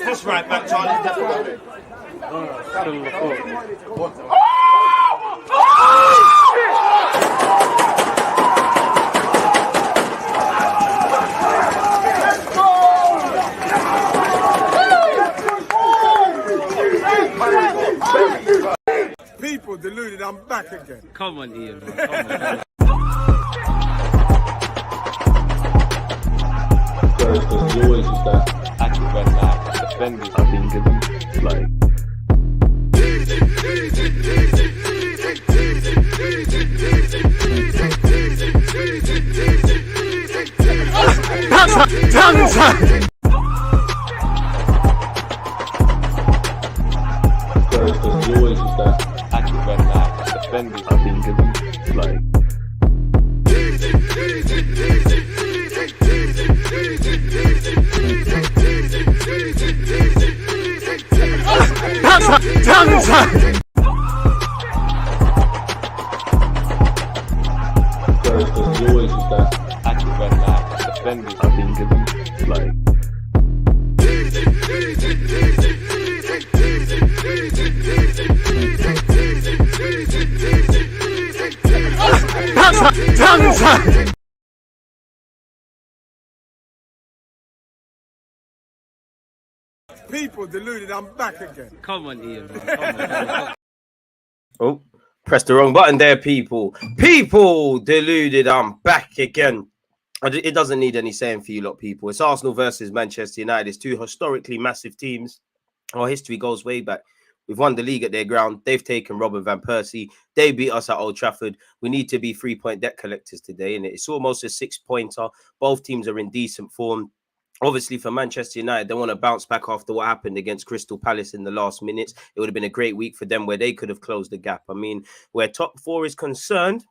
That's right back, Charlie. People deluded, I'm back again. Come on, Ian. Man. Come on. Because you always use that active red flag defending. I've been given like. Because you always use that active red flag defending. I've been given like. Because you always use that active red flag defending. I've been given like. People deluded, I'm back again. Come on, Ian. Man. Come on. Oh, press the wrong button there, people. People deluded, I'm back again. It doesn't need any saying for you lot, people. It's Arsenal versus Manchester United. It's two historically massive teams. Our history goes way back. We've won the league at their ground. They've taken Robin van Persie. They beat us at Old Trafford. We need to be 3-point debt collectors today, and it's almost a 6-pointer. Both teams are in decent form. Obviously, for Manchester United, they want to bounce back after what happened against Crystal Palace in the last minutes. It would have been a great week for them where they could have closed the gap. I mean, where top four is concerned,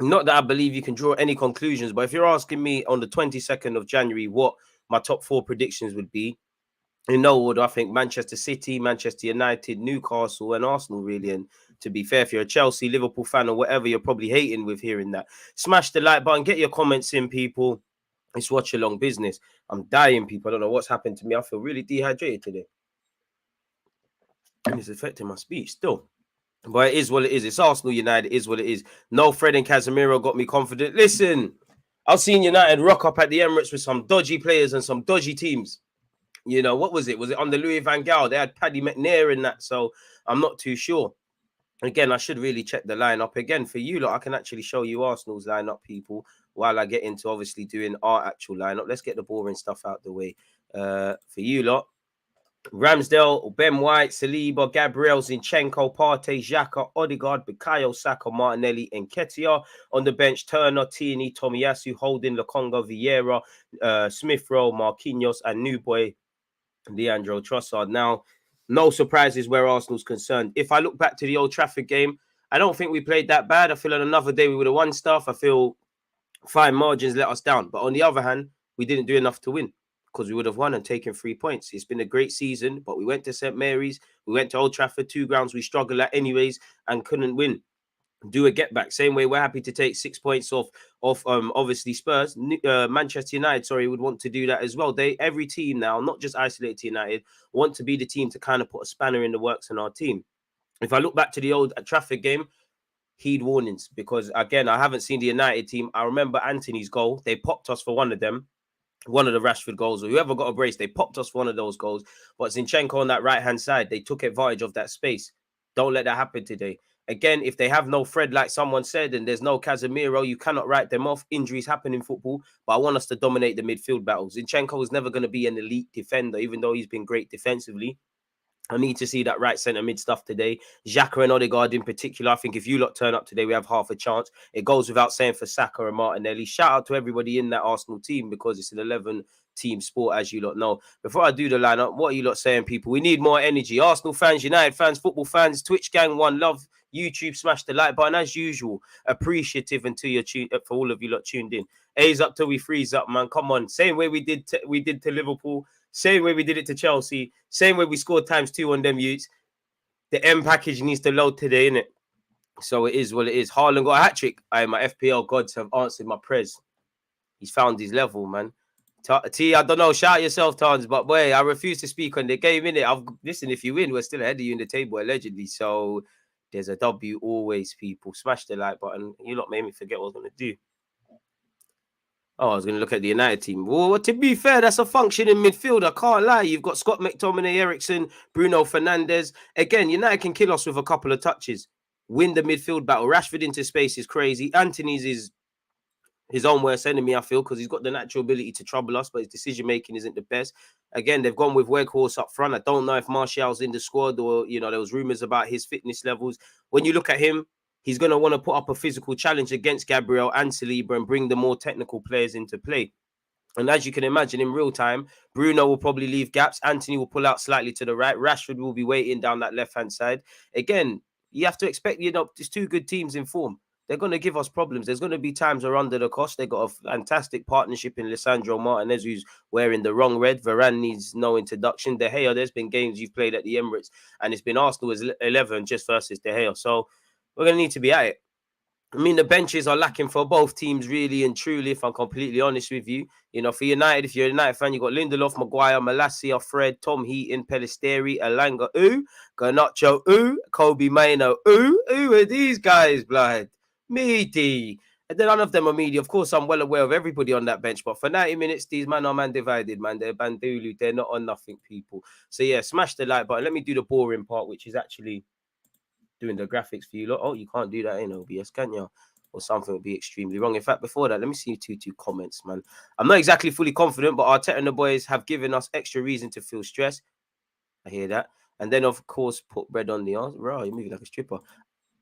not that I believe you can draw any conclusions, but if you're asking me on the 22nd of January what my top four predictions would be, in no order, I think Manchester City, Manchester United, Newcastle, and Arsenal, really. And to be fair, if you're a Chelsea, Liverpool fan, or whatever, you're probably hating with hearing that. Smash the like button, get your comments in, people. It's watch along business. I'm dying, people. I don't know what's happened to me. I feel really dehydrated today. And it's affecting my speech still. But it is what it is. It's Arsenal United. It is what it is. No Fred and Casemiro got me confident. Listen, I've seen United rock up at the Emirates with some dodgy players and some dodgy teams. You know, what was it? Was it under Louis van Gaal? They had Paddy McNair in that, so I'm not too sure. Again, I should really check the lineup. Again, for you lot, I can actually show you Arsenal's lineup, people, while I get into obviously doing our actual lineup. Let's get the boring stuff out the way. For you lot, Ramsdale, Ben White, Saliba, Gabriel, Zinchenko, Partey, Xhaka, Odegaard, Bukayo Saka, Martinelli, and Nketiah. On the bench, Turner, Tierney, Tomiyasu, Holding, Lokonga, Vieira, Smith Rowe, Marquinhos, and new boy, Leandro Trossard. Now, no surprises where Arsenal's concerned. If I look back to the Old Trafford game, I don't think we played that bad. I feel on another day we would have won stuff. I feel fine margins let us down. But on the other hand, we didn't do enough to win because we would have won and taken 3 points. It's been a great season, but we went to St. Mary's. We went to Old Trafford, two grounds we struggled at anyways and couldn't win. Do a get back. Same way we're happy to take 6 points off obviously Spurs. Manchester United, would want to do that as well. Every team now, not just isolated United, want to be the team to kind of put a spanner in the works in our team. If I look back to the Old Trafford game, heed warnings, because again, I haven't seen the United team. I remember Anthony's goal. They popped us for one of them. One of the Rashford goals, or whoever got a brace, they popped us for one of those goals. But Zinchenko on that right-hand side, they took advantage of that space. Don't let that happen today. Again, if they have no Fred, like someone said, and there's no Casemiro, you cannot write them off. Injuries happen in football, but I want us to dominate the midfield battles. Zinchenko is never going to be an elite defender, even though he's been great defensively. I need to see that right centre mid stuff today. Xhaka and Odegaard in particular. I think if you lot turn up today, we have half a chance. It goes without saying for Saka and Martinelli. Shout out to everybody in that Arsenal team because it's an 11-team sport, as you lot know. Before I do the lineup, what are you lot saying, people? We need more energy. Arsenal fans, United fans, football fans, Twitch gang, one love. YouTube, smash the like button as usual. Appreciative until you're for all of you lot tuned in. A's up till we freeze up, man. Come on, same way we did to Liverpool. Same way we did it to Chelsea. Same way we scored ×2 on them youths. The M package needs to load today, innit? So it is what it is. Haaland got a hat-trick. My FPL gods have answered my prayers. He's found his level, man. T, I don't know. Shout yourself, Tons, but boy, I refuse to speak on the game. Innit? Listen. If you win, we're still ahead of you in the table allegedly. So there's a W always. People smash the like button. You lot made me forget what I was gonna do. Oh, I was going to look at the United team. Well, to be fair, that's a functioning midfield. I can't lie. You've got Scott McTominay, Ericsson, Bruno Fernandes. Again, United can kill us with a couple of touches. Win the midfield battle. Rashford into space is crazy. Anthony's is his own worst enemy, I feel, because he's got the natural ability to trouble us, but his decision-making isn't the best. Again, they've gone with Weghorst up front. I don't know if Martial's in the squad or, there was rumours about his fitness levels. When you look at him, he's going to want to put up a physical challenge against Gabriel and Saliba and bring the more technical players into play. And as you can imagine, in real time, Bruno will probably leave gaps. Anthony will pull out slightly to the right. Rashford will be waiting down that left-hand side. Again, you have to expect, there's two good teams in form. They're going to give us problems. There's going to be times we're under the cost. They've got a fantastic partnership in Lisandro Martinez, who's wearing the wrong red. Varane needs no introduction. De Gea, there's been games you've played at the Emirates, and it's been Arsenal as 11 just versus De Gea. So we're going to need to be at it. I mean, the benches are lacking for both teams, really and truly, if I'm completely honest with you. For United, if you're a United fan, you've got Lindelof, Maguire, Malacia, Fred, Tom Heaton, Pelisteri, Elanga, Garnacho, Kobe Maino, who are these guys, blood? Meaty. And then none of them are meaty. Of course, I'm well aware of everybody on that bench, but for 90 minutes, these man are man divided, man. They're bandulu. They're not on nothing, people. So, yeah, smash the like button. Let me do the boring part, which is actually doing the graphics for you lot. Oh, you can't do that in OBS, can you? Or something would be extremely wrong. In fact, before that, let me see two comments, man. I'm not exactly fully confident, but Arteta and the boys have given us extra reason to feel stressed. I hear that. And then, of course, put bread on the arms. Right, you're moving like a stripper.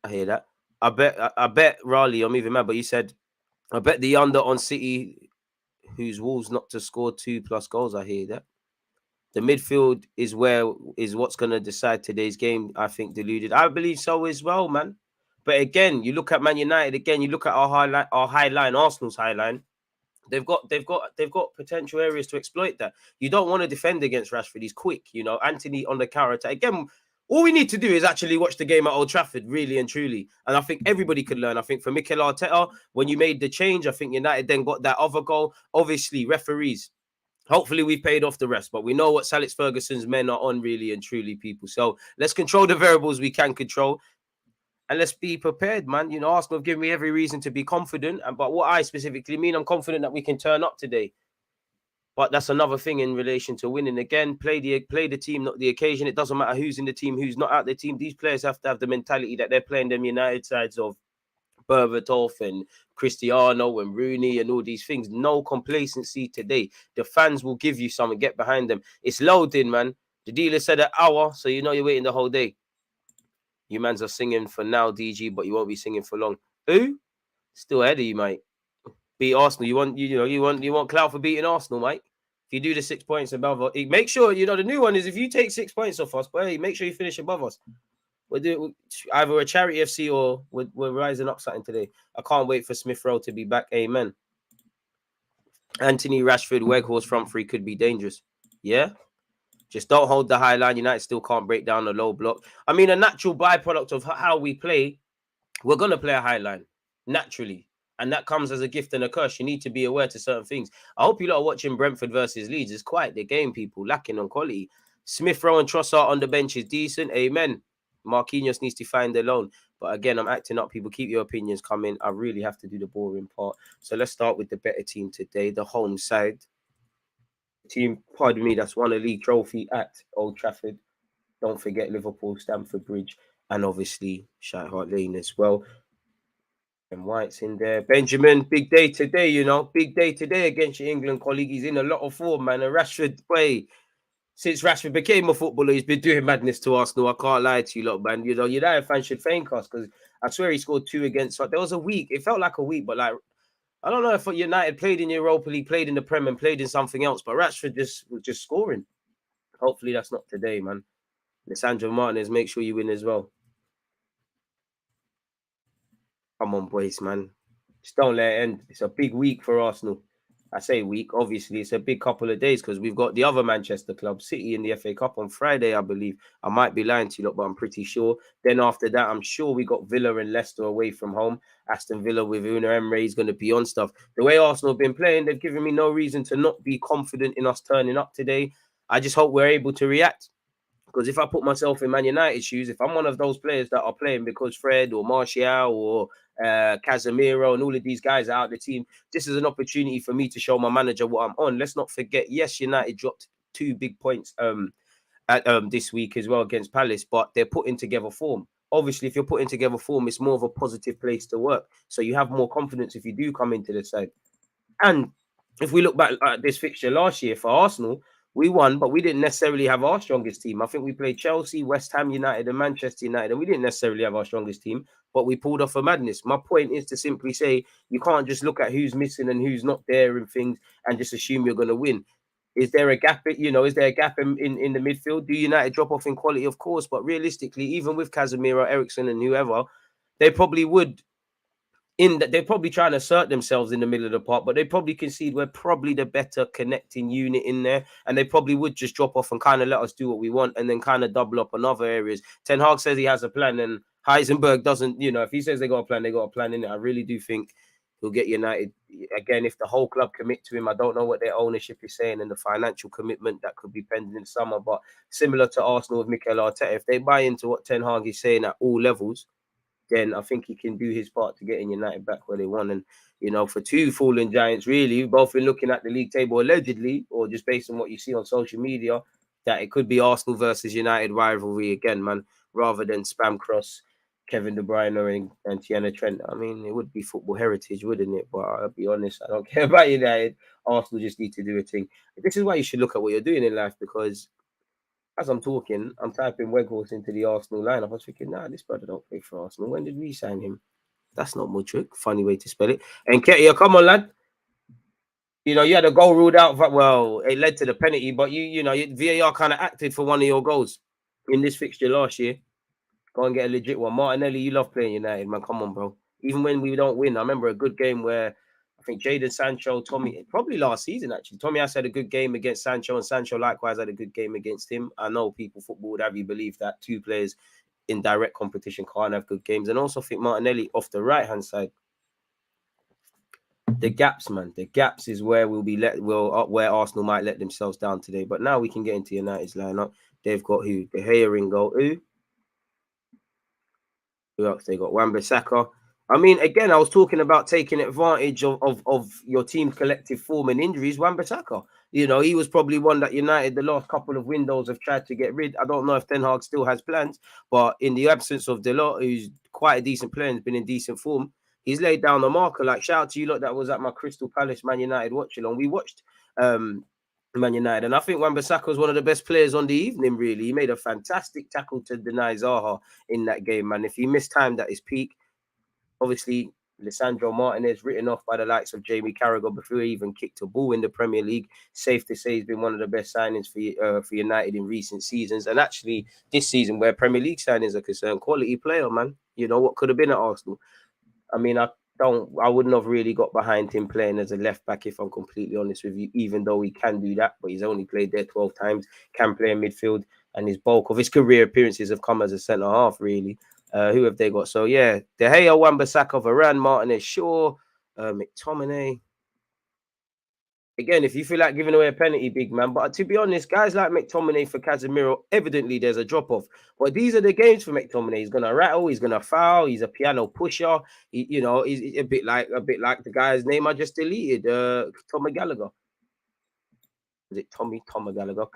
I hear that. I bet Raleigh, I'm moving mad, but you said, I bet the under on City, whose Wolves not to score 2+ goals. I hear that. The midfield is what's going to decide today's game, I think, Deluded. I believe so as well, man. But again, you look at Man United, again, you look at our high line, Arsenal's high line. They've got potential areas to exploit that. You don't want to defend against Rashford. He's quick, Anthony on the counter attack. Again, all we need to do is actually watch the game at Old Trafford, really and truly. And I think everybody could learn. I think for Mikel Arteta, when you made the change, I think United then got that other goal. Obviously, referees. Hopefully we've paid off the rest, but we know what Alex Ferguson's men are on, really and truly, people. So let's control the variables we can control, and let's be prepared, man. Arsenal have given me every reason to be confident, but what I specifically mean, I'm confident that we can turn up today. But that's another thing in relation to winning. Again, play the team, not the occasion. It doesn't matter who's in the team, who's not out the team. These players have to have the mentality that they're playing them United sides of Berbatov and Cristiano and Rooney and all these things. No complacency today. The fans will give you something. Get behind them. It's loading, man. The dealer said an hour, so you're waiting the whole day. You mans are singing for now, DG, but you won't be singing for long. Who? Still ahead of you, mate. Beat Arsenal. You want clout for beating Arsenal, mate. If you do the 6 points above us, make sure the new one is if you take 6 points off us, but hey, make sure you finish above us. We're doing either a charity FC or we're rising up something today. I can't wait for Smith Rowe to be back. Amen. Anthony, Rashford, Weghorst front three could be dangerous. Yeah? Just don't hold the high line. United still can't break down the low block. I mean, a natural byproduct of how we play, we're going to play a high line. Naturally. And that comes as a gift and a curse. You need to be aware to certain things. I hope you lot are watching Brentford versus Leeds. It's quite the game, people. Lacking on quality. Smith Rowe and Trossard on the bench is decent. Amen. Marquinhos needs to find the loan. But again, I'm acting up. People, keep your opinions coming. I really have to do the boring part. So let's start with the better team today, the home side. Team, pardon me, that's won a league trophy at Old Trafford. Don't forget Liverpool, Stamford Bridge, and obviously Shite Hart Lane as well. And White's in there. Benjamin, big day today, Big day today against your England colleague. He's in a lot of form, man. And Rashford, since Rashford became a footballer, he's been doing madness to Arsenal. I can't lie to you lot, man. United fans should thank us because I swear he scored 2 against us. There was a week. It felt like a week, but I don't know if United played in Europa League, played in the Prem, and played in something else. But Rashford was just scoring. Hopefully that's not today, man. Lisandro Martinez, make sure you win as well. Come on, boys, man. Just don't let it end. It's a big week for Arsenal. I say week. Obviously, it's a big couple of days because we've got the other Manchester club, City, in the FA Cup on Friday, I believe. I might be lying to you, lot, but I'm pretty sure. Then after that, I'm sure we got Villa and Leicester away from home. Aston Villa with Una Emery is going to be on stuff. The way Arsenal have been playing, they've given me no reason to not be confident in us turning up today. I just hope we're able to react. Because if I put myself in Man United shoes, if I'm one of those players that are playing because Fred or Martial or Casemiro and all of these guys are out of the team, this is an opportunity for me to show my manager what I'm on. Let's not forget, yes, United dropped 2 big points at this week as well against Palace, but they're putting together form. Obviously, if you're putting together form, it's more of a positive place to work. So you have more confidence if you do come into the side. And if we look back at this fixture last year for Arsenal, we won, but we didn't necessarily have our strongest team. I think we played Chelsea, West Ham United, and Manchester United, and we didn't necessarily have our strongest team, but we pulled off a madness. My point is to simply say you can't just look at who's missing and who's not there and things and just assume you're going to win. Is there a gap? Is there a gap in the midfield? Do United drop off in quality? Of course, but realistically, even with Casemiro, Ericsson, and whoever, they probably would. In that they're probably trying to assert themselves in the middle of the park, but they probably concede we're probably the better connecting unit in there, and they probably would just drop off and kind of let us do what we want and then kind of double up on other areas. Ten Hag says he has a plan, and Heisenberg doesn't. If he says they got a plan, they got a plan in it. I really do think he'll get United again if the whole club commit to him. I don't know what their ownership is saying and the financial commitment that could be pending in summer, but similar to Arsenal with Mikel Arteta, if they buy into what Ten Hag is saying at all levels, then I think he can do his part to getting United back where they want. And, for 2 fallen giants, really, both been looking at the league table allegedly, or just based on what you see on social media, that it could be Arsenal versus United rivalry again, man, rather than spam cross Kevin De Bruyne and Tiana Trent. I mean, it would be football heritage, wouldn't it? But I'll be honest, I don't care about United. Arsenal just need to do a thing. This is why you should look at what you're doing in life, because as I'm talking, I'm typing Weghorst into the Arsenal lineup. I was thinking, this brother don't play for Arsenal. When did we sign him? That's not Mudryk. Funny way to spell it. And Ketia, come on, lad. You had a goal ruled out. Well, it led to the penalty, but VAR kind of acted for one of your goals in this fixture last year. Go and get a legit one. Martinelli, you love playing United, man. Come on, bro. Even when we don't win, I remember a good game where I think Jadon Sancho, Tommy, probably last season actually. Tommy has had a good game against Sancho, and Sancho likewise had a good game against him. I know football would have you believe that 2 players in direct competition can't have good games. And also think Martinelli off the right-hand side. The gaps, man. The gaps is where where Arsenal might let themselves down today. But now we can get into United's lineup. They've got who? De Gea in goal. Who else? They got Wan-Bissaka. I mean, again, I was talking about taking advantage of your team's collective form and injuries. Wan-Bissaka, he was probably one that United the last couple of windows have tried to get rid. I don't know if Ten Hag still has plans, but in the absence of Deluded, who's quite a decent player and has been in decent form, he's laid down the marker. Like, shout out to you lot that was at my Crystal Palace Man United watch along. We watched Man United, and I think Wan-Bissaka was one of the best players on the evening, really. He made a fantastic tackle to deny Zaha in that game, man. If he missed time at his peak, obviously, Lisandro Martinez written off by the likes of Jamie Carragher before he even kicked a ball in the Premier League. Safe to say he's been one of the best signings for United in recent seasons. And actually, this season, where Premier League signings are concerned, quality player, man. What could have been at Arsenal. I mean, I wouldn't have really got behind him playing as a left back, if I'm completely honest with you, even though he can do that. But he's only played there 12 times, can play in midfield, and his bulk of his career appearances have come as a centre half, really. Who have they got? So, yeah, De Gea, Wan-Bissaka, Varane, Martinez, Shaw, McTominay. Again, if you feel like giving away a penalty, big man. But to be honest, guys like McTominay for Casemiro, evidently there's a drop-off. But these are the games for McTominay. He's going to rattle. He's going to foul. He's a piano pusher. He's a bit like the guy's name I just deleted, Tommy Gallagher. Is it Tommy Gallagher?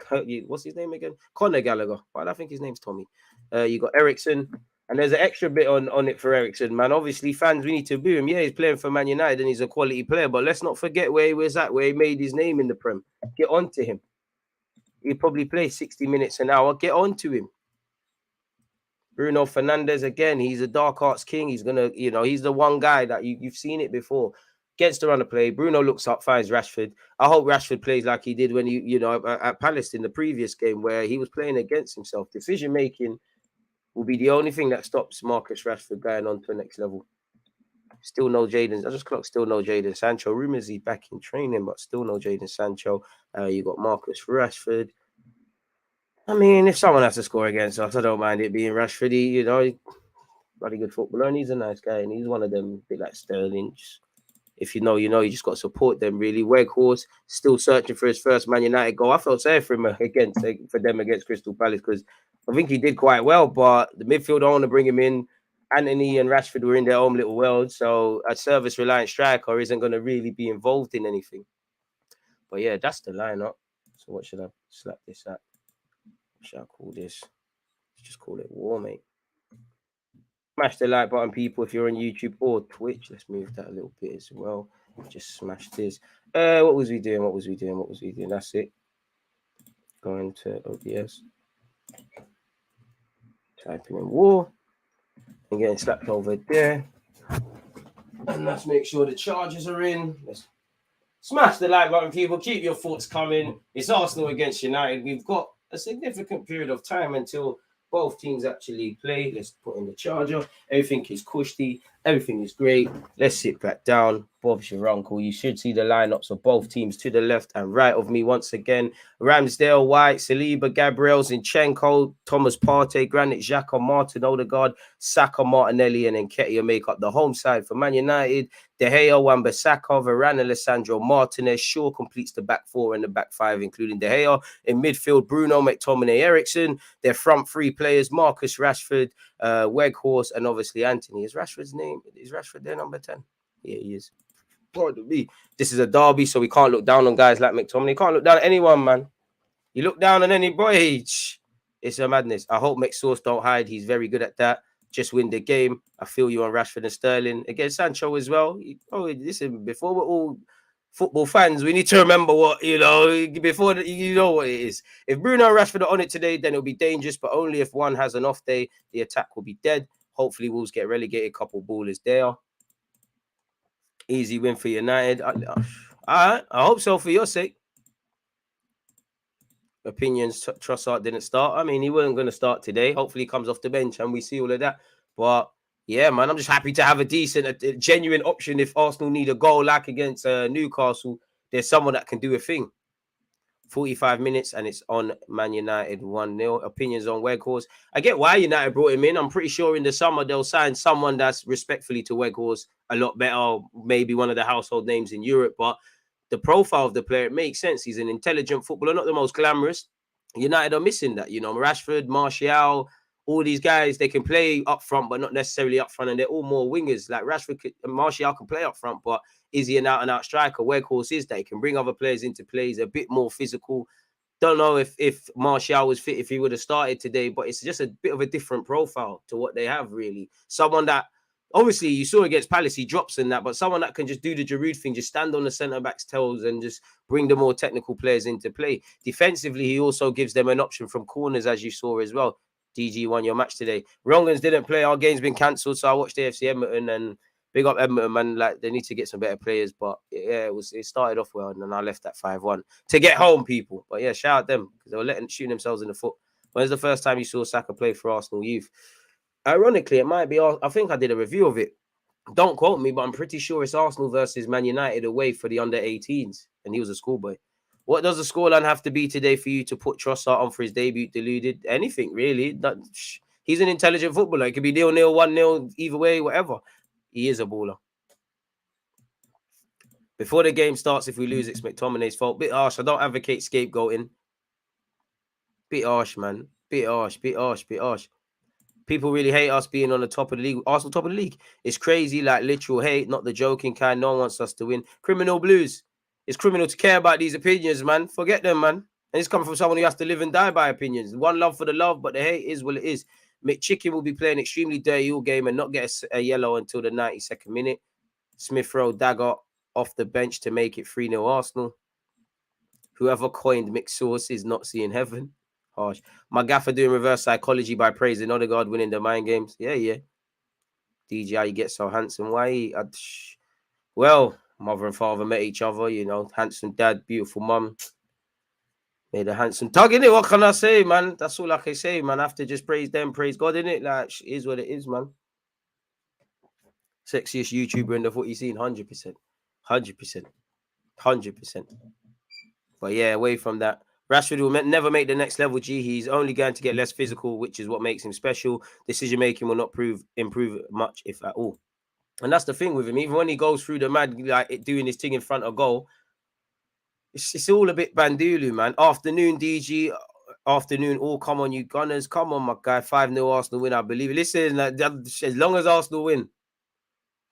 What's his name again? Conor Gallagher. But I think his name's Tommy. You got Ericsson. And there's an extra bit on it for Ericsson, man. Obviously, fans, we need to boo him. Yeah, he's playing for Man United and he's a quality player. But let's not forget where he was at, where he made his name in the Prem. Get on to him. He probably plays 60 minutes an hour. Get on to him. Bruno Fernandes, again, he's a dark arts king. He's going to, he's the one guy that you've seen it before. Gets to run a play. Bruno looks up, finds Rashford. I hope Rashford plays like he did when at Palace in the previous game where he was playing against himself. Decision-making will be the only thing that stops Marcus Rashford going on to the next level. Still no Jadon. I just clocked still no Jadon Sancho. Rumors he's back in training, but still no Jadon Sancho. You got Marcus Rashford. I mean, if someone has to score against us, I don't mind it being Rashford. He, bloody good footballer, and he's a nice guy, and he's one of them, bit like Sterling. If you know, you just got to support them, really. Weghorst still searching for his first Man United goal. I felt sorry for him for them against Crystal Palace because I think he did quite well, but the midfield don't want to bring him in. Anthony and Rashford were in their own little world, so a service-reliant striker isn't going to really be involved in anything. But yeah, that's the lineup. So what should I slap this at? What should I call this? Let's just call it War, mate. Smash the like button, people, if you're on YouTube or Twitch. Let's move that a little bit as well. Just smash this. What was we doing? That's it. Going to OBS. Typing in war. And getting slapped over there. And let's make sure the charges are in. Let's smash the like button, people. Keep your thoughts coming. It's Arsenal against United. We've got a significant period of time until both teams actually play. Let's put in the charger. Everything is cushy. Everything is great. Let's sit back down. Bob's your uncle. You should see the lineups of both teams to the left and right of me once again. Ramsdale, White, Saliba, Gabriel, Zinchenko, Thomas Partey, Granit Xhaka, Martin Odegaard, Saka, Martinelli, and Nketiah make up the home side for Man United. De Gea, Wan-Bissaka, Varane, Alessandro, Martinez. Shaw completes the back four and the back five, including De Gea. In midfield, Bruno, McTominay, Eriksen. Their front three players, Marcus Rashford, Weghorst, and obviously Anthony. Is Rashford's name? Is Rashford their number 10? Yeah, he is. Pardon me. This is a derby, so we can't look down on guys like McTominay. You can't look down at anyone, man. You look down on any boy, it's a madness. I hope McSauce don't hide. He's very good at that. Just win the game. I feel you on Rashford and Sterling. Against Sancho as well. Listen, before we're all football fans, we need to remember what, before you know what it is. If Bruno and Rashford are on it today, then it'll be dangerous, but only if one has an off day, the attack will be dead. Hopefully, Wolves get relegated. Couple ballers there. Easy win for United. I hope so for your sake. Opinions, Trossard didn't start. I mean, he wasn't going to start today. Hopefully, he comes off the bench and we see all of that. But yeah, man, I'm just happy to have a decent, a genuine option if Arsenal need a goal like against Newcastle. There's someone that can do a thing. 45 minutes and it's on Man United 1-0. Opinions on Weghorst. I get why United brought him in. I'm pretty sure in the summer they'll sign someone that's respectfully to Weghorst a lot better, maybe one of the household names in Europe. But the profile of the player, it makes sense. He's an intelligent footballer, not the most glamorous. United are missing that. Rashford, Martial, all these guys, they can play up front, but not necessarily up front. And they're all more wingers. Like Rashford and Martial can play up front, but is he an out-and-out striker? Weghorst is that. He can bring other players into play. He's a bit more physical. Don't know if Martial was fit, if he would have started today, but it's just a bit of a different profile to what they have, really. Someone that, obviously, you saw against Palace, he drops in that, but someone that can just do the Giroud thing, just stand on the centre-back's toes and just bring the more technical players into play. Defensively, he also gives them an option from corners, as you saw as well. DG won your match today. Rongans didn't play. Our game's been cancelled, so I watched AFC Edmonton and big up Edmonton, man. Like, they need to get some better players, but yeah, it started off well, and then I left at 5-1 to get home, people. But yeah, shout out them because they were shooting themselves in the foot. When's the first time you saw Saka play for Arsenal youth? Ironically, it might be. I think I did a review of it. Don't quote me, but I'm pretty sure it's Arsenal versus Man United away for the under-18s, and he was a schoolboy. What does the scoreline have to be today for you to put Trossard on for his debut? Deluded? Anything, really. He's an intelligent footballer. It could be 0-0, 1-0, either way, whatever. He is a baller. Before the game starts, if we lose, it's McTominay's fault. Bit harsh. I don't advocate scapegoating. Bit harsh, man. Bit harsh. People really hate us being on the top of the league. Arsenal top of the league. It's crazy, like literal hate, not the joking kind. No one wants us to win. Criminal blues. It's criminal to care about these opinions, man. Forget them, man. And it's coming from someone who has to live and die by opinions. One love for the love, but the hate is what it is. McChicken will be playing extremely dirty all game and not get a yellow until the 92nd minute. Smith Rowe dagger off the bench to make it 3-0 Arsenal. Whoever coined mixed sauce is not seeing heaven. Harsh. My gaffer doing reverse psychology by praising Odegaard winning the mind games. Yeah. DJ, how you get so handsome? Why? Well, mother and father met each other, handsome dad, beautiful mum. Made a handsome tug, innit? What can I say, man? That's all I can say, man. I have to just praise them, praise God, innit? Like, it is what it is, man. Sexiest YouTuber in the footy scene, 100%. 100%. 100%. But yeah, away from that, Rashford will never make the next level, G. He's only going to get less physical, which is what makes him special. Decision making will not improve much, if at all. And that's the thing with him. Even when he goes through the mad, like doing his thing in front of goal, it's all a bit bandulu, man. Afternoon, DG. Afternoon, all come on, you Gunners. Come on, my guy. 5-0 Arsenal win, I believe. Listen, as long as Arsenal win,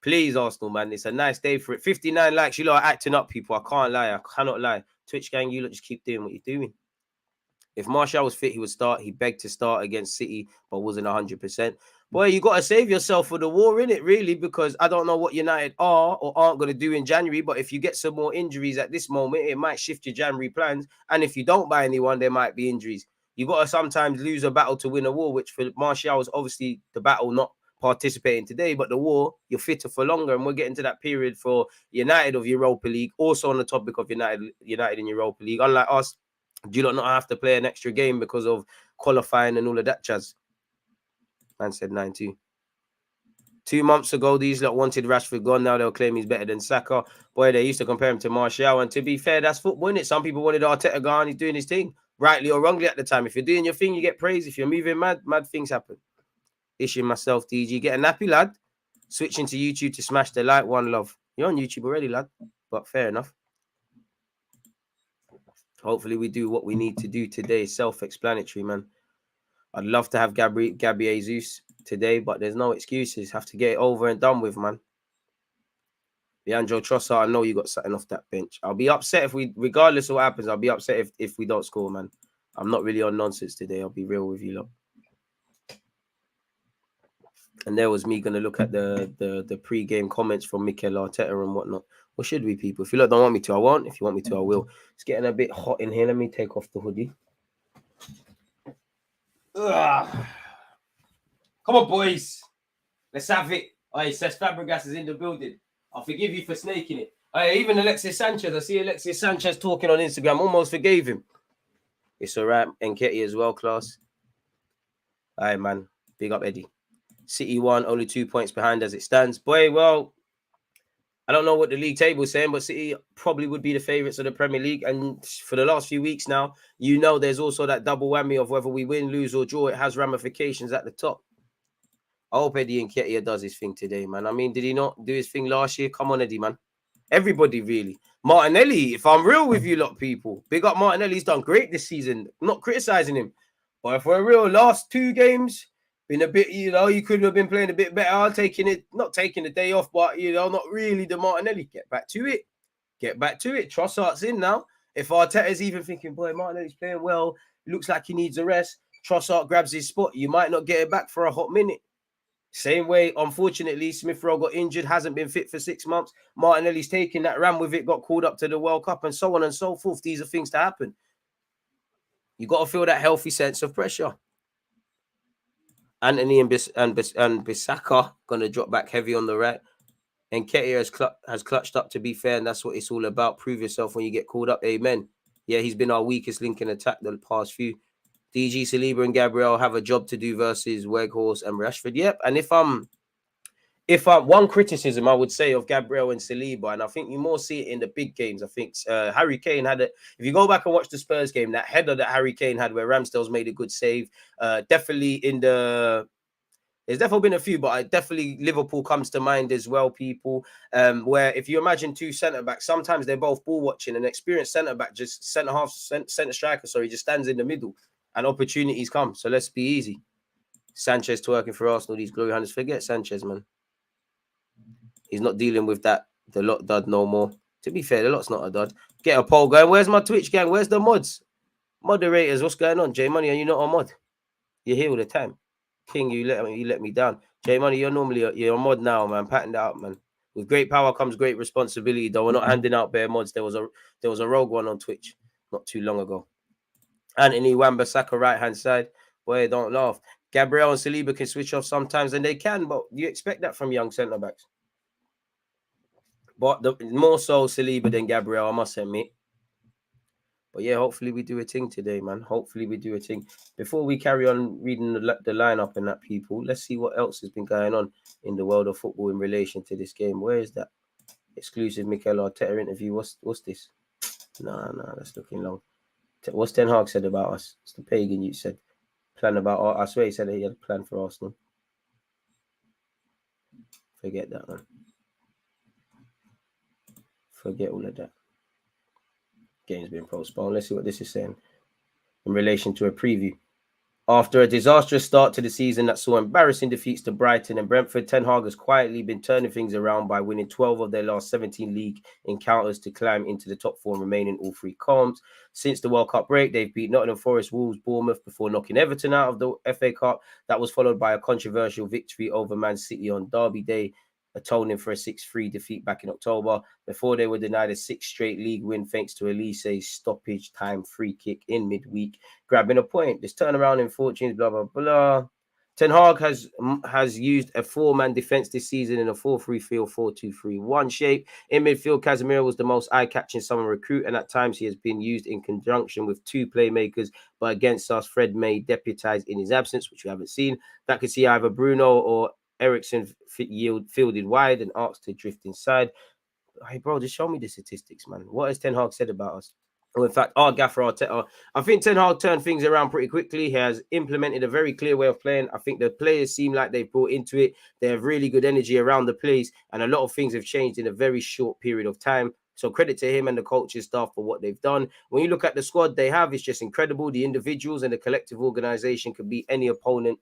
please, Arsenal, man. It's a nice day for it. 59 likes. You lot are acting up, people. I can't lie. I cannot lie. Twitch gang, you lot just keep doing what you're doing. If Martial was fit, he would start. He begged to start against City, but wasn't 100%. Boy, you got to save yourself for the war, innit, really, because I don't know what United are or aren't going to do in January, but if you get some more injuries at this moment, it might shift your January plans. And if you don't buy anyone, there might be injuries. You got to sometimes lose a battle to win a war, which for Martial was obviously the battle not participating today, but the war, you're fitter for longer. And we're getting to that period for United of Europa League, also on the topic of United in Europa League. Unlike us, do you not have to play an extra game because of qualifying and all of that jazz? Man said 9-2. 2 months ago, these lot wanted Rashford gone. Now they'll claim he's better than Saka. Boy, they used to compare him to Martial. And to be fair, that's football, innit? Some people wanted Arteta gone. He's doing his thing, rightly or wrongly at the time. If you're doing your thing, you get praise. If you're moving mad things happen. Issue myself, DG. Get a nappy, lad. Switching to YouTube to smash the like. One love. You're on YouTube already, lad. But fair enough. Hopefully we do what we need to do today. Self-explanatory, man. I'd love to have Gabby Jesus today, but there's no excuses. Have to get it over and done with, man. Leandro Trossard, I know you got something off that bench. I'll be upset if we, regardless of what happens, I'll be upset if we don't score, man. I'm not really on nonsense today. I'll be real with you, lot. And there was me going to look at the pre-game comments from Mikel Arteta and whatnot. What should we, people? If you lot don't want me to, I won't. If you want me to, I will. It's getting a bit hot in here. Let me take off the hoodie. Ugh. Come on, boys. Let's have it. Oh, it says Fabregas is in the building. I'll forgive you for snaking it. Oh, even Alexis Sanchez. I see Alexis Sanchez talking on Instagram. Almost forgave him. It's all right. Nketiah as well, class. All right, man. Big up, Eddie. City won, only 2 points behind as it stands. Boy, well, I don't know what the league table is saying, but City probably would be the favourites of the Premier League. And for the last few weeks now, you know there's also that double whammy of whether we win, lose, or draw. It has ramifications at the top. I hope Eddie Nketiah does his thing today, man. I mean, did he not do his thing last year? Come on, Eddie, man. Everybody, really. Martinelli, if I'm real with you lot, people, big up Martinelli. He's done great this season. I'm not criticising him. But if we're real, last 2 games, been a bit, you know, you could have been playing a bit better. I'm taking it, not taking the day off, but, you know, not really the Martinelli. Get back to it. Get back to it. Trossard's in now. If Arteta's even thinking, boy, Martinelli's playing well, looks like he needs a rest, Trossard grabs his spot, you might not get it back for a hot minute. Same way, unfortunately, Smith Rowe got injured, hasn't been fit for 6 months. Martinelli's taking that, ran with it, got called up to the World Cup, and so on and so forth. These are things to happen. You got to feel that healthy sense of pressure. Anthony and Bissaka going to drop back heavy on the right. And Nketiah has clutched up, to be fair, and that's what it's all about. Prove yourself when you get called up. Amen. Yeah, he's been our weakest link in attack the past few. DG, Saliba and Gabriel have a job to do versus Weghorst and Rashford. Yep. And if one criticism I would say of Gabriel and Saliba, and I think you more see it in the big games. I think Harry Kane had if you go back and watch the Spurs game, that header that Harry Kane had where Ramsdale's made a good save, definitely there's definitely been a few, but definitely Liverpool comes to mind as well, people. Where if you imagine 2 centre-backs, sometimes they're both ball watching. An experienced centre-back, just centre striker, just stands in the middle and opportunities come. So let's be easy. Sanchez twerking for Arsenal, these glory hunters. Forget Sanchez, man. He's not dealing with that, the lot dud no more. To be fair, the lot's not a dud. Get a poll going. Where's my Twitch gang? Where's the mods? Moderators, what's going on? J Money, are you not a mod? You're here all the time. King, you let me down. J Money, you're a mod now, man. Pattern that up, man. With great power comes great responsibility, though. We're not handing out bare mods. There was a rogue one on Twitch not too long ago. Anthony Wan-Bissaka, right-hand side. Boy, don't laugh. Gabriel and Saliba can switch off sometimes, and they can, but you expect that from young centre-backs. But more so Saliba than Gabriel, I must admit. But yeah, hopefully we do a thing today, man. Hopefully we do a thing. Before we carry on reading the lineup and that, people, let's see what else has been going on in the world of football in relation to this game. Where is that exclusive Mikel Arteta interview? What's this? No, that's looking long. What's Ten Hag said about us? It's the pagan you said. Plan about, I swear he said he had a plan for Arsenal. Forget that, man. Forget all of that. Game's been postponed. Let's see what this is saying in relation to a preview. After a disastrous start to the season that saw embarrassing defeats to Brighton and Brentford, Ten Hag has quietly been turning things around by winning 12 of their last 17 league encounters to climb into the top four and remain in all three columns. Since the World Cup break, they've beat Nottingham Forest, Wolves, Bournemouth before knocking Everton out of the FA Cup. That was followed by a controversial victory over Man City on Derby Day, atoning for a 6-3 defeat back in October, before they were denied a 6th straight league win thanks to Elise's stoppage time free kick in midweek, grabbing a point. This turnaround in fortunes, blah, blah, blah. Ten Hag has used a 4-man defence this season in a 4-3-3 or 4-2-3-1 shape. In midfield, Casemiro was the most eye-catching summer recruit, and at times he has been used in conjunction with 2 playmakers, but against us, Fred May deputised in his absence, which we haven't seen. That could see either Bruno or Ericsson fielded wide and asked to drift inside. Hey, bro, just show me the statistics, man. What has Ten Hag said about us? Well, in fact, our gaffer Arteta, I think Ten Hag turned things around pretty quickly. He has implemented a very clear way of playing. I think the players seem like they've brought into it. They have really good energy around the place, and a lot of things have changed in a very short period of time. So credit to him and the coaching staff for what they've done. When you look at the squad they have, it's just incredible. The individuals and the collective organization could beat any opponent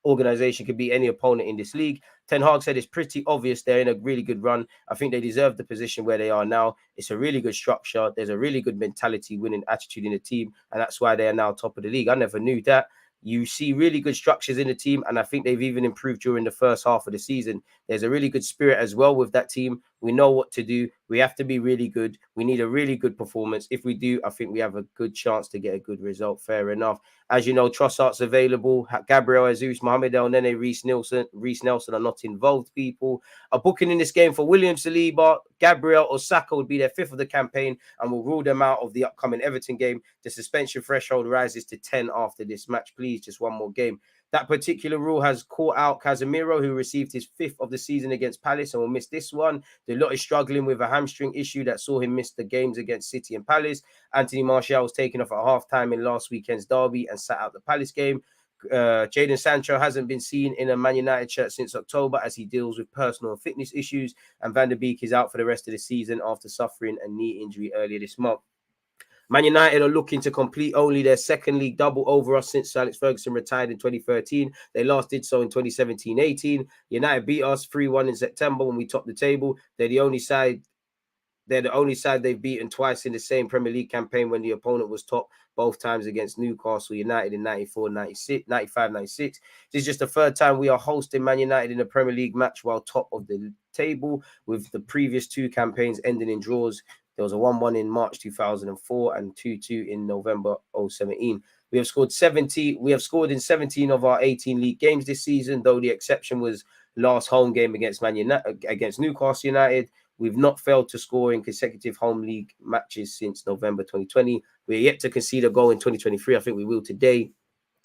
in this league. Ten Hag said it's pretty obvious they're in a really good run. I think they deserve the position where they are now. It's a really good structure. There's a really good mentality, winning attitude in the team, and that's why they are now top of the league. I never knew that. You see really good structures in the team, and I think they've even improved during the first half of the season. There's a really good spirit as well with that team. We know what to do. We have to be really good. We need a really good performance. If we do, I think we have a good chance to get a good result. Fair enough. As you know, Trossard's available. Gabriel Jesus, Mohamed El Nene, Reece Nelson are not involved, people. A booking in this game for William Saliba, Gabriel or Saka would be their 5th of the campaign and will rule them out of the upcoming Everton game. The suspension threshold rises to 10 after this match. Please, just one more game. That particular rule has caught out Casemiro, who received his 5th of the season against Palace and will miss this one. The lot is struggling with a hamstring issue that saw him miss the games against City and Palace. Anthony Martial was taken off at half-time in last weekend's derby and sat out the Palace game. Jadon Sancho hasn't been seen in a Man United shirt since October as he deals with personal and fitness issues. And Van der Beek is out for the rest of the season after suffering a knee injury earlier this month. Man United are looking to complete only their 2nd league double over us since Alex Ferguson retired in 2013. They last did so in 2017-18. United beat us 3-1 in September when we topped the table. They're the only side they've beaten twice in the same Premier League campaign when the opponent was top, both times against Newcastle United in 95-96. This is just the 3rd time we are hosting Man United in a Premier League match while top of the table, with the previous 2 campaigns ending in draws. There was a 1-1 in March 2004 and 2-2 in November 2017. We have scored in 17 of our 18 league games this season, though the exception was last home game against Newcastle United. We've not failed to score in consecutive home league matches since November 2020. We're yet to concede a goal in 2023. I think we will today.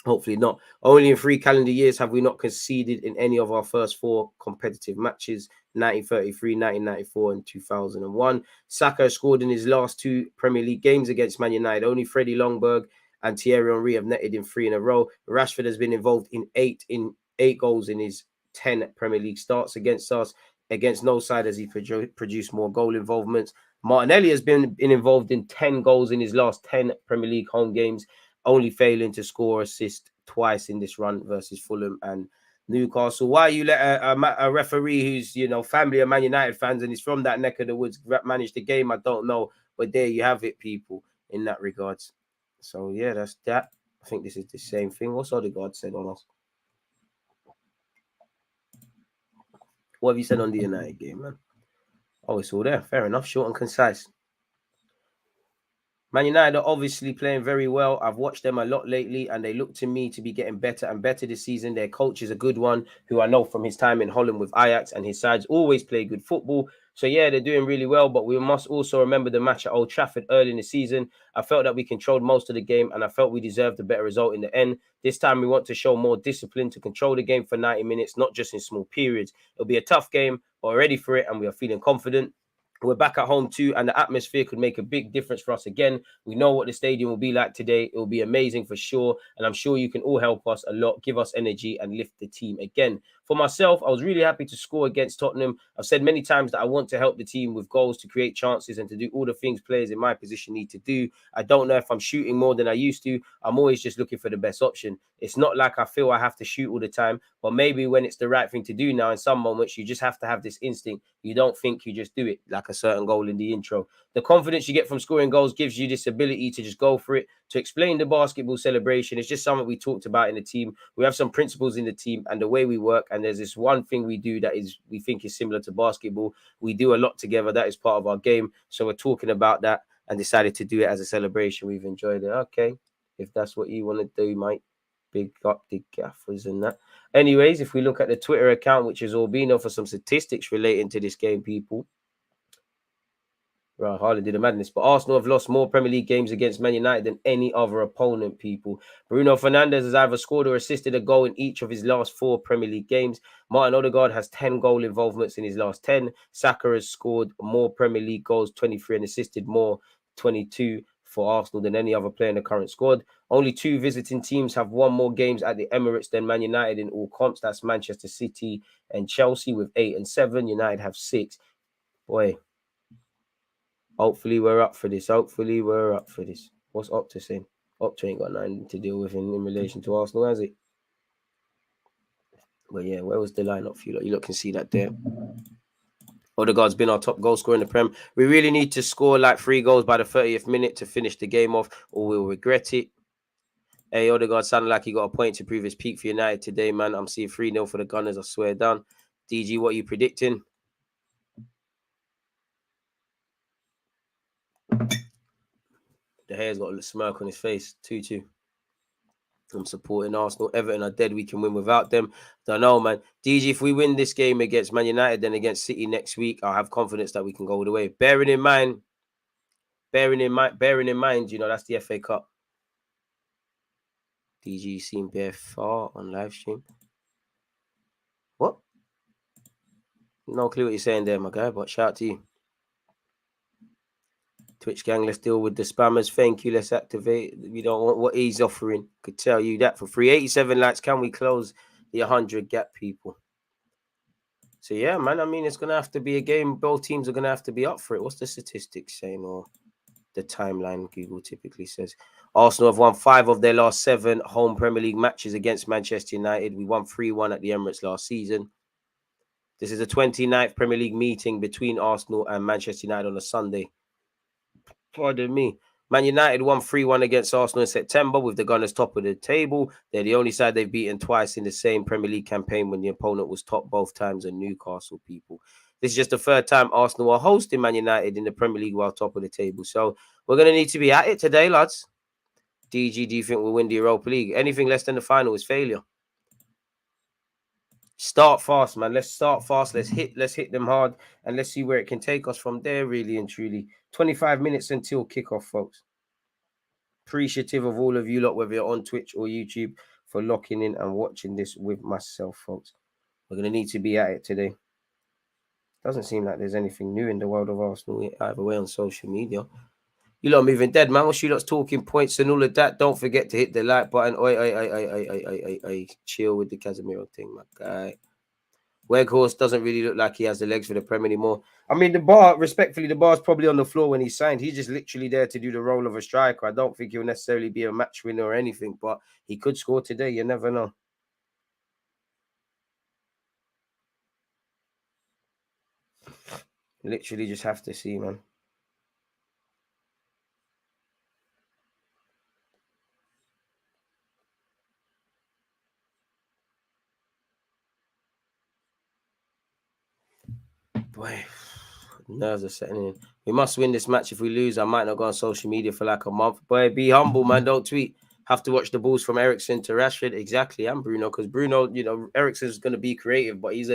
Hopefully not. Only in 3 calendar years have we not conceded in any of our first 4 competitive matches, 1933, 1994, and 2001. Saka scored in his last 2 Premier League games against Man United. Only Freddie Ljungberg and Thierry Henry have netted in 3 in a row. Rashford has been involved in 8 goals in his 10 Premier League starts against us. Against no side has he produced more goal involvements. Martinelli has been involved in 10 goals in his last 10 Premier League home games, only failing to score or assist twice in this run versus Fulham and Newcastle. Why you let a referee who's, family of Man United fans and is from that neck of the woods manage the game? I don't know. But there you have it, people, in that regards. So, yeah, that's that. I think this is the same thing. What's Odegaard said on us? What have you said on the United game, man? Oh, it's all there. Fair enough. Short and concise. Man United are obviously playing very well. I've watched them a lot lately, and they look to me to be getting better and better this season. Their coach is a good one, who I know from his time in Holland with Ajax, and his sides always play good football. So, yeah, they're doing really well, but we must also remember the match at Old Trafford early in the season. I felt that we controlled most of the game, and I felt we deserved a better result in the end. This time, we want to show more discipline to control the game for 90 minutes, not just in small periods. It'll be a tough game, but we're ready for it, and we are feeling confident. We're back at home too, and the atmosphere could make a big difference for us again. We know what the stadium will be like today. It will be amazing for sure, and I'm sure you can all help us a lot, give us energy, and lift the team again. For myself, I was really happy to score against Tottenham. I've said many times that I want to help the team with goals, to create chances, and to do all the things players in my position need to do. I don't know if I'm shooting more than I used to. I'm always just looking for the best option. It's not like I feel I have to shoot all the time, but maybe when it's the right thing to do now, in some moments, you just have to have this instinct. You don't think, you just do it, like a certain goal in the intro. The confidence you get from scoring goals gives you this ability to just go for it. To explain the basketball celebration, it's just something we talked about in the team. We have some principles in the team and the way we work, and there's this one thing we do that we think is similar to basketball. We do a lot together. That is part of our game. So we're talking about that and decided to do it as a celebration. We've enjoyed it. Okay, if that's what you want to do, mate. Big up the gaffers and that. Anyways, if we look at the Twitter account, which is Albino, for some statistics relating to this game, people. Right, hardly did a madness, but Arsenal have lost more Premier League games against Man United than any other opponent, people. Bruno Fernandes has either scored or assisted a goal in each of his last 4 Premier League games. Martin Odegaard has 10 goal involvements in his last 10. Saka has scored more Premier League goals, 23, and assisted more, 22, for Arsenal than any other player in the current squad. Only 2 visiting teams have won more games at the Emirates than Man United in all comps. That's Manchester City and Chelsea with 8 and 7. United have 6. Boy. Hopefully we're up for this. Hopefully we're up for this. What's Opta saying? Opta ain't got nothing to deal with in relation to Arsenal, has it? But yeah, where was the lineup for you? You lot can see that there. Odegaard's been our top goal scorer in the Prem. We really need to score like 3 goals by the 30th minute to finish the game off, or we'll regret it. Hey, Odegaard sounded like he got a point to prove his peak for United today, man. I'm seeing 3-0 for the Gunners, I swear down. DG, what are you predicting? The hair's got a smirk on his face. 2-2. I'm supporting Arsenal. Everton are dead. We can win without them. Don't know, man. DG, if we win this game against Man United, then against City next week, I'll have confidence that we can go all the way. Bearing in mind, you know, that's the FA Cup. DG seen bare far on live stream. What? No clue what you're saying there, my guy, but shout out to you. Twitch gang, let's deal with the spammers. Thank you. Let's activate. We don't want what he's offering. Could tell you that for free. 87 likes. Can we close the 100 gap, people? So yeah, man. I mean, it's gonna have to be a game. Both teams are gonna have to be up for it. What's the statistics saying, or the timeline? Google typically says Arsenal have won 5 of their last 7 home Premier League matches against Manchester United. We won 3-1 at the Emirates last season. This is the 29th Premier League meeting between Arsenal and Manchester United on a Sunday. Pardon me. Man United won 3-1 against Arsenal in September with the Gunners top of the table. They're the only side they've beaten twice in the same Premier League campaign when the opponent was top both times in Newcastle, people. This is just the 3rd time Arsenal are hosting Man United in the Premier League while top of the table. So we're going to need to be at it today, lads. DG, do you think we'll win the Europa League? Anything less than the final is failure. Start fast, man. Let's start fast. Let's hit them hard, and let's see where it can take us from there, really and truly. 25 minutes until kickoff, folks. Appreciative of all of you lot, whether you're on Twitch or YouTube, for locking in and watching this with myself, folks. We're going to need to be at it today. Doesn't seem like there's anything new in the world of Arsenal either way on social media. You lot moving dead, man. What's you lot's talking points and all of that? Don't forget to hit the like button. Chill with the Casemiro thing, my guy. Weghorst doesn't really look like he has the legs for the Prem anymore. I mean, respectfully, the bar's probably on the floor when he signed. He's just literally there to do the role of a striker. I don't think he'll necessarily be a match winner or anything, but he could score today. You never know. Literally just have to see, man. Boy, Nerves are setting in. We must win this match. If we lose, I might not go on social media for like a month. Boy, be humble, man. Don't tweet. Have to watch the balls from Ericsson to Rashford. Exactly, and Bruno. Because Bruno, Ericsson's going to be creative, but he's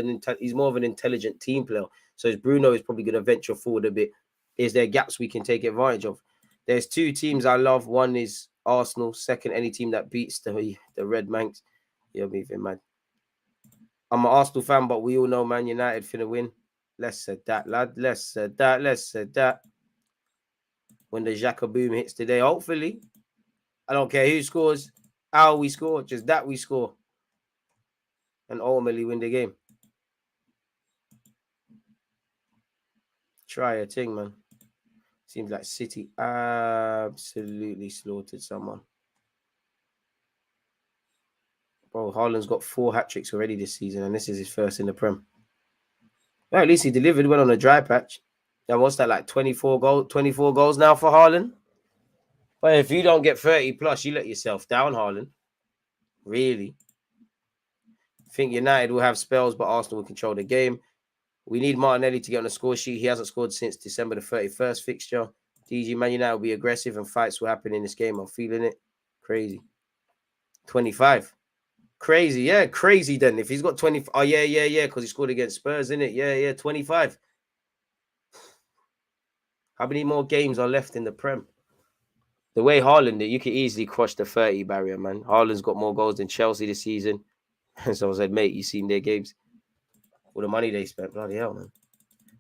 more of an intelligent team player. So Bruno is probably going to venture forward a bit. Is there gaps we can take advantage of? There's two teams I love. One is Arsenal. Second, any team that beats the Red Manx. You're moving, man. I'm an Arsenal fan, but we all know Man United finna win. Less said that, lad. Less said that. When the Xhaka boom hits today, hopefully, I don't care who scores, how we score, just that we score. And ultimately win the game. Try a thing, man. Seems like City absolutely slaughtered someone. Bro, Haaland's got 4 hat-tricks already this season, and this is his first in the Prem. Well, at least he delivered, went on a dry patch. And what's that, like 24 goals now for Haaland? Well, if you don't get 30 plus, you let yourself down, Haaland. Really? I think United will have spells, but Arsenal will control the game. We need Martinelli to get on the score sheet. He hasn't scored since December the 31st fixture. DG, Man United will be aggressive and fights will happen in this game. I'm feeling it. Crazy. 25. Crazy, yeah, crazy then. If he's got 20, oh, yeah, because he scored against Spurs, innit? Yeah, 25. How many more games are left in the Prem? The way Haaland, you could easily crush the 30 barrier, man. Haaland's got more goals than Chelsea this season. So I said, mate, you seen their games. All the money they spent, bloody hell, man.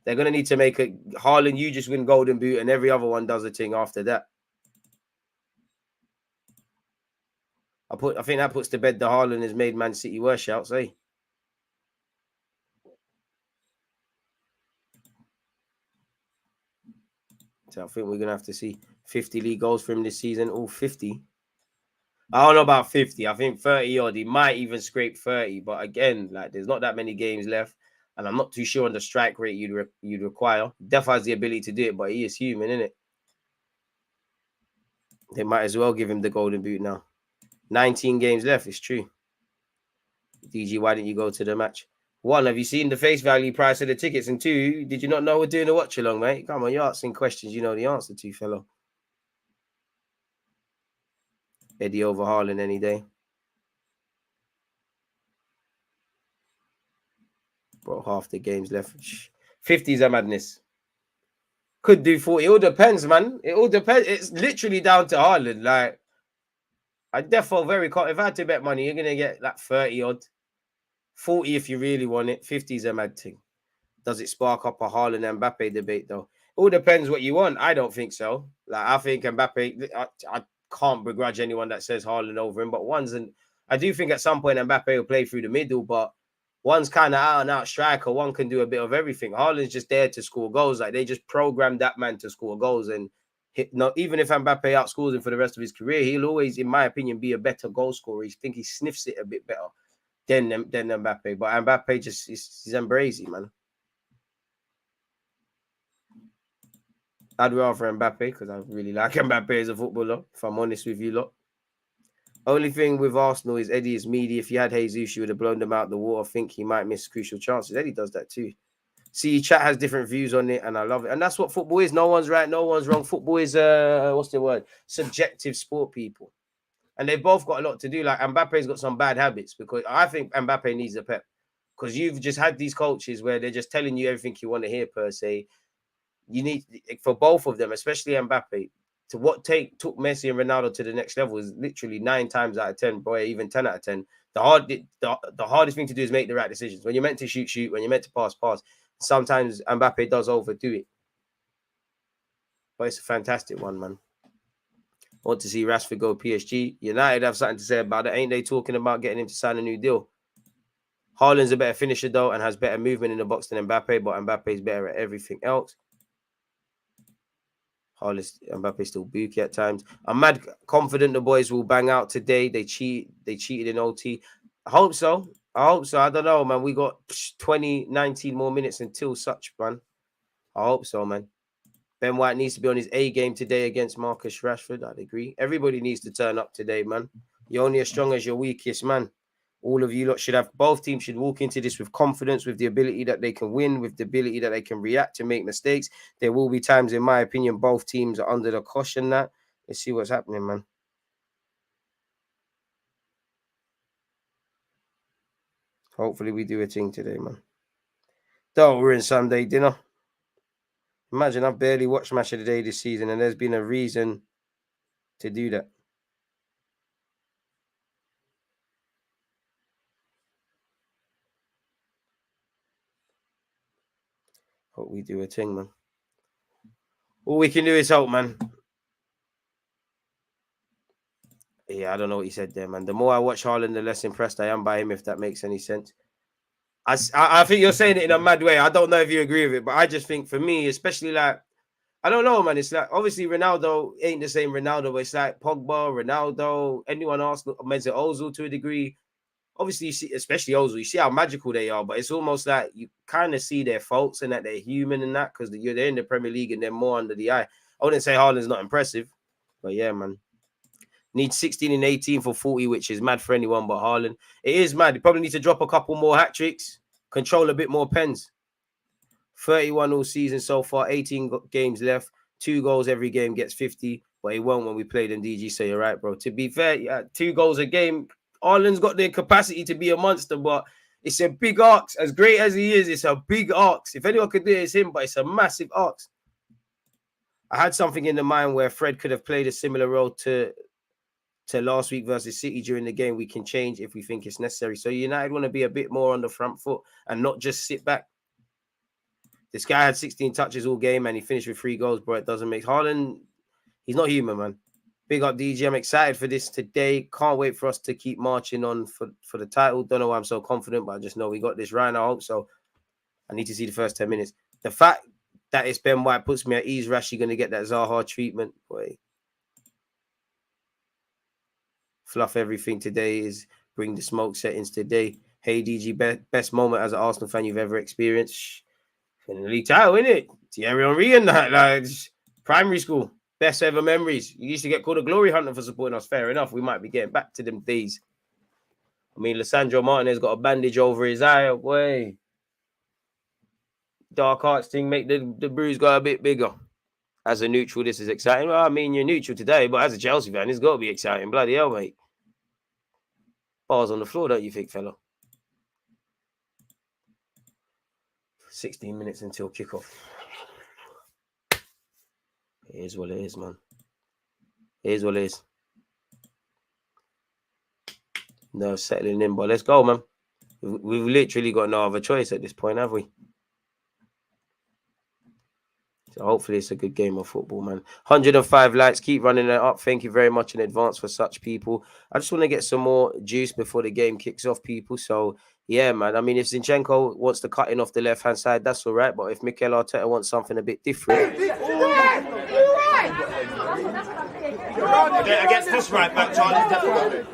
They're going to need to make a Haaland, you just win Golden Boot, and every other one does a thing after that. I think that puts to bed the Haaland has made Man City worse shouts, eh? So I think we're going to have to see 50 league goals for him this season. Oh, 50. I don't know about 50. I think 30 odd. He might even scrape 30. But again, like there's not that many games left. And I'm not too sure on the strike rate you'd require. Definitely has the ability to do it, but he is human, isn't it? They might as well give him the Golden Boot now. 19 games left, it's true. DG, why didn't you go to the match? 1, have you seen the face value price of the tickets? And 2, did you not know we're doing a watch along, mate? Come on, you're asking questions you know the answer to, fellow. Eddie over Haaland any day. Bro, half the games left. 50's a madness. Could do 40. It all depends, man. It all depends. It's literally down to Haaland. Like, I defo very if I had to bet money, you're gonna get like 30 odd. 40 if you really want it. 50's a mad thing. Does it spark up a Haaland and Mbappe debate though? It all depends what you want. I don't think so. Like I think Mbappe, I can't begrudge anyone that says Haaland over him, but I do think at some point Mbappe will play through the middle, but one's kind of out and out striker. One can do a bit of everything. Haaland's just there to score goals. Like they just programmed that man to score goals and even if Mbappe outscores him for the rest of his career, he'll always, in my opinion, be a better goal scorer. I think he sniffs it a bit better than Mbappe. But Mbappe just he's embracing, man. I'd rather Mbappe because I really like Mbappe as a footballer, if I'm honest with you lot. Only thing with Arsenal is Eddie is meaty. If you had Jesus, you would have blown them out the water. I think he might miss crucial chances. Eddie does that too. See, chat has different views on it, and I love it. And that's what football is. No one's right, no one's wrong. Football is, what's the word? Subjective sport, people. And they've both got a lot to do. Like, Mbappe's got some bad habits because I think Mbappe needs a pep. Because you've just had these coaches where they're just telling you everything you want to hear, per se. You need, for both of them, especially Mbappe, to what took Messi and Ronaldo to the next level is literally 9 times out of 10, boy, even 10 out of 10. The hardest thing to do is make the right decisions. When you're meant to shoot. When you're meant to pass. Sometimes Mbappe does overdo it. But it's a fantastic one, man. I want to see Rashford go PSG. United have something to say about it. Ain't they talking about getting him to sign a new deal? Haaland's a better finisher, though, and has better movement in the box than Mbappe, but Mbappe's better at everything else. Mbappe's still booky at times. I'm mad confident the boys will bang out today. They cheated in OT. I hope so. I don't know, man. We got 19 more minutes until such, man. I hope so, man. Ben White needs to be on his A game today against Marcus Rashford. I'd agree. Everybody needs to turn up today, man. You're only as strong as your weakest man. All of you lot should have, both teams should walk into this with confidence, with the ability that they can win, with the ability that they can react to make mistakes. There will be times, in my opinion, both teams are under the caution that. Let's see what's happening, man. Hopefully we do a thing today, man. Don't ruin Sunday dinner. Imagine I've barely watched Match of the Day this season and there's been a reason to do that. Hope we do a thing, man. All we can do is hope, man. Yeah, I don't know what he said there, man. The more I watch Haaland, the less impressed I am by him, if that makes any sense. I think you're saying it in a mad way. I don't know if you agree with it, but I just think for me, especially like, I don't know, man. It's like, obviously Ronaldo ain't the same Ronaldo, but it's like Pogba, Ronaldo, anyone else, Mesut Ozil to a degree. Obviously, you see, especially Ozil, you see how magical they are, but it's almost like you kind of see their faults and that they're human and that, because they're in the Premier League and they're more under the eye. I wouldn't say Haaland's not impressive, but yeah, man. Needs 16 and 18 for 40, which is mad for anyone but Haaland. It is mad. You probably need to drop a couple more hat-tricks, control a bit more pens. 31 all season so far, 18 games left, 2 goals every game, gets 50, but he won't when we played in DG, so you're right, bro. To be fair, yeah, 2 goals a game, Haaland's got the capacity to be a monster, but it's a big ask. As great as he is, it's a big ask. If anyone could do it, it's him, but it's a massive ask. I had something in the mind where Fred could have played a similar role to last week versus City during the game. We can change if we think it's necessary. So United want to be a bit more on the front foot and not just sit back. This guy had 16 touches all game and he finished with 3 goals, bro. It doesn't make Haaland. He's not human, man. Big up DG. I'm excited for this today. Can't wait for us to keep marching on for the title. Don't know why I'm so confident, but I just know we got this right. And I hope so. I need to see the first 10 minutes. The fact that it's Ben White puts me at ease. Rashi going to get that Zaha treatment. Boy. Fluff everything today is bring the smoke settings today. Hey, DG, best moment as an Arsenal fan you've ever experienced. In the league title, innit? Thierry Henry and that. Like, primary school. Best ever memories. You used to get called a glory hunter for supporting us. Fair enough. We might be getting back to them days. I mean, Lissandro Martinez got a bandage over his eye. Boy. Dark arts thing make the bruise go a bit bigger. As a neutral, this is exciting. Well, I mean, you're neutral today, but as a Chelsea fan, it's got to be exciting. Bloody hell, mate. Bars on the floor, don't you think, fella? 16 minutes until kickoff. It is what it is, man. It is what it is. No settling in, but let's go, man. We've literally got no other choice at this point, have we? So hopefully it's a good game of football, man. 105 likes. Keep running it up. Thank you very much in advance for such people. I just want to get some more juice before the game kicks off, people. So, yeah, man. I mean, if Zinchenko wants to cut in off the left-hand side, that's all right. But if Mikel Arteta wants something a bit different... Against this right back, Charlie, definitely.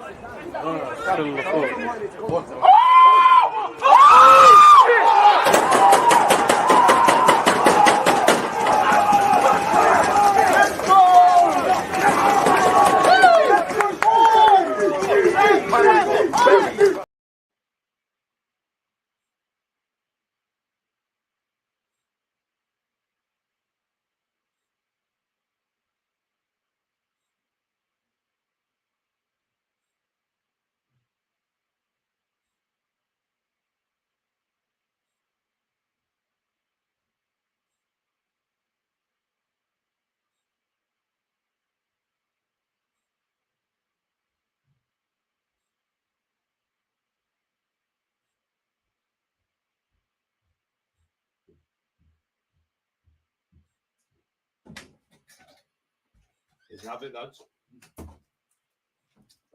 Let's have it, lads.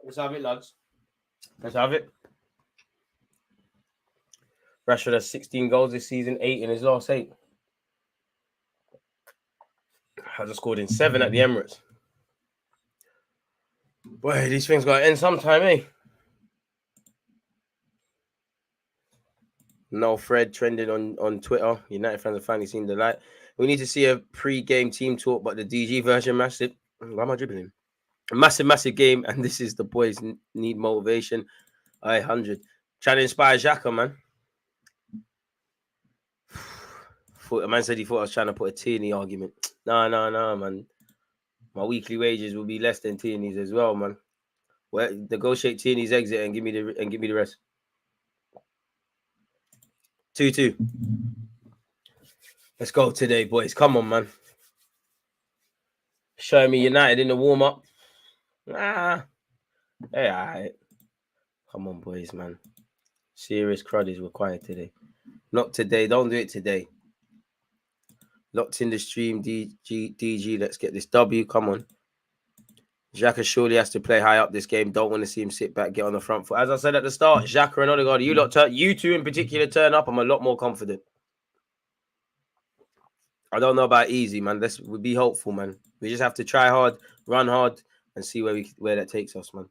Let's have it, lads. Let's have it. Rashford has 16 goals this season, 8 in his last 8. Has scored in 7 at the Emirates. Boy, these things got to end sometime, eh? No Fred trending on Twitter. United fans have finally seen the light. We need to see a pre-game team talk, but the DG version, massive. Why am I dribbling? A massive game, and this is the boys need motivation. Aye, 100. Trying to inspire Xhaka, man. A man said he thought I was trying to put a Tierney argument. No, man. My weekly wages will be less than Tierney's as well, man. Well, negotiate Tierney's exit and give me the rest. 2-2. Let's go today, boys. Come on, man. Showing me United in the warm-up. Hey, all right. Come on, boys, man. Serious crud is required today. Not today. Don't do it today. Locked in the stream, DG. Let's get this W. Come on. Xhaka surely has to play high up this game. Don't want to see him sit back, get on the front foot. As I said at the start, Xhaka and Odegaard, you two in particular turn up. I'm a lot more confident. I don't know about easy, man. We be hopeful, man. We just have to try hard, run hard, and see where that takes us, man.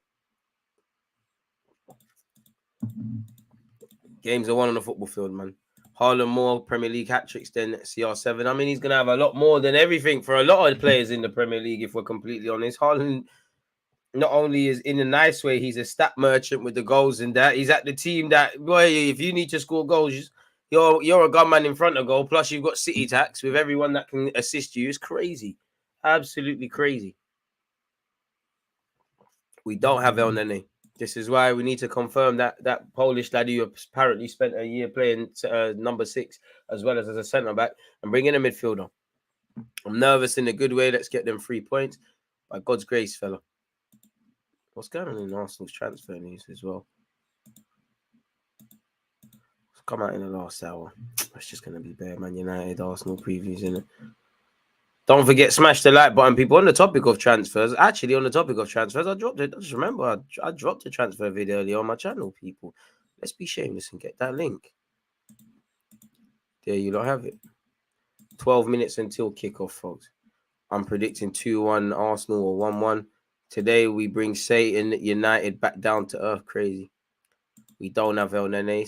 Games are won on the football field, man. Haaland more Premier League hat-tricks than CR7. I mean, he's going to have a lot more than everything for a lot of players in the Premier League, if we're completely honest. Haaland not only is in a nice way, he's a stat merchant with the goals and that. He's at the team that, boy, if you need to score goals, you're a gunman in front of goal. Plus, you've got City tax with everyone that can assist you. It's crazy. Absolutely crazy. We don't have El Nene. This is why we need to confirm that Polish lad who apparently spent a year playing number 6 as well as a centre-back and bring in a midfielder. I'm nervous in a good way. Let's get them 3 points. By God's grace, fella. What's going on in Arsenal's transfer news as well? It's come out in the last hour. It's just going to be bare Man United, Arsenal previews, isn't it? Don't forget, smash the like button, people. On the topic of transfers, I dropped it. I just remember I dropped a transfer video earlier on my channel, people. Let's be shameless and get that link. There you don't have it. 12 minutes until kickoff, folks. I'm predicting 2-1 Arsenal or 1-1. Today, we bring Satan United back down to earth. Crazy. We don't have El Nene.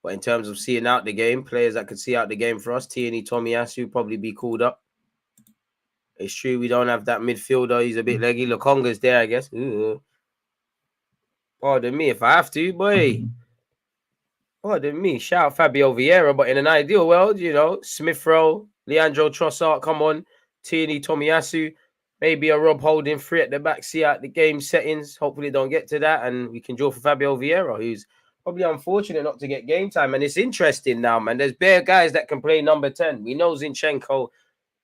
But in terms of seeing out the game, players that could see out the game for us, Tierney, Tomiyasu probably be called up. It's true we don't have that midfielder. He's a bit leggy. Lokonga's there, I guess. Pardon me if I have to, boy. Pardon me. Shout out Fabio Vieira, but in an ideal world, Smith Rowe, Leandro Trossard, come on. Tierney, Tomiyasu. Maybe a Rob Holding 3 at the back, see out the game settings. Hopefully don't get to that. And we can draw for Fabio Vieira, who's probably unfortunate not to get game time. And it's interesting now, man. There's bare guys that can play number 10. We know Zinchenko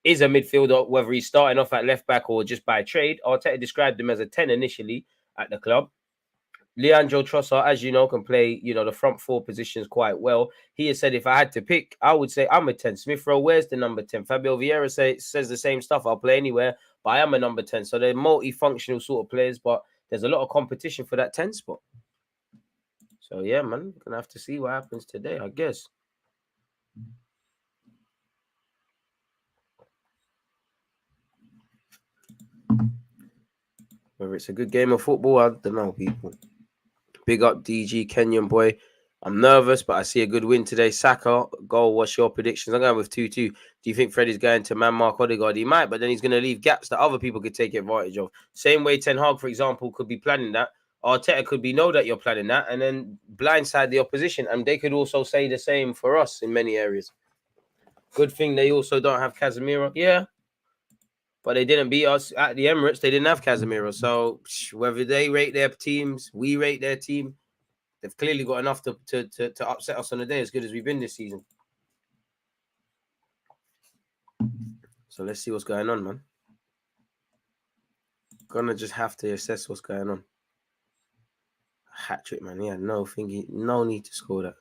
is a midfielder, whether he's starting off at left back or just by trade. Arteta described him as a 10 initially at the club. Leandro Trossard, as you know, can play, the front 4 positions quite well. He has said if I had to pick, I would say I'm a 10. Smith Rowe, where's the number 10? Fabio Vieira says the same stuff. I'll play anywhere, but I am a number 10. So they're multifunctional sort of players, but there's a lot of competition for that 10 spot. So, yeah, man, we're going to have to see what happens today, I guess. Whether it's a good game of football, I don't know, people. Big up DG, Kenyan boy. I'm nervous, but I see a good win today. Saka, goal. What's your predictions? I'm going with 2-2. Do you think Freddie's going to man mark Odegaard? He might, but then he's going to leave gaps that other people could take advantage of. Same way Ten Hag, for example, could be planning that. Arteta could know that you're planning that and then blindside the opposition. And they could also say the same for us in many areas. Good thing they also don't have Casemiro. Yeah. But they didn't beat us at the Emirates. They didn't have Casemiro. So whether they rate their teams, we rate their team, they've clearly got enough to upset us on the day as good as we've been this season. So let's see what's going on, man. Gonna just have to assess what's going on. Hat trick, man. Yeah, no need to score that.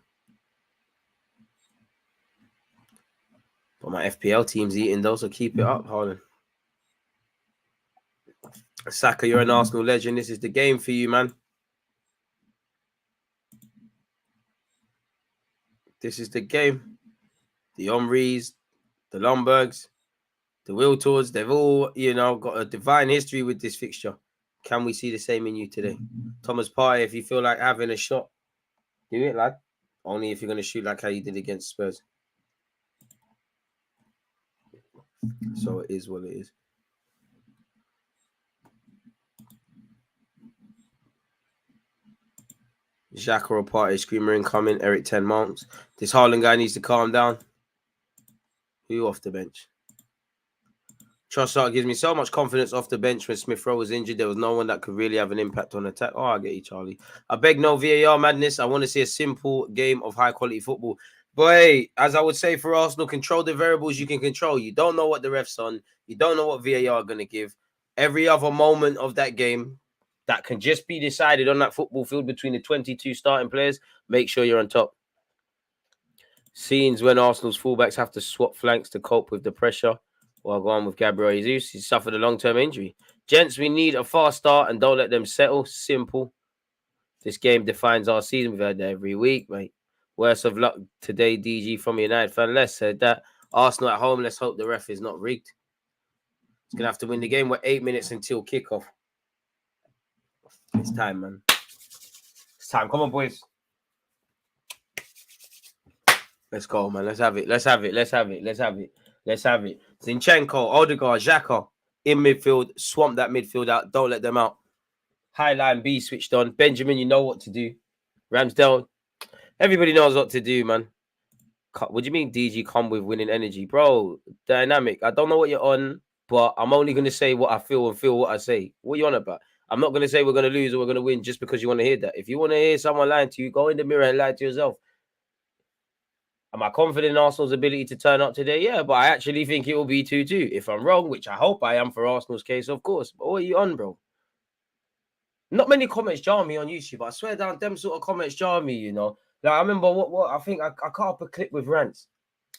But my FPL team's eating those, so keep it up, Haaland. Saka, you're an Arsenal legend. This is the game for you, man. This is the game. The Omris, the Lombergs, the Wiltors, they've all, got a divine history with this fixture. Can we see the same in you today? Thomas Partey, if you feel like having a shot, do it, lad. Only if you're going to shoot like how you did against Spurs. So it is what it is. Xhaka or Partey screamer incoming. Eric 10 Mounts. This Haaland guy needs to calm down. Who off the bench? Trossard gives me so much confidence off the bench. When Smith Rowe was injured, there was no one that could really have an impact on attack. Oh, I get you, Charlie. I beg no VAR madness. I want to see a simple game of high-quality football. Boy, as I would say for Arsenal, control the variables you can control. You don't know what the ref's on. You don't know what VAR are going to give. Every other moment of that game that can just be decided on that football field between the 22 starting players, make sure you're on top. Scenes when Arsenal's fullbacks have to swap flanks to cope with the pressure. Well, go on with Gabriel Jesus. He suffered a long-term injury. Gents, we need a fast start and don't let them settle. Simple. This game defines our season. We've had that every week, mate. Worst of luck today, DG from United fan. Les said that. Arsenal at home. Let's hope the ref is not rigged. It's going to have to win the game. We're 8 minutes until kickoff. It's time, man. It's time. Come on, boys. Let's go, man. Let's have it. Let's have it. Let's have it. Let's have it. Let's have it. Zinchenko, Odegaard, Xhaka in midfield. Swamp that midfield out. Don't let them out. High line B switched on. Benjamin, you know what to do. Ramsdale, everybody knows what to do, man. What do you mean DG come with winning energy? Bro, dynamic. I don't know what you're on, but I'm only going to say what I feel and feel what I say. What are you on about? I'm not going to say we're going to lose or we're going to win just because you want to hear that. If you want to hear someone lying to you, go in the mirror and lie to yourself. Am I confident in Arsenal's ability to turn up today? Yeah, but I actually think it will be 2-2. If I'm wrong, which I hope I am for Arsenal's case, of course. But what are you on, bro? Not many comments jar me on YouTube. I swear down, them sort of comments jar me, you know. Like, I remember what I think I cut up a clip with rants.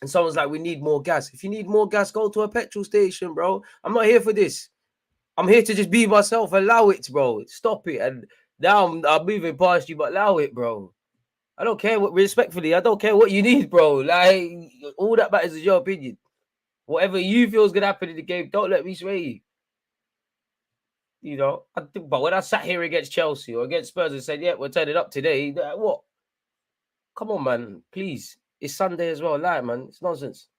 And someone's like, we need more gas. If you need more gas, go to a petrol station, bro. I'm not here for this. I'm here to just be myself. Allow it, bro. Stop it. And now I'm moving past you, but allow it, bro. I don't care respectfully, I don't care what you need, bro. Like, all that matters is your opinion. Whatever you feel is going to happen in the game, don't let me sway you. You know, but when I sat here against Chelsea or against Spurs and said, yeah, we're turning up today, what? Come on, man, please. It's Sunday as well, like, man. It's nonsense.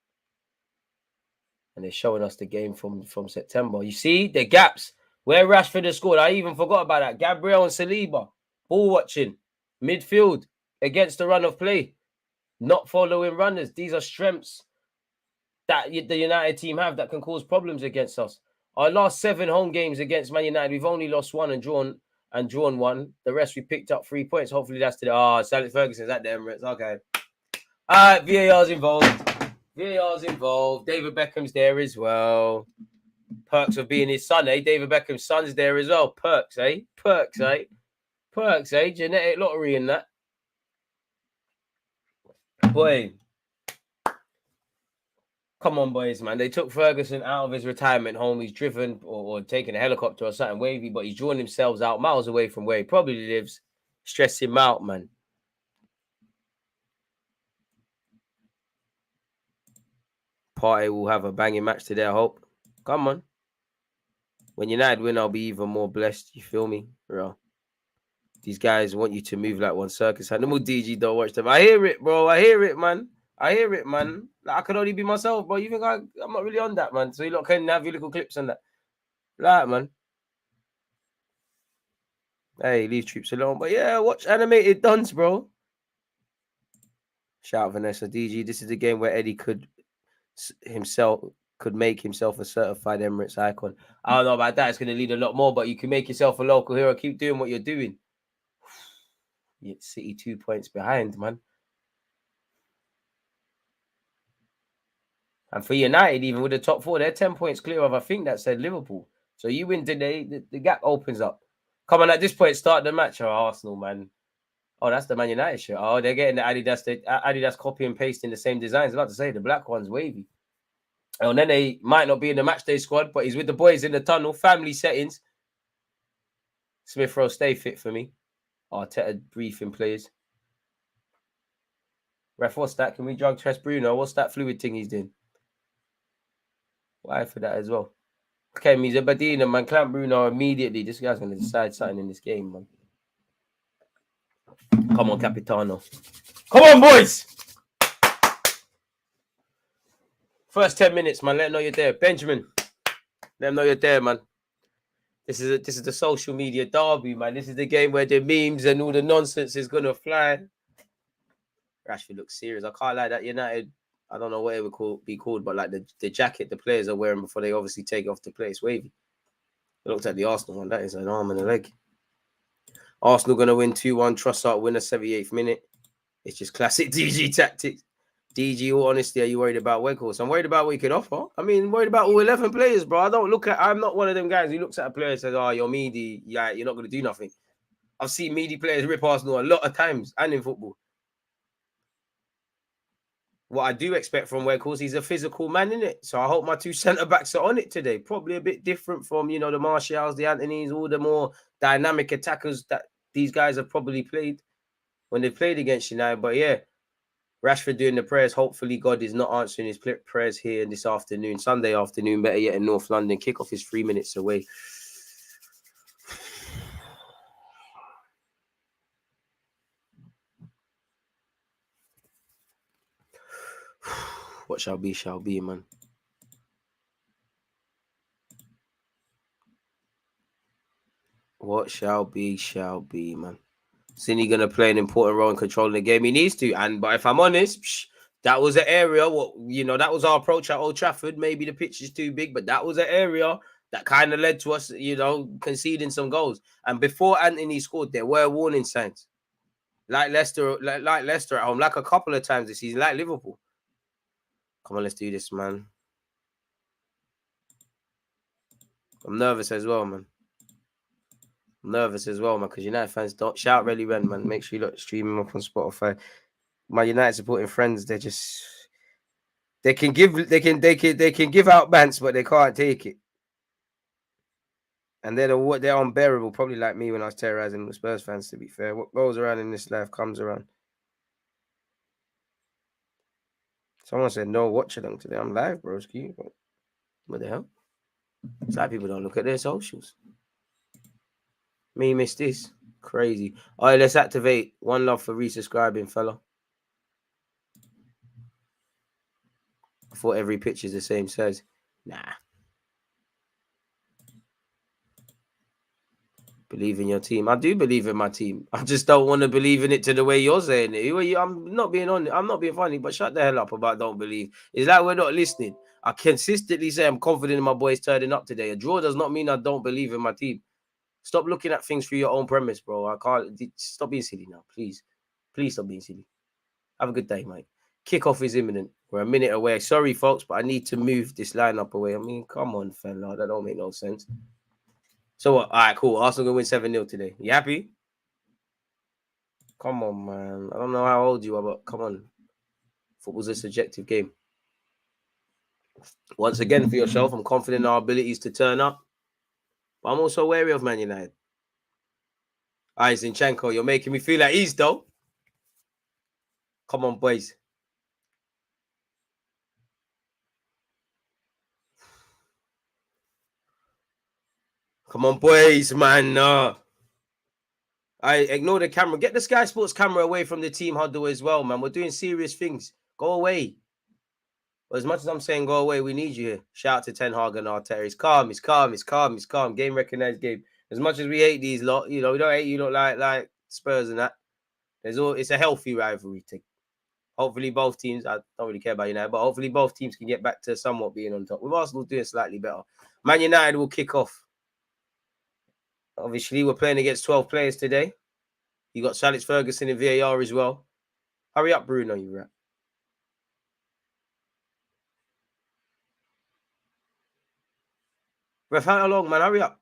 And they're showing us the game from September. You see, the gaps. Where Rashford has scored, I even forgot about that. Gabriel and Saliba, ball watching, midfield. Against the run of play, not following runners. These are strengths that the United team have that can cause problems against us. Our last 7 home games against Man United, we've only lost 1 and drawn 1. The rest we picked up 3 points. Hopefully that's today. Alex Ferguson's at the Emirates. Okay. All right, VAR's involved. VAR's involved. David Beckham's there as well. Perks of being his son, eh? David Beckham's son's there as well. Perks, eh? Perks, eh? Perks, eh? Genetic lottery in that. Boy, come on, boys, man. They took Ferguson out of his retirement home. He's driven or taken a helicopter or something wavy, but he's drawn himself out miles away from where he probably lives. Stress him out, man. Partey will have a banging match today, I hope. Come on. When United win, I'll be even more blessed. You feel me? Bro. These guys want you to move like one circus. Animal DG, don't watch them. I hear it, bro. I hear it, man. I hear it, man. Like, I can only be myself, bro. You think I'm not really on that, man? So you lot can have your little clips on that. Like, man. Hey, leave troops alone. But yeah, watch animated duns, bro. Shout out Vanessa DG. This is the game where Eddie could make himself a certified Emirates icon. I don't know about that. It's going to lead a lot more, but you can make yourself a local hero. Keep doing what you're doing. City 2 points behind, man. And for United, even with the top 4, they're 10 points clear of, I think that said Liverpool. So you win today, the gap opens up. Come on, at this point, start the match. Arsenal, man. Oh, that's the Man United shirt. Oh, they're getting the Adidas copy and pasting the same designs. I was about to say, the black one's wavy. And then they might not be in the matchday squad, but he's with the boys in the tunnel. Family settings. Smith Rowe, stay fit for me. Arteta briefing players. Ref, what's that? Can we drug test Bruno? What's that fluid thing he's doing? Why for that as well? Okay, he's a Badina, man. Clamp Bruno immediately. This guy's going to decide something in this game, man. Come on, Capitano. Come on, boys! First 10 minutes, man. Let them know you're there. Benjamin, let them know you're there, man. This is the social media derby, man. This is the game where the memes and all the nonsense is gonna fly. Rashford looks serious. I can't lie, that United, I don't know what it would be called, but like the jacket the players are wearing before they obviously take it off the play, it's wavy. I looked at the Arsenal one. That is an arm and a leg. Arsenal gonna win 2-1. Trossard winner 78th minute. It's just classic DG tactics. DG, all honesty, are you worried about Weghorst? I'm worried about what he could offer. I mean, worried about all 11 players, bro. I'm not one of them guys who looks at a player and says, oh, you're meaty. Yeah, you're not going to do nothing. I've seen meaty players rip Arsenal a lot of times and in football. What I do expect from Weghorst, he's a physical man, innit? So I hope my two centre-backs are on it today. Probably a bit different from, the Martials, the Anthonys, all the more dynamic attackers that these guys have probably played when they played against United. But yeah, Rashford doing the prayers. Hopefully God is not answering his prayers here this afternoon, Sunday afternoon, better yet in North London. Kickoff is 3 minutes away. What shall be, man. What shall be, man. Cine going to play an important role in controlling the game. He needs to. But if I'm honest, that was an area, that was our approach at Old Trafford. Maybe the pitch is too big, but that was an area that kind of led to us, conceding some goals. And before Anthony scored, there were warning signs. Like Leicester at home, like a couple of times this season, like Liverpool. Come on, let's do this, man. I'm nervous as well, man. Because United fans don't shout really when, man. Make sure you look streaming up on Spotify. My United supporting friends, they can give out bants, but they can't take it. And they're unbearable, probably like me when I was terrorizing the Spurs fans, to be fair. What goes around in this life comes around. Someone said no watch along today. I'm live, broski. What the hell? It's like people don't look at their socials. Me miss this. Crazy. All right, let's activate. One love for resubscribing, fella. I thought every picture's the same size. Nah. Believe in your team. I do believe in my team. I just don't want to believe in it to the way you're saying it. I'm not being funny, but shut the hell up about don't believe. It's like we're not listening. I consistently say I'm confident in my boys turning up today. A draw does not mean I don't believe in my team. Stop looking at things through your own premise, bro. I can't. Stop being silly now, please. Please stop being silly. Have a good day, mate. Kickoff is imminent. We're a minute away. Sorry, folks, but I need to move this lineup away. I mean, come on, fella. That don't make no sense. So what? All right, cool. Arsenal going to win 7-0 today. You happy? Come on, man. I don't know how old you are, but come on. Football's a subjective game. Once again, for yourself, I'm confident in our abilities to turn up. But I'm also wary of Man United. All right, Zinchenko, you're making me feel at ease, though. Come on, boys. Come on, boys, man. I ignore the camera. Get the Sky Sports camera away from the team huddle as well, man. We're doing serious things. Go away. But as much as I'm saying go away, we need you here. Shout out to Ten Hag and Arteta. It's calm. Game recognized game. As much as we hate these lot, we don't hate you lot like Spurs and that. It's a healthy rivalry thing. Hopefully both teams, I don't really care about United, but hopefully both teams can get back to somewhat being on top. With Arsenal doing slightly better. Man United will kick off. Obviously, we're playing against 12 players today. You got Alex Ferguson in VAR as well. Hurry up, Bruno, you rat. Ref, how long, man? Hurry up.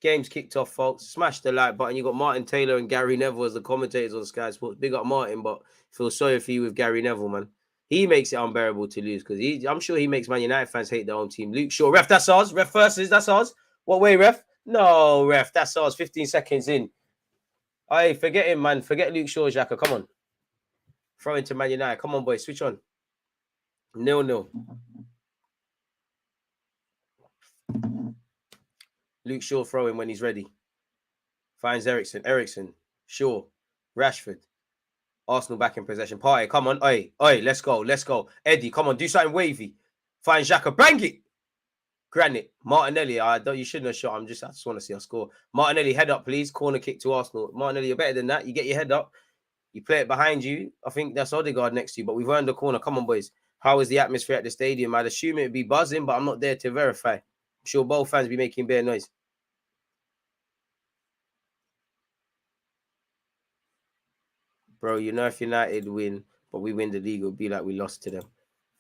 Game's kicked off, folks. Smash the like button. You got Martin Taylor and Gary Neville as the commentators on Sky Sports. Big up Martin, but feel sorry for you with Gary Neville, man. He makes it unbearable to lose because I'm sure he makes Man United fans hate their own team. Luke Shaw, ref, that's ours. Ref versus, that's ours. What way, ref? No, ref, that's ours. 15 seconds in. Hey, forget him, man. Forget Luke Shaw, Xhaka. Come on. Throw into Man United. Come on, boys. Switch on. 0-0. Luke Shaw throwing when he's ready. Finds Ericsson. Shaw. Rashford. Arsenal back in possession. Partey, come on. Oi, let's go. Eddie, come on. Do something wavy. Find Xhaka. Bang it. Granite, Martinelli. You shouldn't have shot. I just want to see a score. Martinelli, head up, please. Corner kick to Arsenal. Martinelli, you're better than that. You get your head up. You play it behind you. I think that's Odegaard next to you, but we've earned the corner. Come on, boys. How is the atmosphere at the stadium? I'd assume it would be buzzing, but I'm not there to verify. I'm sure both fans be making bare noise. Bro, you know if United win, but we win the league, it'll be like we lost to them.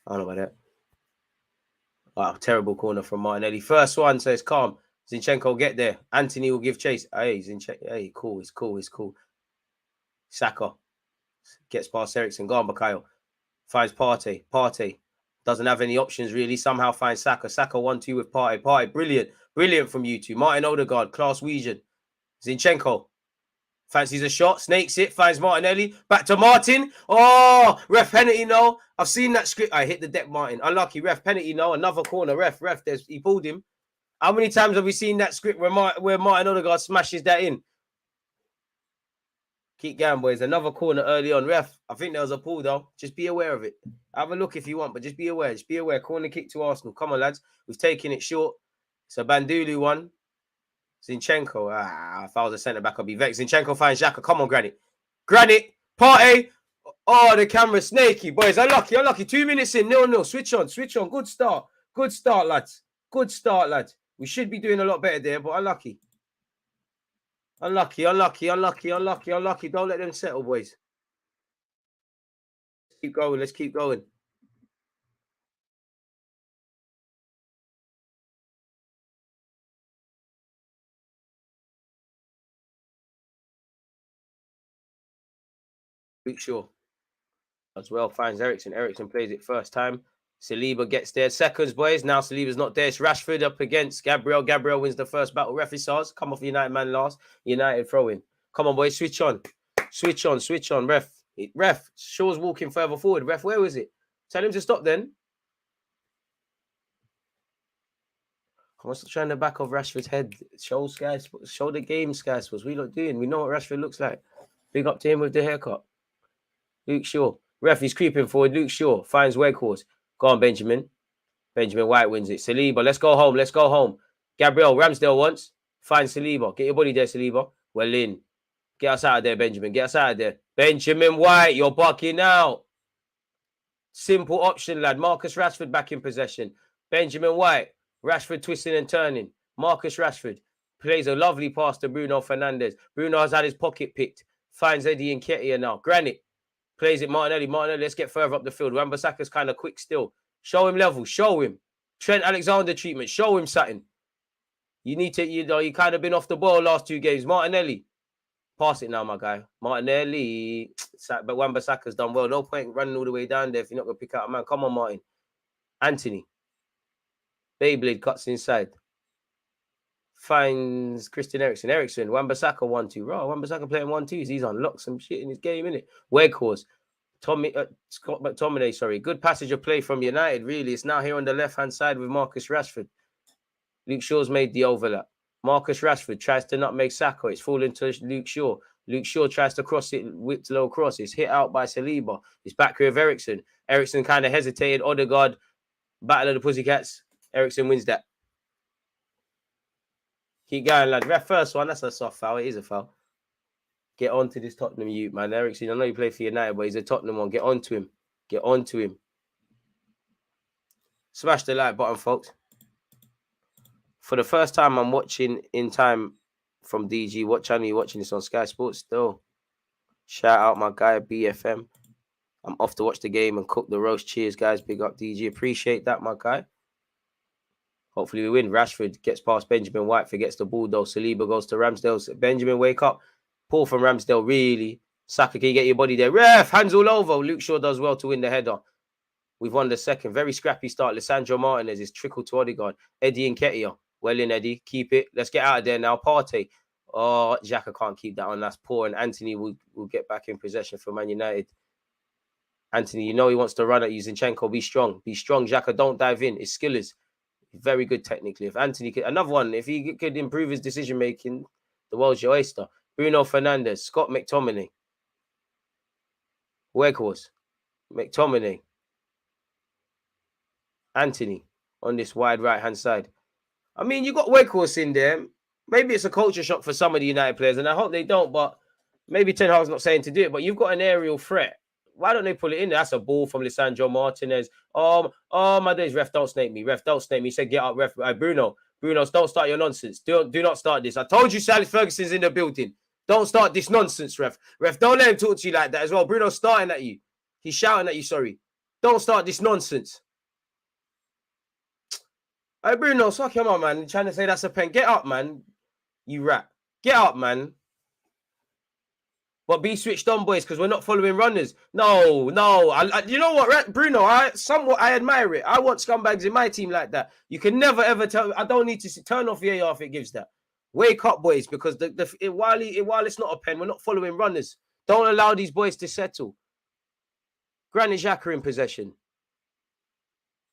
I don't know about that. Wow, terrible corner from Martinelli. First one, so it's calm. Zinchenko get there. Anthony will give chase. Hey, Zinchenko. Hey, cool. It's cool. Saka gets past Eriksen. Go on, Bakayo. Finds Partey. Partey doesn't have any options really. Somehow finds Saka. Saka 1-2 with Partey. Partey, brilliant from you two. Martin Odegaard, class Wegian. Zinchenko fancies a shot, snakes it, finds Martinelli. Back to Martin. Oh, ref penalty, no. I've seen that script. I hit the deck, Martin. Unlucky, ref penalty, no. Another corner, ref. He pulled him. How many times have we seen that script where Martin Odegaard smashes that in? Keep going, boys. Another corner early on. Ref, I think there was a pull, though. Just be aware of it. Have a look if you want, but just be aware. Just be aware. Corner kick to Arsenal. Come on, lads. We've taken it short. It's a Bandulu one. Zinchenko. If I was a centre-back, I'd be vexed. Zinchenko finds Xhaka. Come on, Granit. Partey. Oh, the camera's snaky. Boys, unlucky. 2 minutes in. 0-0. Switch on. Good start, lads. We should be doing a lot better there, but unlucky. Unlucky. Don't let them settle, boys. Let's keep going. Luke Shaw as well finds Eriksen. Eriksen plays it first time. Saliba gets there. Seconds, boys. Now Saliba's not there. It's Rashford up against Gabriel. Gabriel wins the first battle. Referee says, come off United man last. United throw in. Come on, boys. Switch on. Ref. Shaw's walking further forward. Ref, where was it? Tell him to stop then. I was trying the back of Rashford's head. Show the game, Sky Sports. We not doing. We know what Rashford looks like. Big up to him with the haircut. Luke Shaw. Ref, he's creeping forward. Luke Shaw finds Weghorst. Go on, Benjamin. Benjamin White wins it. Saliba, let's go home. Gabriel, Ramsdale wants. Find Saliba. Get your body there, Saliba. Well in. Get us out of there, Benjamin. Benjamin White, you're bucking out. Simple option, lad. Marcus Rashford back in possession. Benjamin White. Rashford twisting and turning. Marcus Rashford plays a lovely pass to Bruno Fernandes. Bruno has had his pocket picked. Finds Eddie Nketiah now. Granit. Plays it Martinelli. Let's get further up the field. Wan-Bissaka's kind of quick still. Show him level. Show him. Trent Alexander treatment. Show him something. You need to, you kind of been off the ball last 2 games. Martinelli. Pass it now, my guy. Martinelli. But Wan-Bissaka's done well. No point running all the way down there if you're not going to pick out a man. Come on, Martin. Anthony. Beyblade cuts inside. Finds Christian Eriksen. Wan-Bissaka 1-2. Raw. Wan-Bissaka playing 1-2s. He's unlocked some shit in his game, innit? Weghorst. Scott McTominay, sorry. Good passage of play from United, really. It's now here on the left-hand side with Marcus Rashford. Luke Shaw's made the overlap. Marcus Rashford tries to nutmeg Saka. It's falling to Luke Shaw. Luke Shaw tries to cross it, whipped low cross. It's hit out by Saliba. It's back here with Eriksen. Eriksen kind of hesitated. Odegaard, battle of the Pussycats. Eriksen wins that. Keep going, lad. Ref first one. That's a soft foul. It is a foul. Get on to this Tottenham youth, man. Eriksen, I know you play for United, but he's a Tottenham one. Get on to him. Smash the like button, folks. For the first time, I'm watching in time from DG. What channel are you watching this on? Sky Sports still. Shout out my guy, BFM. I'm off to watch the game and cook the roast. Cheers, guys. Big up, DG. Appreciate that, my guy. Hopefully we win. Rashford gets past Benjamin White, forgets the ball, though. Saliba goes to Ramsdale. Benjamin, wake up. Pull from Ramsdale, really. Saka, can you get your body there? Ref, hands all over. Luke Shaw does well to win the header. We've won the second. Very scrappy start. Lissandro Martinez is trickled to Odegaard. Eddie Nketiah. Well in, Eddie. Keep it. Let's get out of there now. Partey. Oh, Xhaka can't keep that on. That's poor. And Anthony will get back in possession for Man United. Anthony, you know he wants to run at you. Zinchenko, be strong. Xhaka, don't dive in. His skill is very good technically. If Anthony could, another one, if he could improve his decision making, the world's your oyster. Bruno Fernandes, Scott McTominay, Weghorst, McTominay, Anthony on this wide right hand side. I mean, you got Weghorst in there. Maybe it's a culture shock for some of the United players, and I hope they don't, but maybe Ten Hag's not saying to do it, but you've got an aerial threat. Why don't they pull it in? That's a ball from Lisandro Martinez. Oh my days, ref, don't snake me. Ref, don't snake me. He said, get up, ref. Bruno, don't start your nonsense. Do not start this. I told you Alex Ferguson's in the building. Don't start this nonsense, ref. Ref, don't let him talk to you like that as well. Bruno's starting at you. He's shouting at you, sorry. Don't start this nonsense. Hey, Bruno, suck him on, man. You're trying to say that's a pen. Get up, man. You rat. Get up, man. But be switched on, boys, because we're not following runners. No. You know what, Bruno? I admire it. I want scumbags in my team like that. You can never ever tell. I don't need to turn off VAR if it gives that. Wake up, boys, because while it's not a pen, we're not following runners. Don't allow these boys to settle. Granit Xhaka in possession.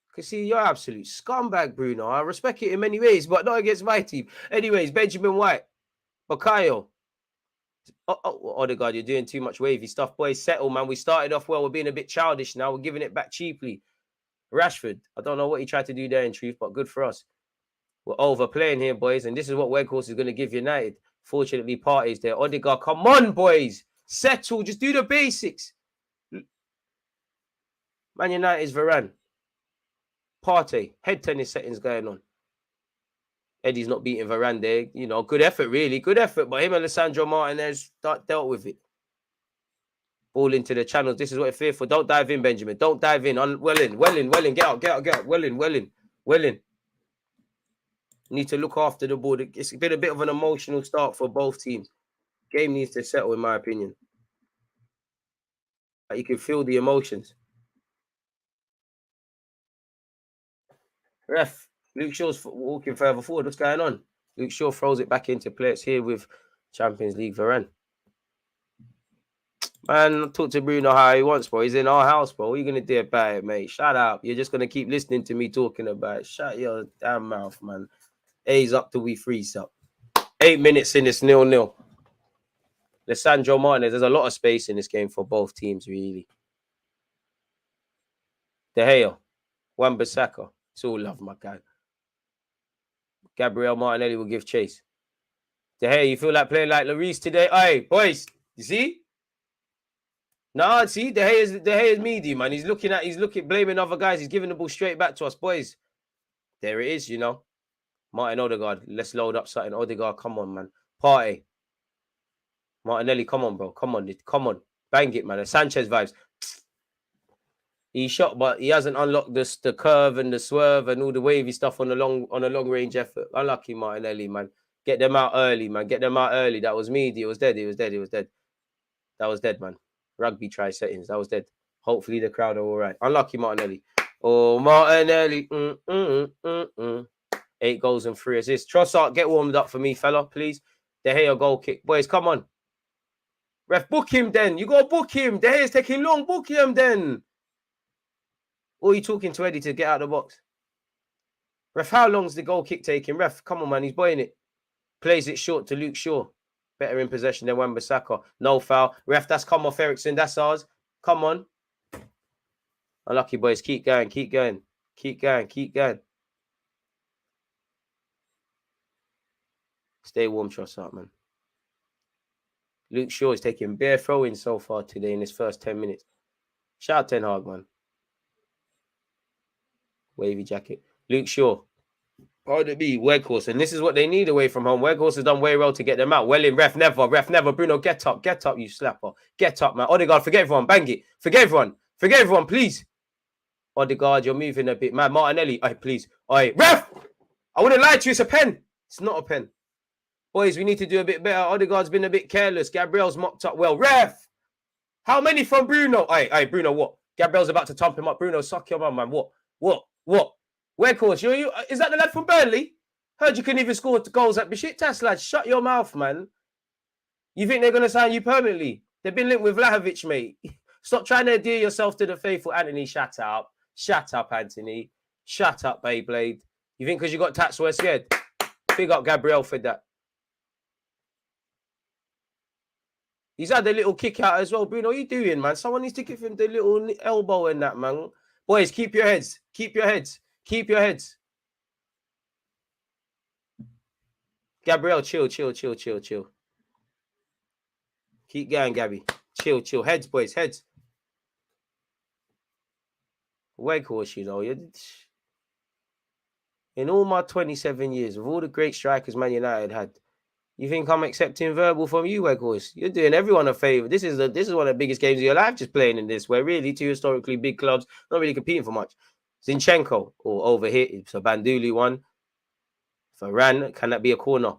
Because see, you're absolute scumbag, Bruno. I respect it in many ways, but not against my team. Anyways, Benjamin White, Bakayo. Odegaard, you're doing too much wavy stuff. Boys, settle, man. We started off well. We're being a bit childish now. We're giving it back cheaply. Rashford, I don't know what he tried to do there in truth, but good for us. We're overplaying here, boys, and this is what Weghorst is going to give United. Fortunately, Partey's there. Odegaard, come on, boys. Settle. Just do the basics. Man United's Varane. Partey. Head tennis settings going on. Eddie's not beating Varane there. You know, good effort, really. Good effort. But him and Lisandro Martinez dealt with it. Ball into the channels. This is what it's fear for. Don't dive in, Benjamin. Don't dive in. Welling. Get out. Welling. Need to look after the ball. It's been a bit of an emotional start for both teams. Game needs to settle, in my opinion. You can feel the emotions. Ref, Luke Shaw's walking further forward. What's going on? Luke Shaw throws it back into play. It's here with Champions League Varane. Man, talk to Bruno how he wants, bro. He's in our house, bro. What are you going to do about it, mate? Shut up. You're just going to keep listening to me talking about it. Shut your damn mouth, man. A's up till we freeze up. 8 minutes in this 0-0. Lisandro Martinez, there's a lot of space in this game for both teams, really. De Gea, Wan-Bissaka. It's all love, my guy. Gabriel Martinelli will give chase. De Gea, you feel like playing like Lloris today? Hey, boys, you see? No, see, De Gea is meaty, man. He's looking, blaming other guys. He's giving the ball straight back to us, boys. There it is, you know. Martin Odegaard, let's load up something. Odegaard, come on, man. Partey. Martinelli, come on, bro. Come on. Bang it, man. The Sanchez vibes. He shot, but he hasn't unlocked the curve and the swerve and all the wavy stuff on a long range effort. Unlucky Martinelli, man. Get them out early, man. Get them out early. That was meaty. It was dead. That was dead, man. Rugby try settings. That was dead. Hopefully the crowd are all right. Unlucky Martinelli. Oh, Martinelli. 8 goals and 3 assists. Trossard, get warmed up for me, fella, please. De Gea goal kick. Boys, come on. Ref, book him then. You got to book him. De Gea's taking long. Book him then. Or are you talking to Eddie to get out of the box? Ref, how long's the goal kick taking? Ref, come on, man. He's boying it. Plays it short to Luke Shaw. Better in possession than Wan-Bissaka. No foul. Ref, that's come off Ericsson. That's ours. Come on. Unlucky, boys. Keep going. Stay warm, Trossard, man. Luke Shaw is taking bare throw-ins so far today in his first 10 minutes. Shout out Ten Hag, man. Wavy jacket. Luke Shaw. Pardon me, Weghorst. And this is what they need away from home. Weghorst has done way well to get them out. Well in, ref never. Bruno, get up, you slapper. Get up, man. Odegaard, forget everyone. Bang it. Forget everyone, please. Odegaard, you're moving a bit. Man, Martinelli, please. Ref! I wouldn't lie to you. It's a pen. It's not a pen. Boys, we need to do a bit better. Odegaard's been a bit careless. Gabriel's mopped up well. Ref! How many from Bruno? Bruno, what? Gabriel's about to thump him up. Bruno, suck your mum, man. What? Weghorst, you is that the lad from Burnley? Heard you couldn't even score goals at Besiktas, lad. Shut your mouth, man. You think they're going to sign you permanently? They've been linked with Vlahovic, mate. Stop trying to adhere yourself to the faithful. Anthony, shut up. Shut up, Anthony. Shut up, Beyblade. You think because you got tats we're scared? Big up Gabriel for that. He's had a little kick out as well. Bruno, what are you doing, man? Someone needs to give him the little elbow in that, man. Boys, keep your heads. Keep your heads. Gabriel, chill. Keep going, Gabby. Chill. Heads, boys, heads. Weghorst, you know. In all my 27 years, of all the great strikers Man United had, you think I'm accepting verbal from you, Weghorst? You're doing everyone a favour. This is one of the biggest games of your life, just playing in this, where really two historically big clubs not really competing for much. Zinchenko, or over here, it's a Banduli one. Varane, can that be a corner?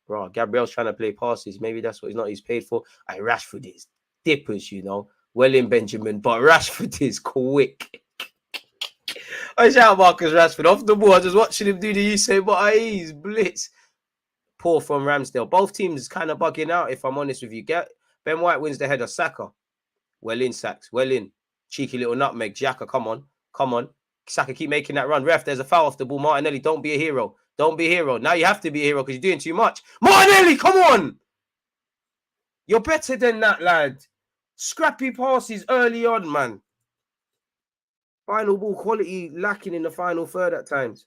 Bro, Gabriel's trying to play passes. Maybe that's what he's paid for. Rashford is dippers, you know. Well in Benjamin, but Rashford is quick. I shout Marcus Rashford off the ball. I was just watching him do the Usain, but he's blitz. Poor from Ramsdale. Both teams kind of bugging out, if I'm honest with you. Ben White wins the header. Saka. Well in, Sacks. Well in. Cheeky little nutmeg. Xhaka, come on. Saka, keep making that run. Ref, there's a foul off the ball. Martinelli, don't be a hero. Now you have to be a hero because you're doing too much. Martinelli, come on. You're better than that, lad. Scrappy passes early on, man. Final ball quality lacking in the final third at times.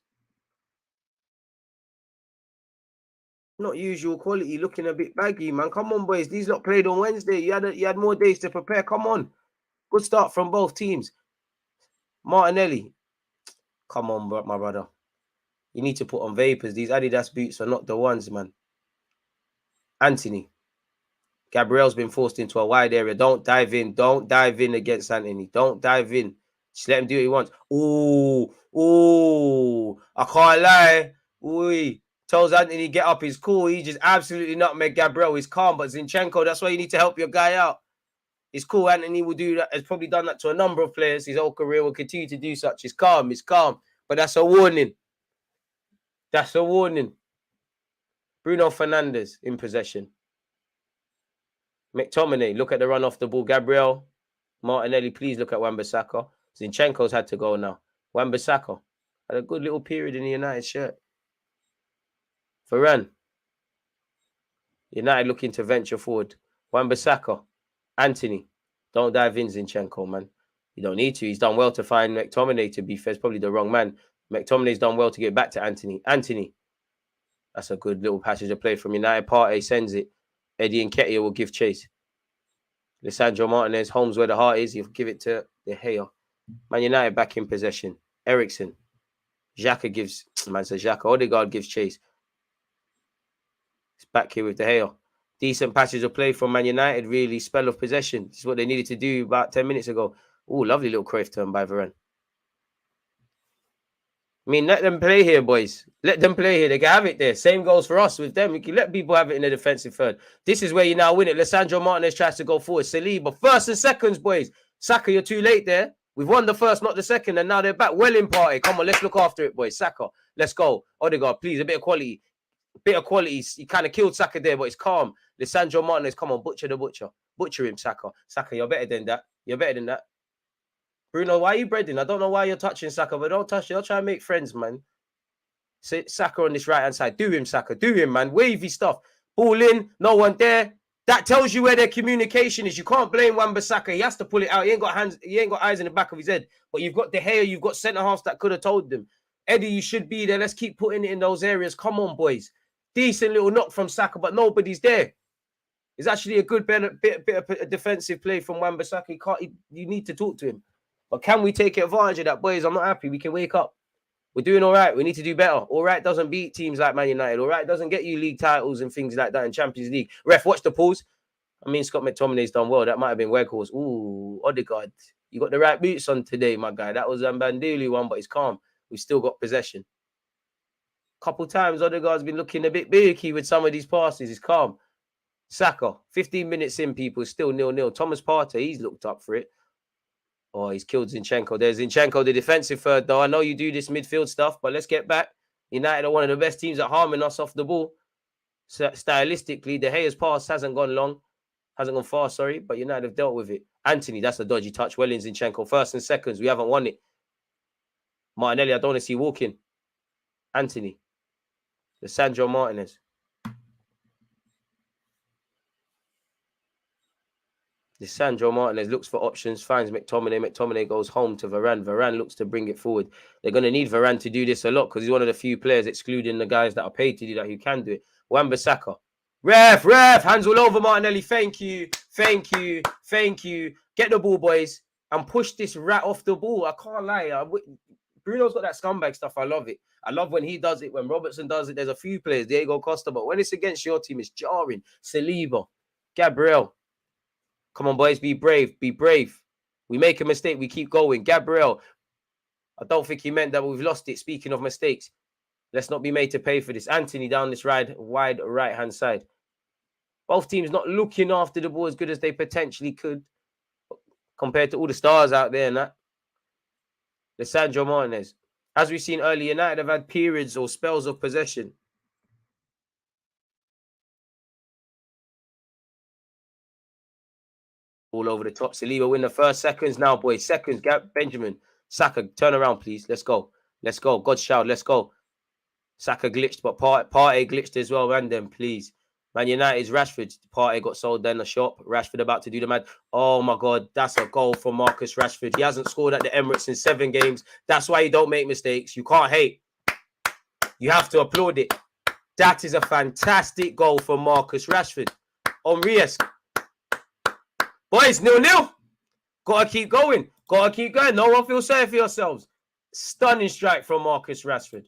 Not usual quality, looking a bit baggy, man. Come on, boys. These lot played on Wednesday. You had more days to prepare. Come on. Good start from both teams. Martinelli. Come on, my brother. You need to put on vapors. These Adidas boots are not the ones, man. Anthony. Gabriel's been forced into a wide area. Don't dive in. Don't dive in against Anthony. Don't dive in. Just let him do what he wants. Ooh. I can't lie. Ooh. Tells Anthony, get up. He's cool. He just absolutely nutmeg Gabriel. He's calm. But Zinchenko, that's why you need to help your guy out. It's cool. Anthony will do that. Has probably done that to a number of players. His whole career will continue to do such. He's calm. But that's a warning. Bruno Fernandes in possession. McTominay, look at the run off the ball. Gabriel. Martinelli, please look at Wan-Bissaka. Zinchenko's had to go now. Wan-Bissaka had a good little period in the United shirt. Varane. United looking to venture forward. Wan-Bissaka. Anthony. Don't dive in, Zinchenko, man. You don't need to. He's done well to find McTominay, to be fair. It's probably the wrong man. McTominay's done well to get back to Anthony. That's a good little passage of play from United. Partey sends it. Eddie Nketiah will give chase. Lisandro Martinez, home's where the heart is. He'll give it to De Gea. Man United back in possession. Eriksen. Xhaka gives... Man says Xhaka. Odegaard gives chase. It's back here with De Gea. Decent passage of play from Man United. Really spell of possession. This is what they needed to do about 10 minutes ago. Oh, lovely little Cruyff turn by Varane. I mean, let them play here, boys. Let them play here. They can have it there. Same goes for us with them. We can let people have it in the defensive third. This is where you now win it. Lisandro Martinez tries to go forward. Saliba, first and seconds, boys. Saka, you're too late there. We've won the first, not the second, and now they're back. Well in Partey. Come on, let's look after it, boys. Saka, let's go. Odegaard, please, a bit of quality. He kind of killed Saka there, but it's calm. Lisandro Martinez, come on, butcher the butcher. Butcher him, Saka. Saka, you're better than that. Bruno, why are you breading? I don't know why you're touching Saka, but don't touch it. Don't try and make friends, man. Saka on this right-hand side. Do him, Saka. Do him, man. Wavy stuff. Ball in. No one there. That tells you where their communication is. You can't blame Wan-Bissaka. He has to pull it out. He ain't got hands. He ain't got eyes in the back of his head. But you've got De Gea. You've got centre-halves that could have told them. Eddie, you should be there. Let's keep putting it in those areas. Come on, boys. Decent little knock from Saka, but nobody's there. It's actually a good bit of a defensive play from Wan-Bissaka. You need to talk to him. But can we take advantage of that, boys? I'm not happy. We can wake up. We're doing all right. We need to do better. All right doesn't beat teams like Man United. All right doesn't get you league titles and things like that in Champions League. Ref, watch the pause. I mean, Scott McTominay's done well. That might have been Weghorst. Ooh, Odegaard. You got the right boots on today, my guy. That was a Banduli one, but it's calm. We've still got possession. Couple times, Odegaard's been looking a bit beaky with some of these passes. It's calm. Saka, 15 minutes in, people, still 0-0. Thomas Partey, he's looked up for it. Oh, he's killed Zinchenko. There's Zinchenko, the defensive third, though. I know you do this midfield stuff, but let's get back. United are one of the best teams at harming us off the ball. Stylistically, De Gea's pass hasn't gone far, sorry, but United have dealt with it. Anthony, that's a dodgy touch. Well in Zinchenko. First and seconds, we haven't won it. Martinelli, I don't want to see walking. Anthony. Lisandro Martinez. Lisandro Martinez looks for options, finds McTominay. McTominay goes home to Varane. Varane looks to bring it forward. They're going to need Varane to do this a lot because he's one of the few players, excluding the guys that are paid to do that, who can do it. Wan-Bissaka. Ref, hands all over Martinelli. Thank you. Get the ball, boys, and push this rat off the ball. I can't lie. Bruno's got that scumbag stuff. I love it. I love when he does it. When Robertson does it, there's a few players, Diego Costa, but when it's against your team, it's jarring. Saliba, Gabriel. Come on, boys, be brave. We make a mistake, we keep going. Gabriel, I don't think he meant that we've lost it. Speaking of mistakes, let's not be made to pay for this. Anthony down this wide right-hand side. Both teams not looking after the ball as good as they potentially could compared to all the stars out there and that. Lisandro Martinez. As we've seen earlier, United have had periods or spells of possession. All over the top. Saliba win the first seconds now, boys. Seconds. Benjamin. Saka, turn around, please. Let's go. God's child, let's go. Saka glitched, but Partey glitched as well. Man, then, please. Man United's Rashford. Partey got sold down the shop. Rashford about to do the mad. Oh, my God. That's a goal from Marcus Rashford. He hasn't scored at the Emirates in 7 games. That's why you don't make mistakes. You can't hate. You have to applaud it. That is a fantastic goal from Marcus Rashford. On Riesque. Boys, 0-0. Gotta keep going. No one feel sorry for yourselves. Stunning strike from Marcus Rashford.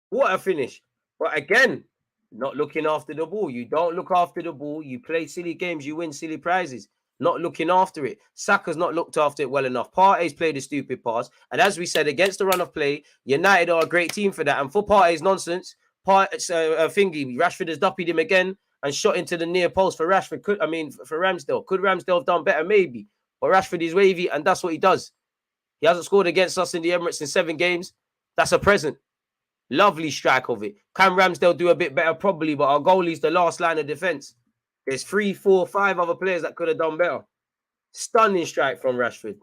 What a finish. But again, not looking after the ball. You don't look after the ball. You play silly games. You win silly prizes. Not looking after it. Saka's not looked after it well enough. Partey's played a stupid pass. And as we said, against the run of play, United are a great team for that. And for Partey's nonsense, Rashford has duppied him again and shot into the near post for Rashford. For Ramsdale. Could Ramsdale have done better? Maybe. But Rashford is wavy, and that's what he does. He hasn't scored against us in the Emirates in 7 games. That's a present. Lovely strike of it. Can Ramsdale do a bit better? Probably, but our goalie's the last line of defense. There's 3, 4, 5 other players that could have done better. Stunning strike from Rashford.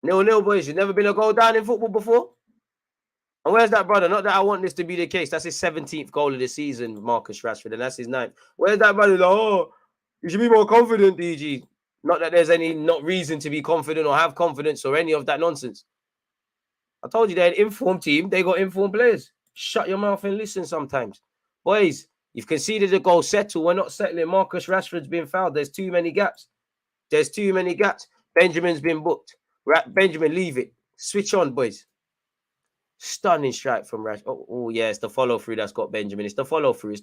Nil, boys. You've never been a goal down in football before? And where's that brother? Not that I want this to be the case. That's his 17th goal of the season, Marcus Rashford, and that's his 9th. Where's that brother? Like, oh, you should be more confident, DG. Not that there's any reason to be confident or have confidence or any of that nonsense. I told you they're an informed team. They got informed players. Shut your mouth and listen sometimes. Boys, you've conceded a goal. Settle. We're not settling. Marcus Rashford's been fouled. There's too many gaps. Benjamin's been booked. Benjamin, leave it. Switch on, boys. Stunning strike from Rashford. Oh, yeah, it's the follow-through that's got Benjamin. It's the follow-through.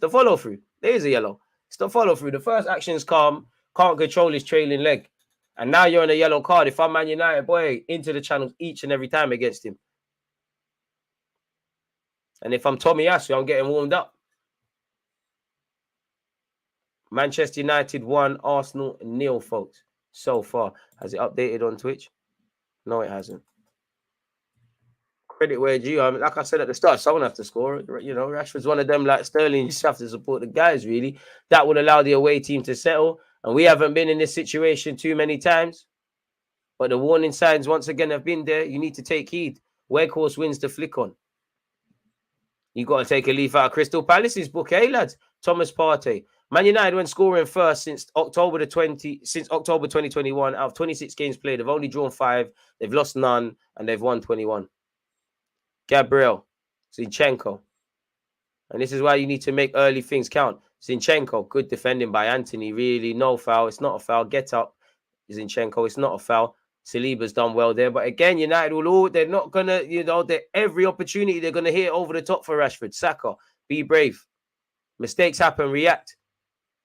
There's a yellow. It's the follow-through. The first action's calm. Can't control his trailing leg. And now you're on a yellow card. If I'm Man United, boy, into the channels each and every time against him. And if I'm Tommy Asu, I'm getting warmed up. Manchester United 1, Arsenal 0, folks. So far. Has it updated on Twitch? No, it hasn't. Credit where due. Like I said at the start, someone has to score. You know, Rashford's one of them like Sterling. You just have to support the guys, really. That would allow the away team to settle. And we haven't been in this situation too many times. But the warning signs, once again, have been there. You need to take heed. Weghorst wins the flick on. You got to take a leaf out of Crystal Palace's book, eh, lads? Thomas Partey. Man United, when scoring first since October 2021, out of 26 games played, they've only drawn 5, they've lost none, and they've won 21. Gabriel, Zinchenko. And this is why you need to make early things count. Zinchenko, good defending by Anthony, really. No foul. It's not a foul. Get up, Zinchenko. It's not a foul. Saliba's done well there. But again, United they're not going to, every opportunity, they're going to hit over the top for Rashford. Saka, be brave. Mistakes happen. React.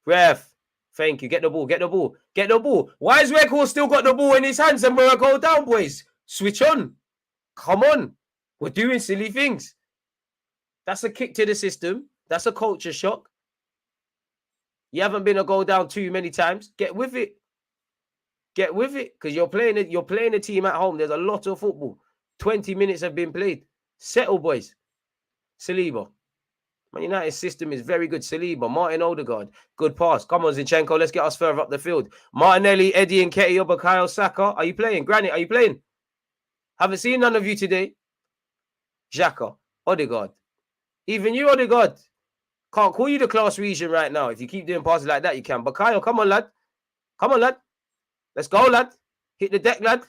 Ref, thank you. Get the ball. Why is Weghorst still got the ball in his hands and we're going to go down, boys? Switch on. Come on. We're doing silly things. That's a kick to the system. That's a culture shock. You haven't been a goal down too many times. Get with it. Because you're playing a team at home. There's a lot of football. 20 minutes have been played. Settle, boys. Saliba. Man United's system is very good. Saliba, Martin Odegaard. Good pass. Come on, Zinchenko. Let's get us further up the field. Martinelli, Eddie Nketiah, Bukayo Saka. Are you playing? Granit, are you playing? Haven't seen none of you today. Xhaka, Odegaard. Even you, Odegaard. Can't call you the class region right now. If you keep doing passes like that, you can. Bukayo, come on, lad. Let's go, lad. Hit the deck, lad.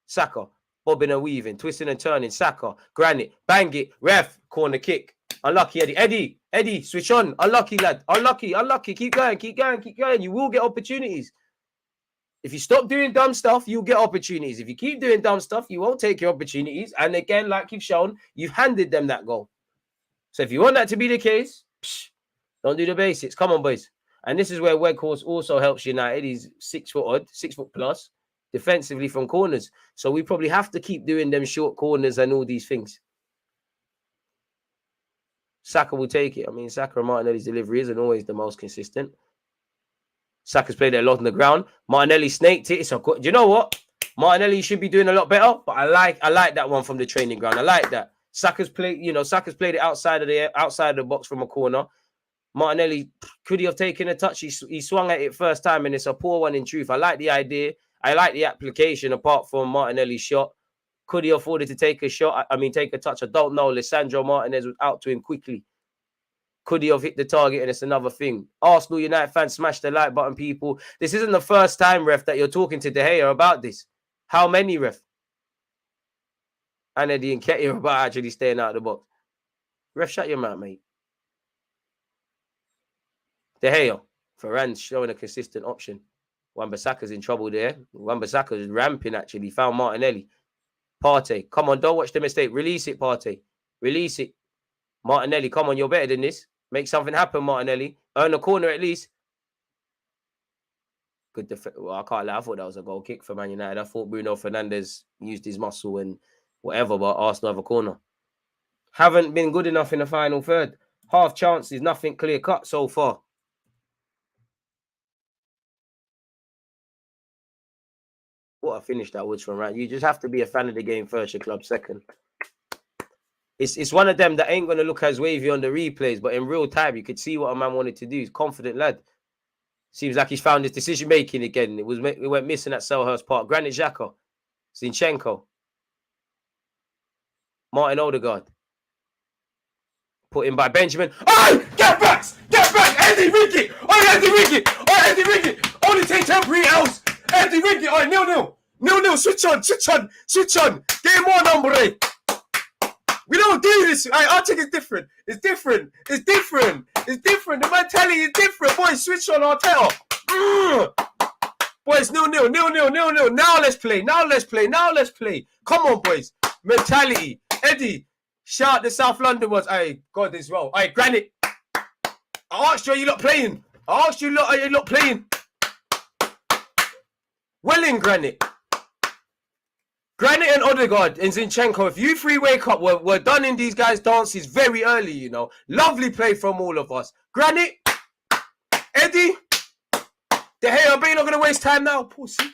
Saka. Bobbing and weaving. Twisting and turning. Saka. Granite. Bang it. Ref. Corner kick. Unlucky, Eddie. Eddie. Switch on. Unlucky, lad. Unlucky. Keep going. You will get opportunities. If you stop doing dumb stuff, you'll get opportunities. If you keep doing dumb stuff, you won't take your opportunities. And again, like you've shown, you've handed them that goal. So if you want that to be the case, don't do the basics. Come on, boys. And this is where Weghorst also helps United. He's 6 foot odd, 6 foot plus, defensively from corners. So we probably have to keep doing them short corners and all these things. Saka will take it. I mean, Saka and Martinelli's delivery isn't always the most consistent. Saka's played it a lot on the ground. Martinelli snaked it. It's a good. Do you know what? Martinelli should be doing a lot better, but I like that one from the training ground. I like that. Saka's played it outside of the box from a corner. Martinelli, could he have taken a touch? He swung at it first time, and it's a poor one in truth. I like the idea. I like the application apart from Martinelli's shot. Could he afford to take a shot? I mean, take a touch? I don't know. Lisandro Martinez was out to him quickly. Could he have hit the target? And it's another thing. Arsenal United fans, smash the like button, people. This isn't the first time, ref, that you're talking to De Gea about this. How many, ref? And Eddie and Nketiah about actually staying out of the box. Ref, shut your mouth, mate. De Gea, Varane showing a consistent option. Wan-Bissaka's in trouble there. Wan-Bissaka's ramping, actually. Found Martinelli. Partey, come on, don't watch the mistake. Release it, Partey. Release it. Martinelli, come on, you're better than this. Make something happen, Martinelli. Earn a corner at least. Good defense. Well, I can't lie. I thought that was a goal kick for Man United. I thought Bruno Fernandes used his muscle and whatever, but Arsenal have a corner. Haven't been good enough in the final third. Half chances, nothing clear cut so far. What a finish that was from, right? You just have to be a fan of the game first, your club second. It's one of them that ain't going to look as wavy on the replays, but in real time, you could see what a man wanted to do. He's a confident lad. Seems like he's found his decision-making again. It went missing at Selhurst Park. Granit Xhaka. Zinchenko. Martin Odegaard. Put in by Benjamin. Oh, get back! Get back! Eddie Ricky! Oh, Eddie Ricky! Oh, Eddie Ricky! Only take temporary outs! Eddie Ricky! Oh, 0-0. 0-0. Switch on. Game on, hombre. We don't do this. Our take is different. It's different. The mentality is different. Boys, switch on Arteta. Boys, 0-0. Now let's play. Come on, boys. Mentality. Eddie, shout the South London ones. Hey, God, this role. Hey, Granite. I asked you, are you not playing? Are you not playing? Well in, Granite. Granite and Odegaard and Zinchenko, if you three wake up, we're done in these guys' dances very early, you know. Lovely play from all of us. Granite, Eddie, De Gea, but you're not going to waste time now, pussy.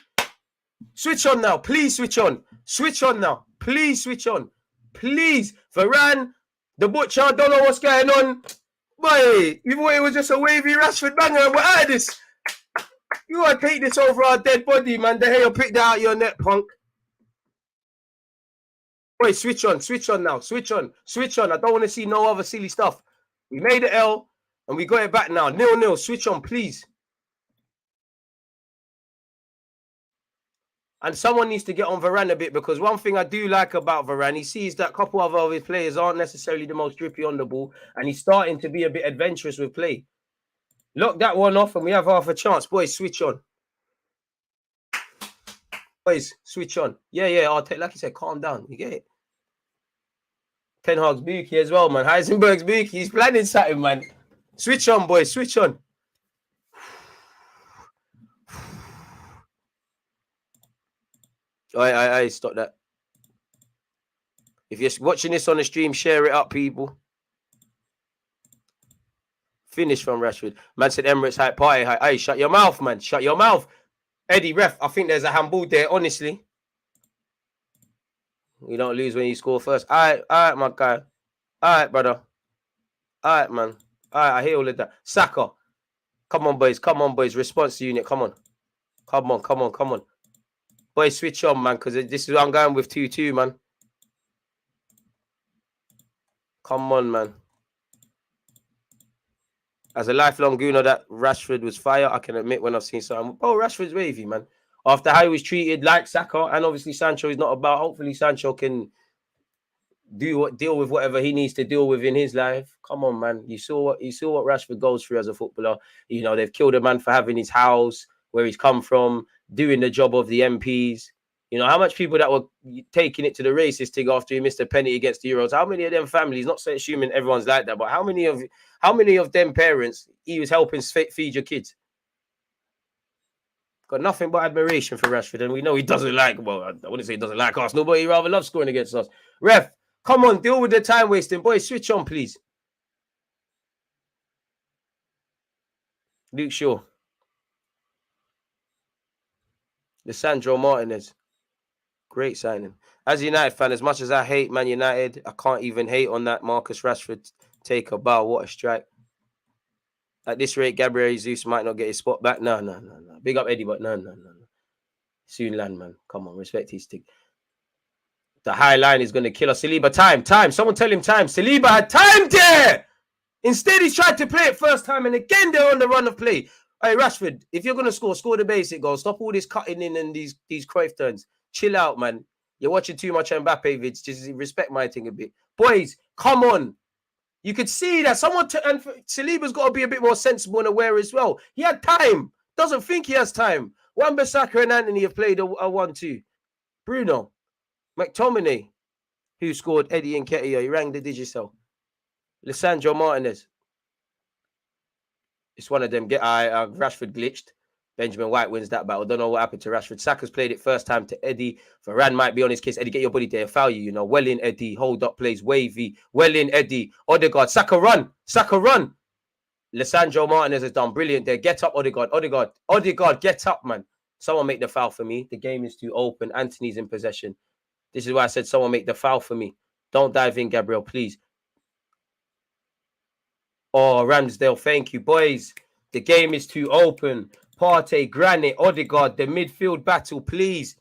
Switch on now. Please switch on. Switch on now. Please switch on. Please. Varane, the butcher, I don't know what's going on. Boy, you thought it was just a wavy Rashford banger. We're out of this. You got to take this over our dead body, man. De Gea, pick that out your net, punk. Wait, switch on now. Switch on. I don't want to see no other silly stuff. We made the L and we got it back now. 0-0. Switch on, please. And someone needs to get on Varane a bit, because one thing I do like about Varane, he sees that a couple of his players aren't necessarily the most drippy on the ball, and he's starting to be a bit adventurous with play. Lock that one off and we have half a chance. Boys, switch on. Boys, switch on. Yeah. Like you said, calm down. You get it? Ten Hag's Buki as well, man. Heisenberg's Buki. He's planning something, man. Switch on, boys. Switch on. I stop that. If you're watching this on the stream, share it up, people. Finish from Rashford. Man said Emirates hype party. Hey, shut your mouth, man. Shut your mouth. Eddie, ref, I think there's a handball there, honestly. You don't lose when you score first. All right, my guy. All right, brother. All right, man. All right, I hear all of that. Saka. Come on, boys. Response unit. Come on. Boys, switch on, man, because this is what I'm going with 2-2, man. Come on, man. As a lifelong Gooner, that Rashford was fire. I can admit when I've seen something. Oh, Rashford's wavy, man. After how he was treated like Saka, and obviously Sancho is not about. Hopefully Sancho can deal with whatever he needs to deal with in his life. Come on, man. You saw what Rashford goes through as a footballer. You know, they've killed a man for having his house where he's come from, doing the job of the MPs. You know, how much people that were taking it to the racist thing after he missed a penalty against the Euros, how many of them families, not so assuming everyone's like that, but how many of them parents he was helping feed your kids? Got nothing but admiration for Rashford, and we know he doesn't like, well, I wouldn't say he doesn't like Arsenal, but he rather loves scoring against us. Ref, come on, deal with the time wasting. Boys, switch on, please. Luke Shaw. Lisandro Martinez. Great signing. As a United fan, as much as I hate Man United, I can't even hate on that Marcus Rashford take a bow. What a strike. At this rate, Gabriel Jesus might not get his spot back. No. Big up Eddie, but no. Soon land, man. Come on, respect his stick. The high line is going to kill us. Saliba, time. Someone tell him time. Saliba had time there. Instead, he's tried to play it first time, and again, they're on the run of play. Hey, Rashford, if you're going to score the basic goal. Stop all this cutting in and these Cruyff turns. Chill out, man. You're watching too much Mbappe vids. Just respect my thing a bit. Boys, come on. You could see that and Saliba's got to be a bit more sensible and aware as well. He had time. Doesn't think he has time. Wan-Bissaka and Anthony have played a 1-2. Bruno. McTominay, who scored Eddie Nketiah. He rang the Digicel. Lisandro Martinez. It's one of them. Rashford glitched. Benjamin White wins that battle. Don't know what happened to Rashford. Saka's played it first time to Eddie. Varane might be on his case. Eddie, get your body there. Foul you, Well in, Eddie. Hold up, plays wavy. Well in, Eddie. Odegaard. Saka run. Lisandro Martinez has done brilliant there. Get up, Odegaard, get up, man. Someone make the foul for me. The game is too open. Anthony's in possession. This is why I said someone make the foul for me. Don't dive in, Gabriel, please. Oh, Ramsdale, thank you. Boys, the game is too open. Partey, Granit, Odegaard, the midfield battle, please.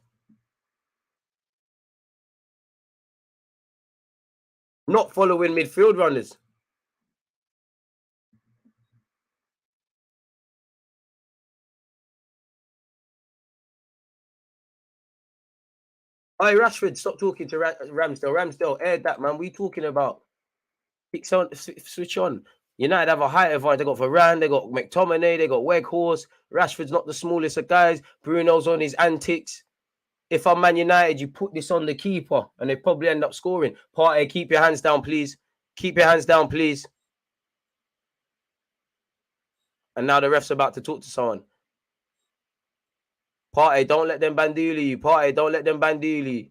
Not following midfield runners. Hey, Rashford, stop talking to Ramsdale. Ramsdale, aired that, man. What are you talking about? Switch on. United have a height advantage. They got Varane, they got McTominay, they got Weghorst. Rashford's not the smallest of guys. Bruno's on his antics. If I'm Man United, you put this on the keeper and they probably end up scoring. Partey, keep your hands down, please. Keep your hands down, please. And now the ref's about to talk to someone. Partey, don't let them banduli you. Partey, don't let them banduli you.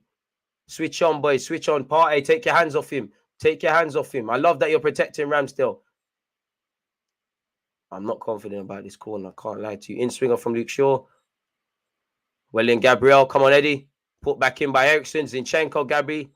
Switch on, boys. Switch on. Partey, take your hands off him. Take your hands off him. I love that you're protecting Ramsdale. I'm not confident about this corner. I can't lie to you. In-swinger from Luke Shaw. Well in, Gabriel. Come on, Eddie. Put back in by Ericsson. Zinchenko, Gabby.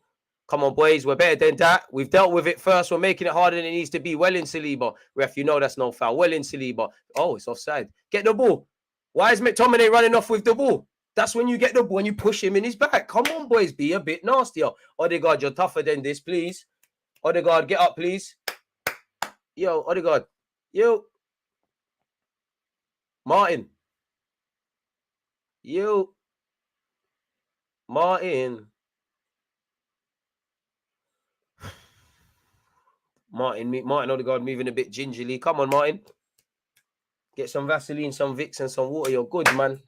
Come on, boys. We're better than that. We've dealt with it first. We're making it harder than it needs to be. Well in, Saliba. Ref, you know that's no foul. Well in, Saliba. Oh, it's offside. Get the ball. Why is McTominay running off with the ball? That's when you get the ball and you push him in his back. Come on, boys. Be a bit nastier. Odegaard, you're tougher than this, please. Odegaard, get up, please. Yo, Odegaard. Yo. Martin. Yo. Martin. Martin Odegaard moving a bit gingerly. Come on, Martin. Get some Vaseline, some Vicks, and some water. You're good, man.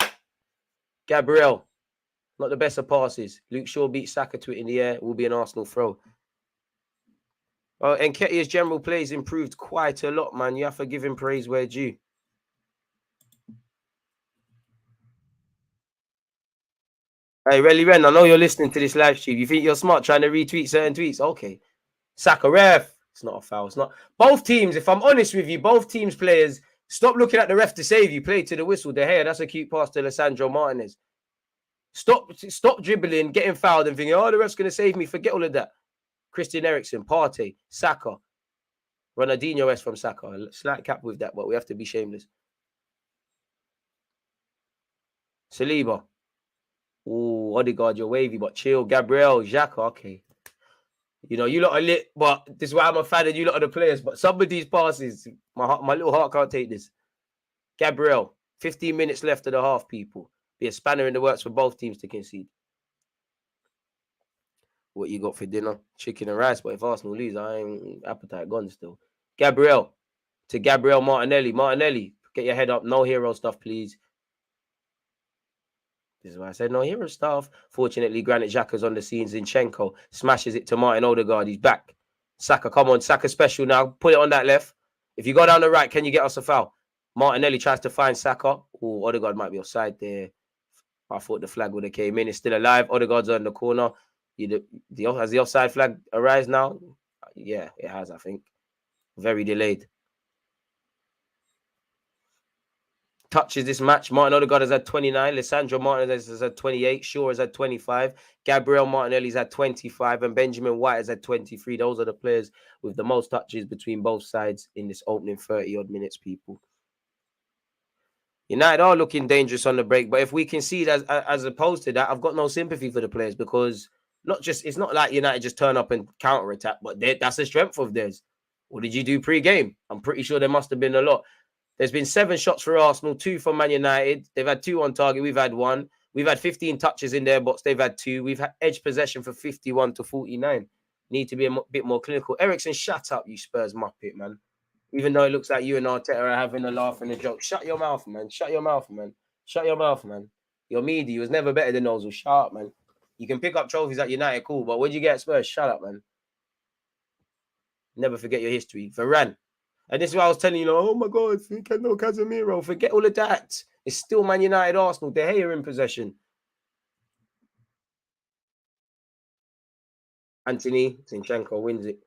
Gabriel. Not the best of passes. Luke Shaw beats Saka to it in the air. Will be an Arsenal throw. And Nketiah's general plays improved quite a lot, man. You have to give him praise where due. Hey, Relly Ren, I know you're listening to this live stream. You think you're smart trying to retweet certain tweets? Okay. Saka ref. It's not a foul. It's not. Both teams, if I'm honest with you, both teams' players, stop looking at the ref to save you. Play to the whistle. De Gea, that's a cute pass to Lisandro Martinez. Stop dribbling, getting fouled and thinking, oh, the ref's going to save me. Forget all of that. Christian Eriksen, Partey, Saka. Ronaldinho S from Saka. A slight cap with that, but we have to be shameless. Saliba. Oh, Odegaard, you're wavy, but chill. Gabriel, Xhaka, okay. You know, you lot are lit, but this is why I'm a fan of you lot of the players. But some of these passes, my little heart can't take this. Gabriel, 15 minutes left of the half, people. Be a spanner in the works for both teams to concede. What you got for dinner? Chicken and rice. But if Arsenal lose, I ain't appetite gone still. Gabriel to Gabriel Martinelli. Martinelli, get your head up. No hero stuff, please. This is why I said no hero stuff. Fortunately, Granit Xhaka's on the scene. Zinchenko smashes it to Martin Odegaard. He's back. Saka, come on. Saka special now. Put it on that left. If you go down the right, can you get us a foul? Martinelli tries to find Saka. Oh, Odegaard might be offside there. I thought the flag would have came in. It's still alive. Odegaard's on the corner. Has the offside flag arise now? Yeah, it has, I think. Very delayed. Touches this match. Martin Odegaard has had 29. Lisandro Martinez has had 28. Shaw has had 25. Gabriel Martinelli's had 25. And Benjamin White has had 23. Those are the players with the most touches between both sides in this opening 30-odd minutes, people. United are looking dangerous on the break. But if we concede as opposed to that, I've got no sympathy for the players because it's not like United just turn up and counter-attack, but that's the strength of theirs. What did you do pre-game? I'm pretty sure there must have been a lot. There's been 7 shots for Arsenal, 2 for Man United. They've had 2 on target. We've had 1. We've had 15 touches in their box. They've had 2. We've had edge possession for 51 to 49. Need to be a bit more clinical. Eriksen, shut up, you Spurs muppet, man. Even though it looks like you and Arteta are having a laugh and a joke. Shut your mouth, man. Shut your mouth, man. Shut your mouth, man. Your media was never better than Ozil. Shut up, man. You can pick up trophies at United, cool. But when you get at Spurs, shut up, man. Never forget your history. Varane. And this is why I was telling you, oh my God, no Casemiro. Forget all of that. It's still Man United, Arsenal. De Gea in possession. Anthony Zinchenko wins it.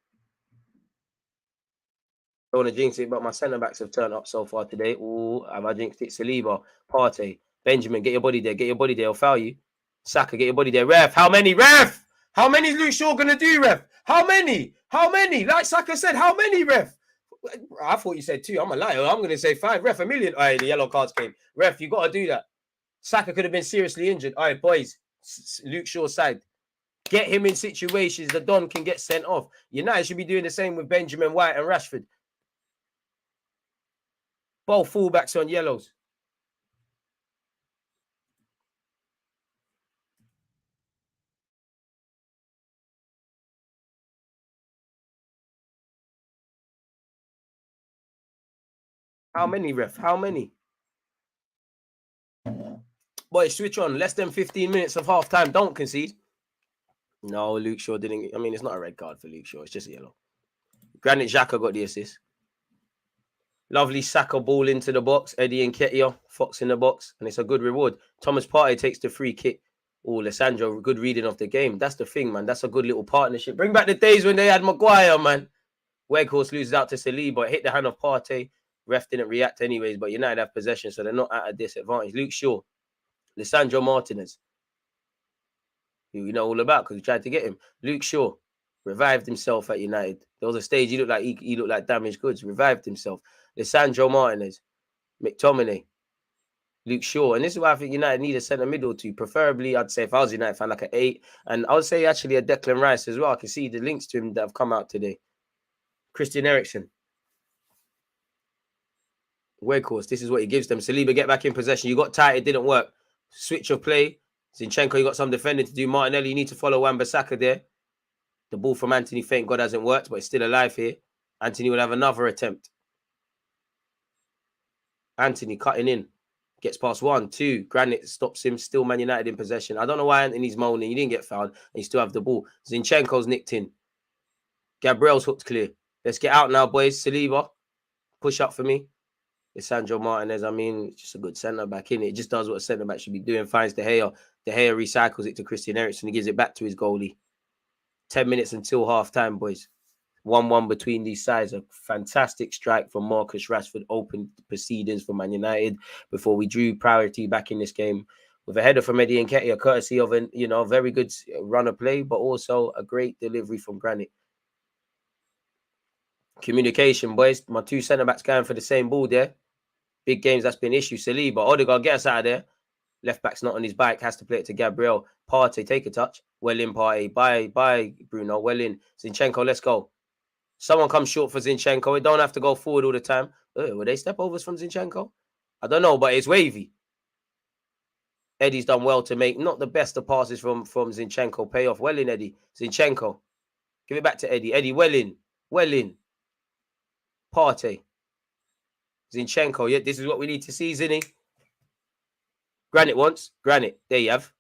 Don't want to jinx it, but my centre-backs have turned up so far today. Oh, have I jinxed it? Saliba, Partey, Benjamin, get your body there. Get your body there. I'll foul you. Saka, get your body there. Ref, how many? Ref! How many is Luke Shaw going to do, ref? How many? How many? Like Saka said, how many, ref? I thought you said 2. I'm a liar. I'm going to say 5. Ref, 1 million. All right, the yellow cards came. Ref, you got to do that. Saka could have been seriously injured. All right, boys. Luke Shaw's side. Get him in situations that Don can get sent off. United should be doing the same with Benjamin White and Rashford. Both fullbacks on yellows. How many, ref? How many? Boy, switch on. Less than 15 minutes of half time. Don't concede. No, Luke Shaw didn't. I mean, it's not a red card for Luke Shaw. It's just a yellow. Granit Xhaka got the assist. Lovely Saka ball into the box. Eddie Nketiah, Fox in the box. And it's a good reward. Thomas Partey takes the free kick. Oh, Lisandro, good reading of the game. That's the thing, man. That's a good little partnership. Bring back the days when they had Maguire, man. Weghorst loses out to Saliba. Hit the hand of Partey. Ref didn't react anyways, but United have possession, so they're not at a disadvantage. Luke Shaw. Lisandro Martinez. Who we know all about because we tried to get him. Luke Shaw revived himself at United. There was a stage he looked like damaged goods. Revived himself. Lisandro Martinez. McTominay. Luke Shaw. And this is why I think United need a centre middle to. Preferably, I'd say if I was United fan, like an 8. And I would say actually a Declan Rice as well. I can see the links to him that have come out today. Christian Eriksen. Weghorst. This is what he gives them. Saliba, get back in possession. You got tight. It didn't work. Switch of play. Zinchenko, you got some defending to do. Martinelli, you need to follow Wan-Bissaka there. The ball from Anthony, thank God, hasn't worked, but it's still alive here. Anthony will have another attempt. Anthony cutting in. Gets past 1, 2. Granit stops him. Still Man United in possession. I don't know why Anthony's moaning. He didn't get fouled, and you still have the ball. Zinchenko's nicked in. Gabriel's hooked clear. Let's get out now, boys. Saliba, push up for me. Lisandro Martinez, I mean, just a good centre-back, in it. It just does what a centre-back should be doing. Finds De Gea. De Gea recycles it to Christian Eriksen. He gives it back to his goalie. 10 minutes until half-time, boys. 1-1 between these sides. A fantastic strike from Marcus Rashford. Opened proceedings for Man United before we drew priority back in this game. With a header from Eddie Nketiah, courtesy of a very good run of play, but also a great delivery from Granit. Communication, boys. My 2 centre-backs going for the same ball there. Big games, that's been an issue. Saliba, Odegaard, get us out of there. Left back's not on his bike, has to play it to Gabriel. Partey, take a touch. Well in, Partey. Bye, Bruno. Well in. Zinchenko, let's go. Someone comes short for Zinchenko. It don't have to go forward all the time. Will they step overs from Zinchenko? I don't know, but it's wavy. Eddie's done well to make not the best of passes from Zinchenko. Pay off. Well in, Eddie. Zinchenko. Give it back to Eddie. Eddie, well in. Well in. Partey. Zinchenko. Yeah, this is what we need to see, Zinny. Granite once. Granite. There you have.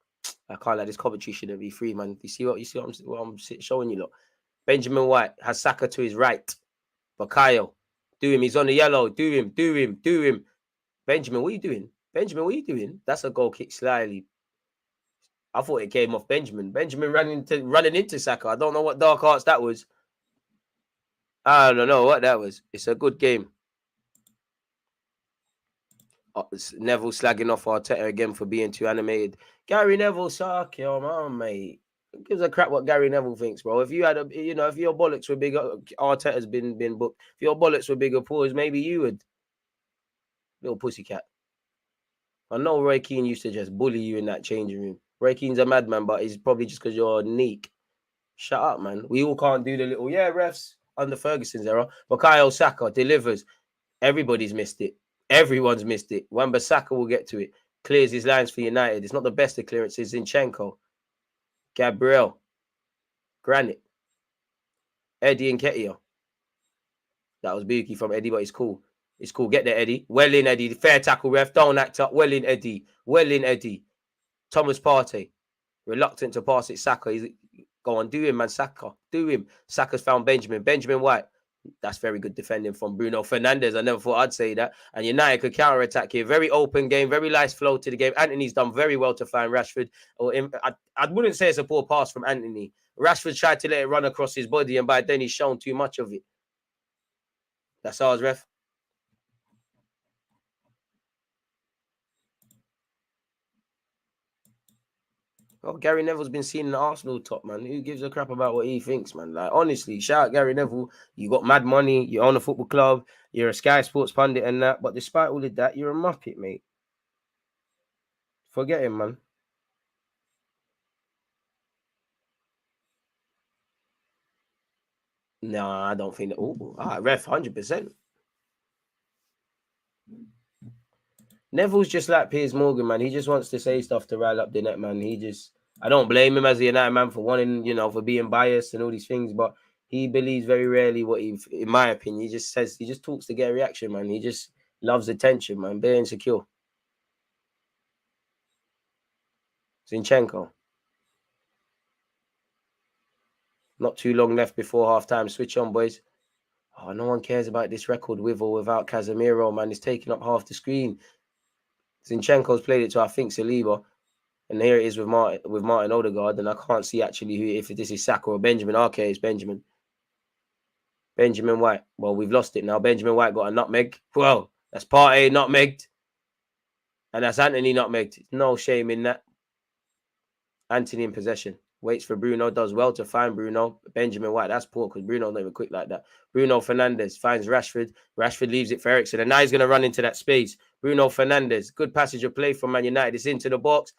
I can't let this commentary shouldn't be free, man. You see what I'm showing you, look. Benjamin White has Saka to his right. Bakayo. Do him. He's on the yellow. Do him. Benjamin, what are you doing? Benjamin, what are you doing? That's a goal kick slyly. I thought it came off Benjamin. Benjamin running into Saka. I don't know what dark arts that was. I don't know what that was. It's a good game. Neville slagging off Arteta again for being too animated. Gary Neville, suck your mum, mate. Who gives a crap what Gary Neville thinks, bro? If you had if your bollocks were bigger, Arteta's been booked. If your bollocks were bigger paws, maybe you would. Little pussycat. I know Roy Keane used to just bully you in that changing room. Roy Keane's a madman, but it's probably just because you're neek. Shut up, man. We all can't do the little, refs under Ferguson's era. Bukayo Saka delivers. Everybody's missed it. Everyone's missed it. Wan-Bissaka will get to it. Clears his lines for United. It's not the best of clearances. Zinchenko. Gabriel. Granite. Eddie and Nketiah. That was Buki from Eddie, but it's cool. It's cool. Get there, Eddie. Well in, Eddie. Fair tackle, ref. Don't act up. Well in, Eddie. Well in, Eddie. Thomas Partey. Reluctant to pass it. Saka. Go on. Do him, man. Saka. Do him. Saka's found Benjamin. Benjamin White. That's very good defending from Bruno Fernandes. I never thought I'd say that. And United could counter-attack here. Very open game. Very nice flow to the game. Anthony's done very well to find Rashford. I wouldn't say it's a poor pass from Anthony. Rashford tried to let it run across his body, and by then he's shown too much of it. That's ours, ref. Oh, Gary Neville's been seen in the Arsenal top, man. Who gives a crap about what he thinks, man? Like, honestly, shout out Gary Neville. You got mad money. You own a football club. You're a Sky Sports pundit and that. But despite all of that, you're a muppet, mate. Forget him, man. No, I don't think that. Ref, 100%. Neville's just like Piers Morgan, man. He just wants to say stuff to rile up the net, man. I don't blame him as a United man for wanting, for being biased and all these things, but he believes very rarely what in my opinion, he just talks to get a reaction, man. He just loves attention, man. Very insecure. Zinchenko. Not too long left before half-time. Switch on, boys. Oh, no one cares about this record with or without Casemiro, man. It's taking up half the screen. Zinchenko's played it to, I think, Saliba. And here it is with Martin Odegaard. And I can't see actually if this is Saka or Benjamin. Okay, it's Benjamin. Benjamin White. Well, we've lost it now. Benjamin White got a nutmeg. Well, that's Partey nutmegged. And that's Anthony nutmegged. No shame in that. Anthony in possession. Waits for Bruno. Does well to find Bruno. Benjamin White. That's poor because Bruno's not even quick like that. Bruno Fernandes finds Rashford. Rashford leaves it for Eriksen. And now he's going to run into that space. Bruno Fernandes. Good passage of play from Man United. It's into the box.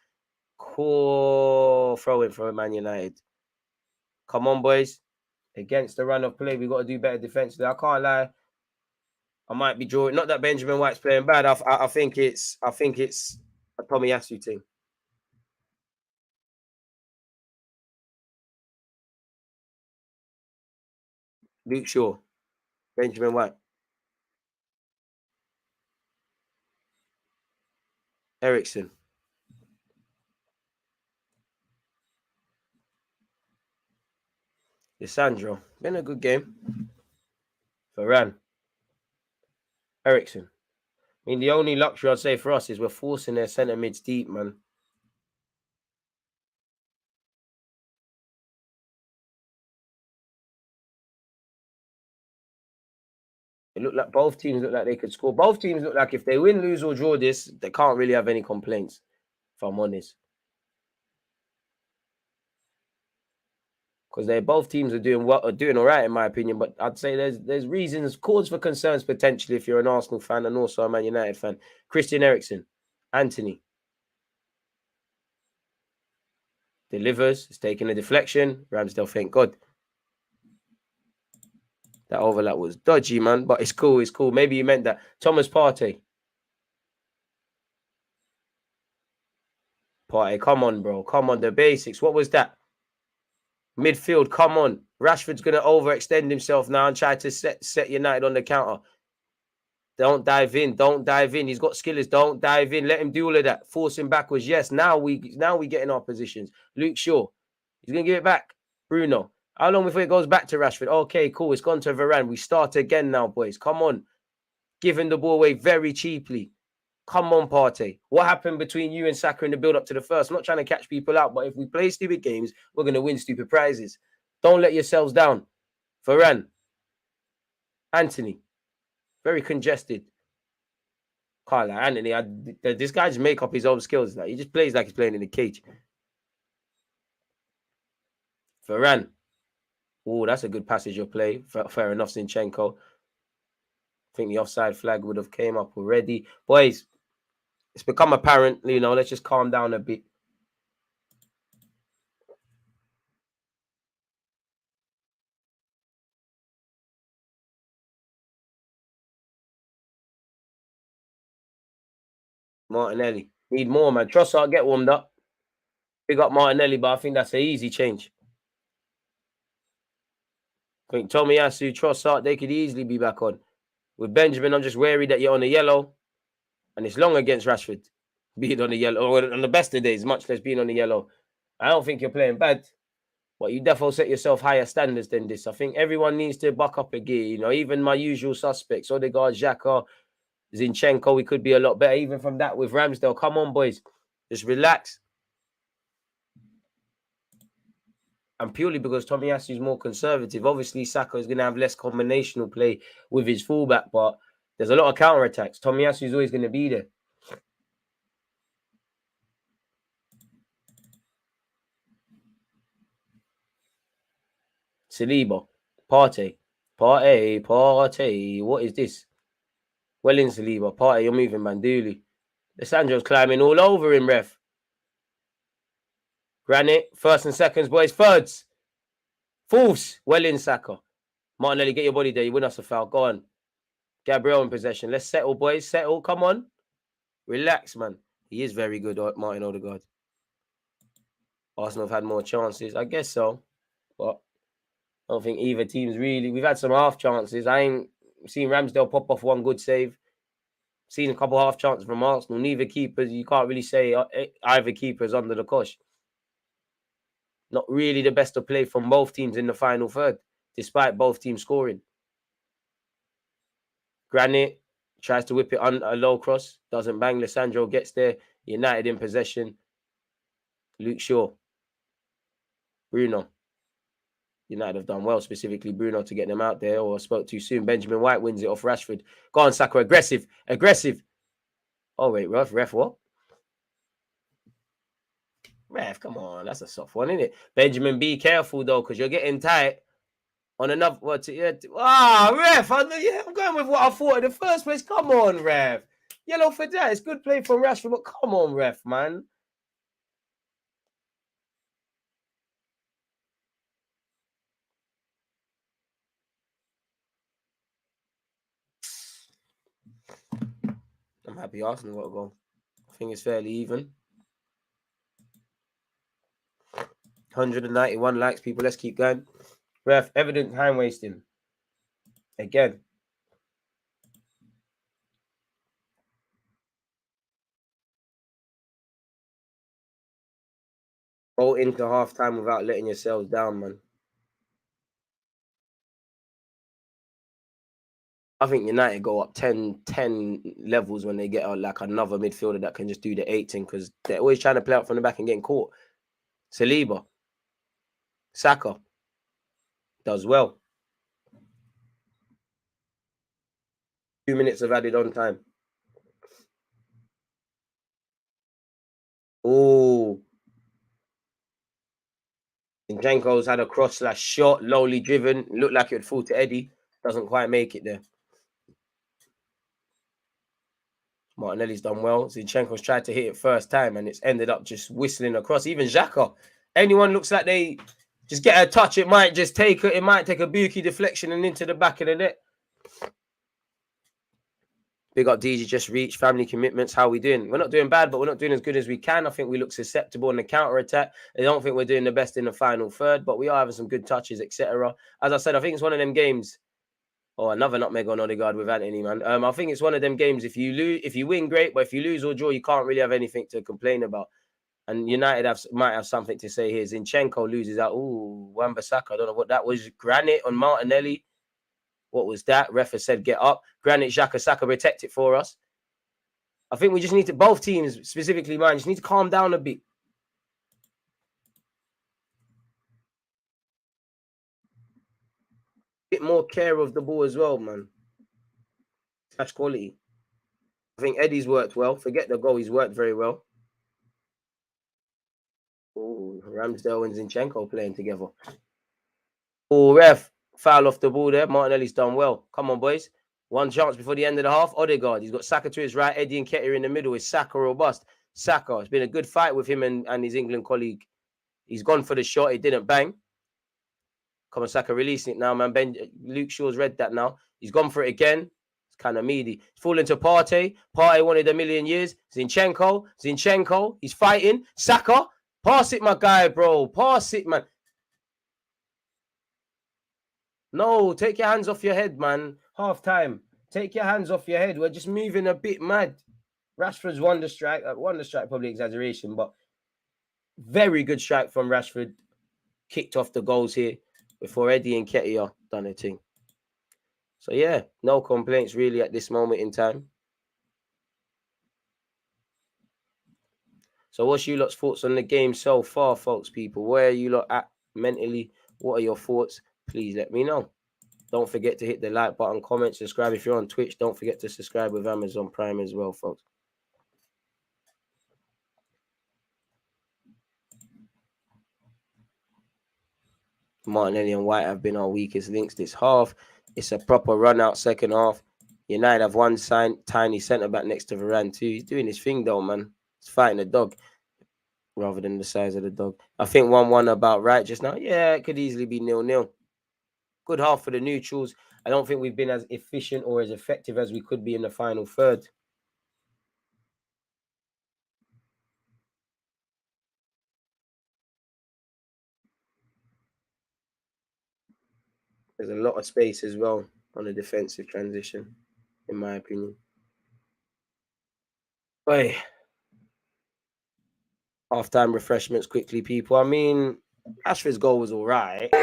Cool throw in from Man United. Come on, boys. Against the run of play, we've got to do better defensively. I can't lie. I might be drawing. Not that Benjamin White's playing bad. I think it's a Tomiyasu thing. Luke Shaw. Benjamin White. Eriksen. Lissandro. Been a good game. Varane. Eriksen. I mean, the only luxury I'd say for us is we're forcing their centre mids deep, man. It looked like both teams look like they could score. Both teams look like if they win, lose, or draw this, they can't really have any complaints, if I'm honest. Because both teams are doing all right, in my opinion. But I'd say there's reasons, cause for concerns potentially if you're an Arsenal fan and also a Man United fan. Christian Eriksen, Anthony. Delivers, it's taking a deflection. Ramsdale, thank God. That overlap was dodgy, man, but it's cool. It's cool. Maybe you meant that. Thomas Partey. Partey, come on, bro. Come on, the basics. What was that? Midfield, come on. Rashford's going to overextend himself now and try to set United on the counter. Don't dive in. Don't dive in. He's got skillers. Don't dive in. Let him do all of that. Force him backwards. Yes, now we get in our positions. Luke Shaw. He's going to give it back. Bruno. How long before it goes back to Rashford? Okay, cool. It's gone to Varane. We start again now, boys. Come on. Giving the ball away very cheaply. Come on, Partey. What happened between you and Saka in the build-up to the first? I'm not trying to catch people out, but if we play stupid games, we're going to win stupid prizes. Don't let yourselves down. Varane. Anthony. Very congested. Can't lie. Anthony, this guy just make up his own skills. Like, he just plays like he's playing in a cage. Varane. Oh, that's a good passage of play. Fair enough, Zinchenko. I think the offside flag would have came up already. Boys, it's become apparent, you know, let's just calm down a bit. Martinelli. Need more, man. Trossard, get warmed up. Big up Martinelli, but I think that's an easy change. I think Tomiyasu, Trossard, they could easily be back on. With Benjamin, I'm just wary that you're on the yellow. And it's long against Rashford. Being on the yellow. Or on the best of days, much less being on the yellow. I don't think you're playing bad. But you definitely set yourself higher standards than this. I think everyone needs to buck up a gear. You know, even my usual suspects. Odegaard, Xhaka, Zinchenko, we could be a lot better. Even from that with Ramsdale. Come on, boys. Just relax. And purely because Tomiyasu is more conservative. Obviously, Saka is going to have less combinational play with his fullback, but there's a lot of counter-attacks. Tomiyasu is always going to be there. Saliba. Partey. What is this? Well in Saliba. Partey, you're moving Banduli. Lissandro's climbing all over him, ref. Granite, first and seconds, boys. Thirds. Fourths. Well in, Saka. Martinelli, get your body there. You win us a foul. Go on. Gabriel in possession. Let's settle, boys. Settle. Come on. Relax, man. He is very good, Martin Odegaard. Arsenal have had more chances. I guess so. But I don't think either team's really... We've had some half chances. I ain't seen Ramsdale pop off one good save. Seen a couple half chances from Arsenal. Neither keepers. You can't really say either keeper's under the cosh. Not really the best of play from both teams in the final third, despite both teams scoring. Granite tries to whip it on a low cross. Doesn't bang. Lissandro gets there. United in possession. Luke Shaw. Bruno. United have done well, specifically Bruno, to get them out there, or spoke too soon. Benjamin White wins it off Rashford. Go on, Saka. Aggressive. Aggressive. Oh, wait. Ref what? Ref, come on. That's a soft one, isn't it? Benjamin, be careful, though, because you're getting tight on another... ref, I'm going with what I thought in the first place. Come on, ref. Yellow for that. It's good play from Rashford, but come on, ref, man. I'm happy Arsenal got a goal. I think it's fairly even. 191 likes, people. Let's keep going. Ref, evident time wasting. Again. Go into half time without letting yourselves down, man. I think United go up 10 levels when they get like another midfielder that can just do the 18, because they're always trying to play out from the back and getting caught. Saliba. Saka. Does well. 2 minutes of added on time. Oh. Zinchenko's had a cross/shot, lowly driven. Looked like it would fall to Eddie. Doesn't quite make it there. Martinelli's done well. Zinchenko's tried to hit it first time and it's ended up just whistling across. Even Xhaka. Anyone looks like they just get a touch, it might just take it. It might take a Buki deflection and into the back of the net. Big up DJ Just Reach, family commitments. How we doing? We're not doing bad, but we're not doing as good as we can. I think we look susceptible in the counter attack. I don't think we're doing the best in the final third, but we are having some good touches, etc. As I said, I think it's one of them games. Oh, another nutmeg on Odegaard with Anthony, man. I think it's one of them games. If you lose, if you win, great. But if you lose or draw, you can't really have anything to complain about. And United might have something to say here. Zinchenko loses out. Ooh, Wan-Bissaka. I don't know what that was. Granite on Martinelli. What was that? Ref has said, get up. Granit Xhaka, Saka, protect it for us. I think we just need to, both teams, specifically mine, just need to calm down a bit. Bit more care of the ball as well, man. Touch quality. I think Eddie's worked well. Forget the goal. He's worked very well. Oh, Ramsdale and Zinchenko playing together. Oh, ref. Foul off the ball there. Martinelli's done well. Come on, boys. One chance before the end of the half. Odegaard. He's got Saka to his right. Eddie and Nketiah in the middle. Is Saka robust? Saka. It's been a good fight with him and his England colleague. He's gone for the shot. It didn't bang. Come on, Saka releasing it now, man. Luke Shaw's read that now. He's gone for it again. It's kind of meaty. He's falling to Partey. Partey wanted a million years. Zinchenko. He's fighting. Saka. Pass it, my guy, bro. Pass it, man. No, take your hands off your head, man. Half time. Take your hands off your head. We're just moving a bit mad. Rashford's won the strike. Probably exaggeration, but very good strike from Rashford. Kicked off the goals here before Eddie and Nketiah done a thing. So, yeah, no complaints really at this moment in time. So, what's you lot's thoughts on the game so far, folks, people? Where are you lot at mentally? What are your thoughts? Please let me know. Don't forget to hit the like button, comment, subscribe. If you're on Twitch, don't forget to subscribe with Amazon Prime as well, folks. Martinelli and White have been our weakest links this half. It's a proper run-out second half. United have one tiny centre-back next to Varane too. He's doing his thing though, man. He's fighting a dog rather than the size of the dog. I think 1-1 about right just now. Yeah, it could easily be 0-0. Good half for the neutrals. I don't think we've been as efficient or as effective as we could be in the final third. There's a lot of space as well on the defensive transition, in my opinion. Hey, half-time refreshments quickly, people. I mean, Rashford's goal was all right.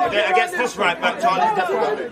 Against this right back, Charlie, definitely.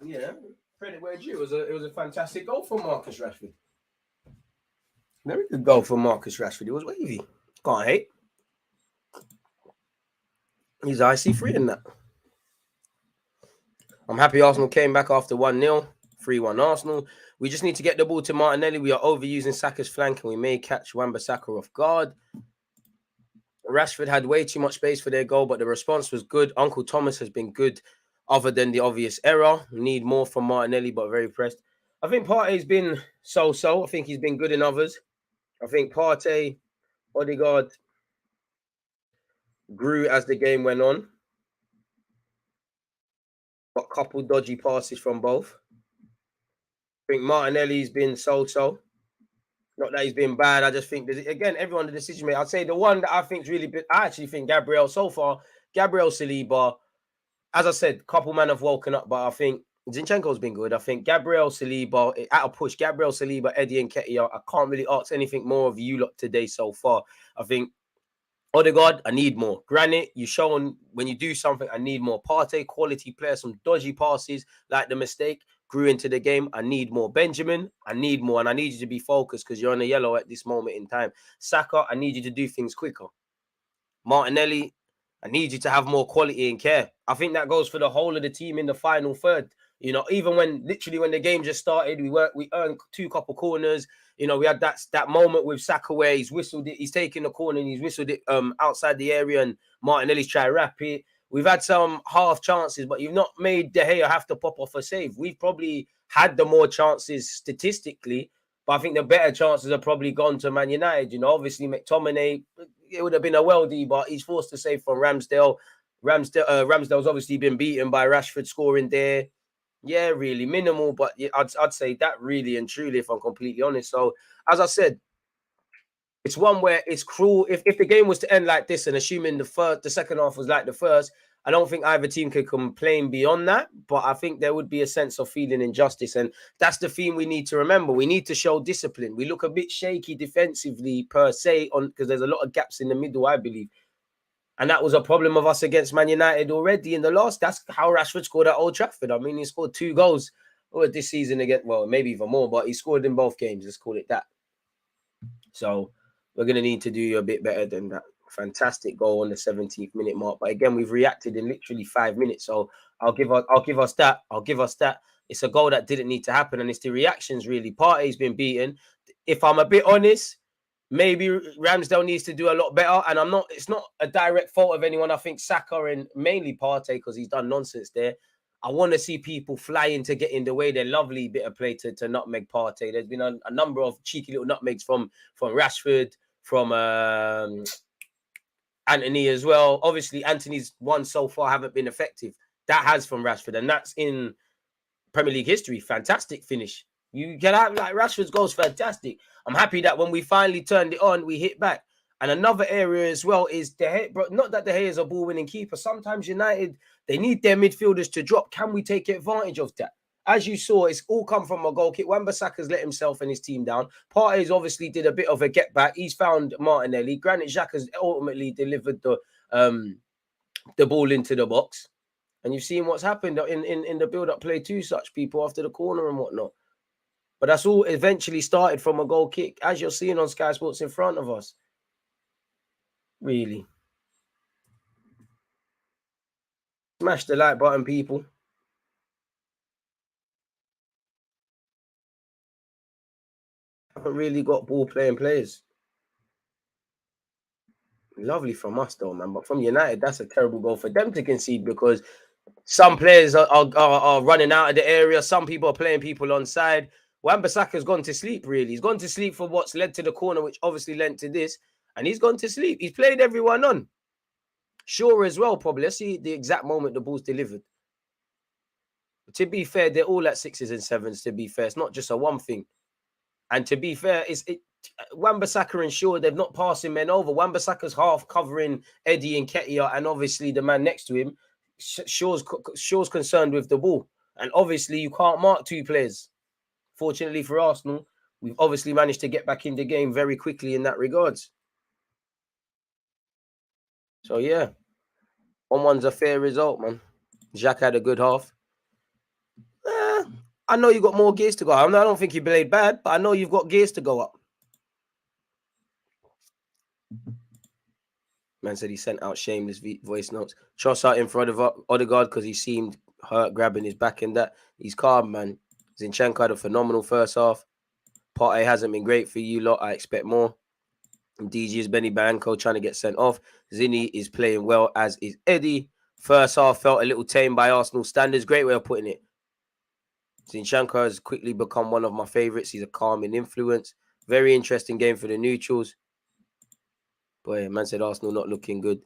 Yeah, credit where due. It was a fantastic goal for Marcus Rashford. Very good goal for Marcus Rashford. It was wavy. Can't hate. He's IC3 in that. I'm happy Arsenal came back after 1-0. 3-1 Arsenal. We just need to get the ball to Martinelli. We are overusing Saka's flank and we may catch Wan-Bissaka off guard. Rashford had way too much space for their goal, but the response was good. Uncle Thomas has been good other than the obvious error. We need more from Martinelli, but very pressed. I think Partey's been so-so. I think he's been good in others. I think Partey, Odegaard grew as the game went on. Got a couple dodgy passes from both. I think Martinelli's been so-so. Not that he's been bad. I just think, again, everyone the decision maker. I'd say the one that I think's really been, I actually think Gabriel so far Gabriel Saliba, as I said, couple men have woken up, but I think Zinchenko's been good. I think Gabriel Saliba, at a push, Gabriel Saliba, Eddie and Nketiah, I can't really ask anything more of you lot today so far. I think Odegaard, I need more. Granite, you've shown when you do something, I need more. Partey, quality player, some dodgy passes, like the mistake, grew into the game. I need more. Benjamin, I need more. And I need you to be focused because you're on the yellow at this moment in time. Saka, I need you to do things quicker. Martinelli, I need you to have more quality and care. I think that goes for the whole of the team in the final third. You know, even when the game just started, we earned 2 couple corners. You know, we had that moment with Saka where he's whistled it, he's taken the corner and he's whistled it outside the area, and Martinelli's tried to wrap it. We've had some half chances, but you've not made De Gea have to pop off a save. We've probably had the more chances statistically, but I think the better chances have probably gone to Man United. You know, obviously McTominay, it would have been a worldie, but he's forced to save from Ramsdale. Ramsdale's obviously been beaten by Rashford scoring there. Yeah, really minimal, but I'd say that really and truly, if I'm completely honest. So, as I said, it's one where it's cruel. If the game was to end like this, and assuming the second half was like the first, I don't think either team could complain beyond that. But I think there would be a sense of feeling injustice, and that's the theme we need to remember. We need to show discipline. We look a bit shaky defensively per se, because there's a lot of gaps in the middle, I believe. And that was a problem of us against Man United already in the last. That's how Rashford scored at Old Trafford. I mean, he scored 2 goals this season again. Well, maybe even more, but he scored in both games. Let's call it that. So we're going to need to do a bit better than that. Fantastic goal on the 17th minute mark. But again, we've reacted in literally 5 minutes. So I'll give us that. It's a goal that didn't need to happen. And it's the reactions, really. Partey's been beaten. If I'm a bit honest, maybe Ramsdale needs to do a lot better. And it's not a direct fault of anyone. I think Saka and mainly Partey, because he's done nonsense there. I want to see people flying to get in the way. Their lovely bit of play to nutmeg Partey. There's been a number of cheeky little nutmegs from Rashford, from Anthony as well. Obviously, Anthony's one so far haven't been effective. That has from Rashford, and that's in Premier League history. Fantastic finish. You get out like Rashford's goal's fantastic. I'm happy that when we finally turned it on, we hit back. And another area as well is De Gea, but not that De Gea is a ball-winning keeper. Sometimes United, they need their midfielders to drop. Can we take advantage of that? As you saw, it's all come from a goal kick. Wan-Bissaka's let himself and his team down. Partey's obviously did a bit of a get back. He's found Martinelli. Granit Xhaka's ultimately delivered the ball into the box. And you've seen what's happened in the build-up play to such people after the corner and whatnot. But that's all eventually started from a goal kick, as you're seeing on Sky Sports in front of us. Really. Smash the like button, people. Haven't really got ball-playing players. Lovely from us, though, man. But from United, that's a terrible goal for them to concede, because some players are running out of the area. Some people are playing people onside. Wan-Bissaka's gone to sleep, really. He's gone to sleep for what's led to the corner, which obviously led to this. And he's gone to sleep. He's played everyone on. Sure as well, probably. Let's see the exact moment the ball's delivered. To be fair, they're all at 6s and 7s, to be fair. It's not just a one thing. And to be fair, Wan-Bissaka and Shaw, they've not passing men over. Wan-Bissaka's half covering Eddie and Nketiah, and obviously the man next to him. Shaw's concerned with the ball. And obviously you can't mark 2 players. Fortunately for Arsenal, we've obviously managed to get back in the game very quickly in that regards. So, yeah. 1-1's a fair result, man. Xhaka had a good half. I know you got more gears to go up. I don't think you played bad, but I know you've got gears to go up. Man said he sent out shameless voice notes. Trossard in front of Odegaard because he seemed hurt, grabbing his back and that. He's calm, man. Zinchenko had a phenomenal first half. Partey hasn't been great for you lot. I expect more. DG is Benny Banco trying to get sent off. Zinni is playing well, as is Eddie. First half felt a little tame by Arsenal standards. Great way of putting it. Zinchenko has quickly become one of my favourites. He's a calming influence. Very interesting game for the neutrals. Boy, man said Arsenal not looking good.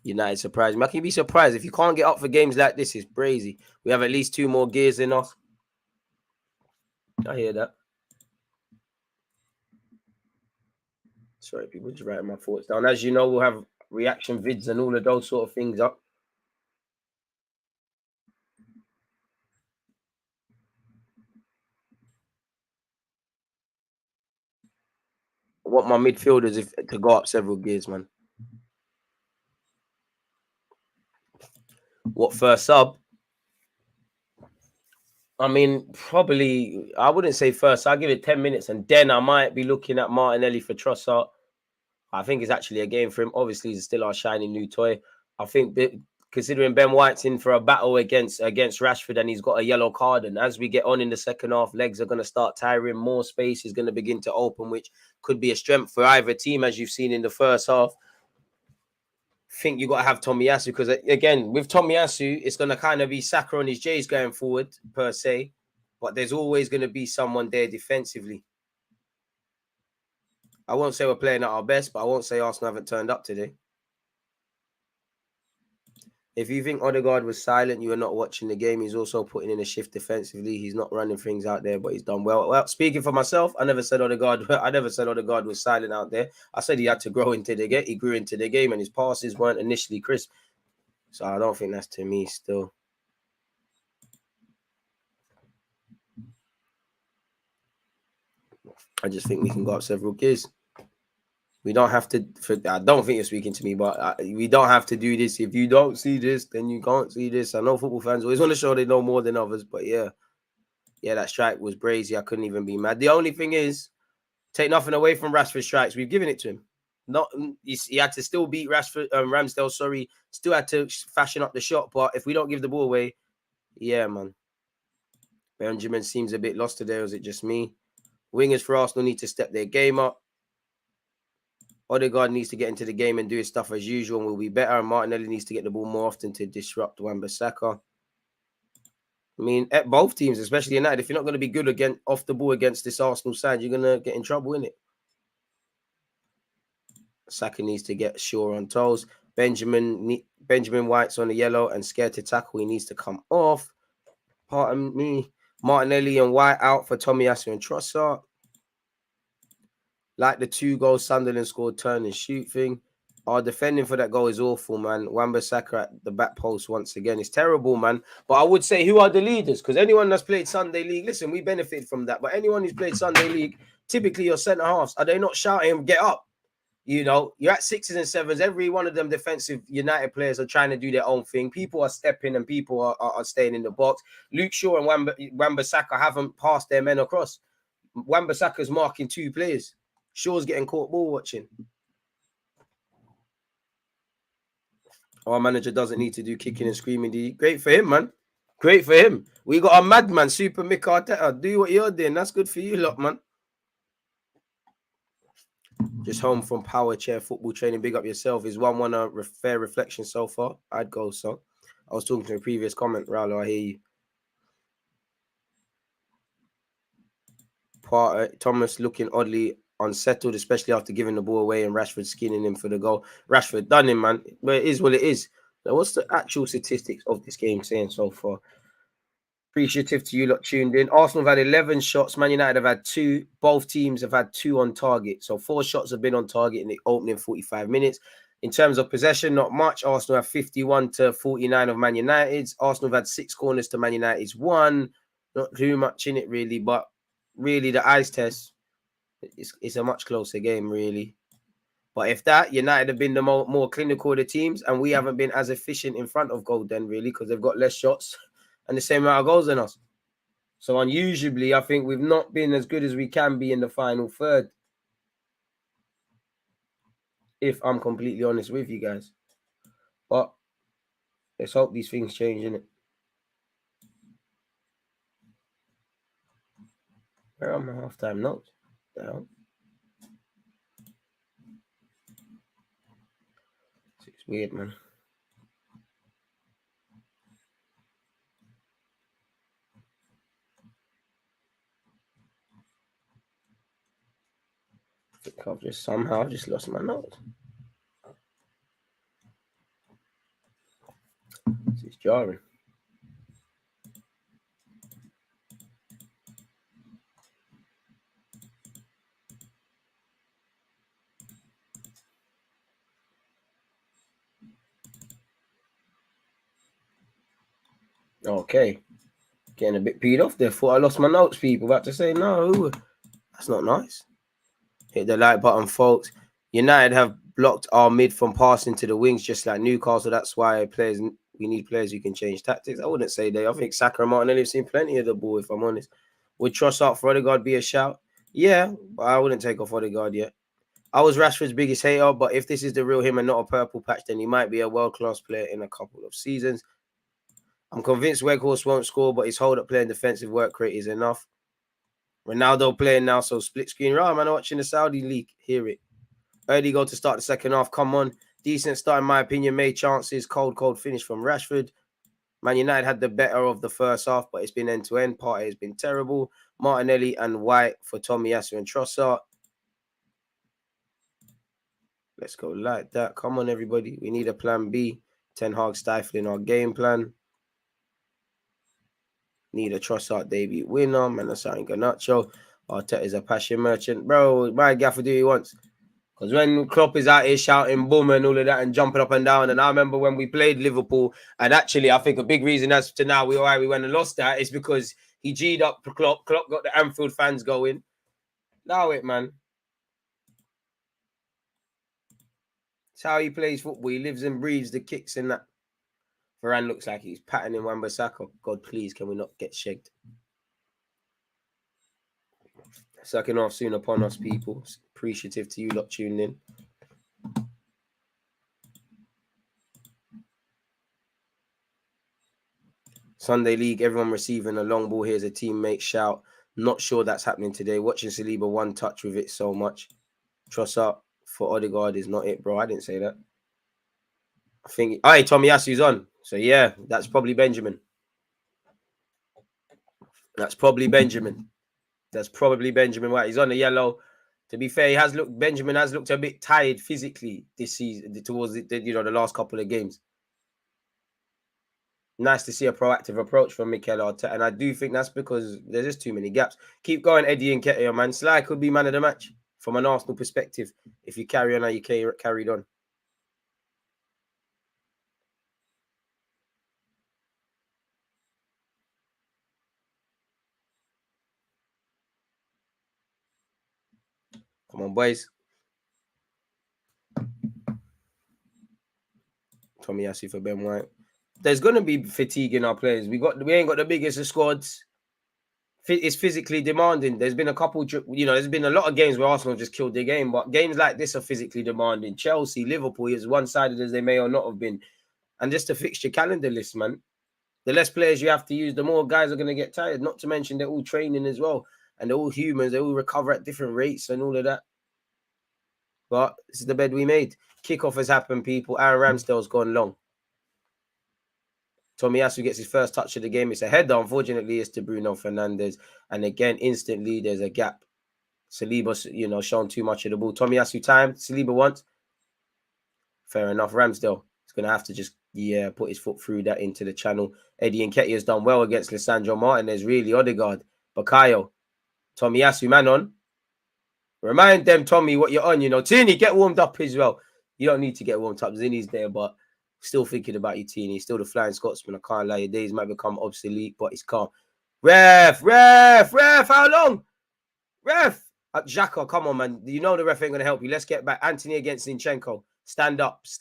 United surprised me. I can be surprised. If you can't get up for games like this, it's crazy. We have at least 2 more gears in us. I hear that. Sorry, people, just writing my thoughts down. As you know, we'll have reaction vids and all of those sort of things up. I want my midfielders to go up several gears, man. What first sub? I mean, probably, I wouldn't say first. I'll give it 10 minutes and then I might be looking at Martinelli for Trossard. I think it's actually a game for him. Obviously, he's still our shiny new toy. I think considering Ben White's in for a battle against Rashford and he's got a yellow card, and as we get on in the second half, legs are going to start tiring, more space is going to begin to open, which could be a strength for either team, as you've seen in the first half. I think you got to have Tomiyasu because, again, with Tomiyasu, it's going to kind of be Saka on his J's going forward, per se. But there's always going to be someone there defensively. I won't say we're playing at our best, but I won't say Arsenal haven't turned up today. If you think Odegaard was silent, you are not watching the game. He's also putting in a shift defensively. He's not running things out there, but he's done well. Well, speaking for myself, I never said Odegaard was silent out there. I said he had to grow into the game. He grew into the game, and his passes weren't initially crisp. So I don't think that's to me still. I just think we can go up several gears. We don't have to. I don't think you're speaking to me, but we don't have to do this. If you don't see this, then you can't see this. I know football fans always want to show they know more than others, but yeah, that strike was brazy. I couldn't even be mad. The only thing is, take nothing away from Rashford's strikes. We've given it to him. He had to still beat Ramsdale. Sorry, still had to fashion up the shot. But if we don't give the ball away, yeah, man. Benjamin seems a bit lost today. Or is it just me? Wingers for Arsenal need to step their game up. Odegaard needs to get into the game and do his stuff as usual and will be better. And Martinelli needs to get the ball more often to disrupt Wan-Bissaka. I mean, at both teams, especially United, if you're not going to be good again off the ball against this Arsenal side, you're going to get in trouble, innit? Saka needs to get Shaw on toes. Benjamin White's on the yellow and scared to tackle. He needs to come off. Pardon me. Martinelli and White out for Tomiyasu and Trossard. Like the 2 goals Sunderland scored, turn and shoot thing. Our defending for that goal is awful, man. Wan-Bissaka at the back post once again. It's terrible, man. But I would say, who are the leaders? Because anyone that's played Sunday League, listen, we benefit from that. But anyone who's played Sunday League, typically your centre halves, are they not shouting, get up? You know, you're at 6s and 7s. Every one of them defensive United players are trying to do their own thing. People are stepping and people are staying in the box. Luke Shaw and Wan-Bissaka haven't passed their men across. Wan-Bissaka's marking 2 players. Shaw's getting caught ball watching. Our manager doesn't need to do kicking and screaming. Great for him, man. Great for him. We got a madman, Super Mick Arteta. Do what you're doing. That's good for you lot, man. Just home from power chair football training. Big up yourself. Is 1-1 a fair reflection so far? I'd go so. I was talking to a previous comment, Rallo. I hear you. Thomas looking oddly unsettled, especially after giving the ball away and Rashford skinning him for the goal. Rashford done him, man. But it is what it is. Now, what's the actual statistics of this game saying so far? Appreciative to you lot tuned in. Arsenal have had 11 shots. Man United have had 2. Both teams have had 2 on target. So 4 shots have been on target in the opening 45 minutes. In terms of possession, not much. Arsenal have 51 to 49 of Man United's. Arsenal have had 6 corners to Man United's 1. Not too much in it, really. But really, the eyes test, it's a much closer game, really. But if that, United have been the more clinical of the teams, and we haven't been as efficient in front of goal then, really, because they've got less shots and the same amount of goals than us. So unusually, I think we've not been as good as we can be in the final third. If I'm completely honest with you guys. But let's hope these things change, innit? Where are my halftime notes? Down. It's weird, man. I think I've just somehow lost my notes. It's jarring. Okay. Getting a bit peed off there. Thought I lost my notes, people. About to say, no, that's not nice. Hit the like button, folks. United have blocked our mid from passing to the wings, just like Newcastle. That's why we need players who can change tactics. I wouldn't say they. I think Saka and Martinelli have seen plenty of the ball, if I'm honest. Would Trossard for Odegaard be a shout? Yeah, but I wouldn't take off Odegaard yet. I was Rashford's biggest hater, but if this is the real him and not a purple patch, then he might be a world-class player in a couple of seasons. I'm convinced Weghorst won't score, but his hold-up play and defensive work rate is enough. Ronaldo playing now, so split screen. Right, man, I'm watching the Saudi league. Hear it. Early goal to start the second half. Come on. Decent start, in my opinion. Made chances. Cold finish from Rashford. Man United had the better of the first half, but it's been end-to-end. Partey has been terrible. Martinelli and White for Tomiyasu and Trossard. Let's go like that. Come on, everybody. We need a plan B. Ten Hag stifling our game plan. Need a Trossard debut winner. Manasari Garnacho. Arteta is a passion merchant. Bro, my gaffer do what he wants. Because when Klopp is out here shouting boom and all of that and jumping up and down, and I remember when we played Liverpool, and actually I think a big reason as to now we went and lost that is because he G'd up Klopp. Klopp got the Anfield fans going. Allow it, man. It's how he plays football. He lives and breathes the kicks and that. Varane looks like he's patterning Wan-Bissaka. God, please, can we not get shagged? Second half soon upon us, people. Appreciative to you lot tuning in. Sunday League, everyone receiving a long ball. Here's a teammate shout. Not sure that's happening today. Watching Saliba one touch with it so much. Trossard for Odegaard is not it, bro. I didn't say that. I think, hey, Tomiyasu's on. So, yeah, that's probably Benjamin. That's probably Benjamin White. He's on the yellow. To be fair, Benjamin has looked a bit tired physically this season towards the last couple of games. Nice to see a proactive approach from Mikel Arteta, and I do think that's because there's just too many gaps. Keep going, Eddie and Nketiah, man. Sly could be man of the match from an Arsenal perspective if you carry on how you carried on. Come on, boys. Tomiyasu for Ben White. There's going to be fatigue in our players. We ain't got the biggest of squads. It's physically demanding. There's been a couple, there's been a lot of games where Arsenal just killed their game, but games like this are physically demanding. Chelsea, Liverpool, as one-sided as they may or not have been. And just a fixture calendar list, man. The less players you have to use, the more guys are going to get tired. Not to mention they're all training as well. And they're all humans. They all recover at different rates and all of that. But this is the bed we made. Kickoff has happened, people. Aaron Ramsdale's gone long. Tomiyasu gets his first touch of the game. It's a header. Unfortunately, it's to Bruno Fernandes. And again, instantly, there's a gap. Saliba, shown too much of the ball. Tomiyasu time. Saliba once. Fair enough. Ramsdale is going to have to just, put his foot through that into the channel. Eddie Nketiah has done well against Lisandro Martinez. Really, Odegaard. Bakayo. Tomiyasu, man on. Remind them, Tommy, what you're on. Tierney, get warmed up as well. You don't need to get warmed up. Zinni's there, but still thinking about you, Tierney. Still the flying Scotsman. I can't lie. Your days might become obsolete, but it's calm. Ref, how long? Ref. Xhaka, come on, man. You know the ref ain't going to help you. Let's get back. Anthony against Zinchenko. Stand up. This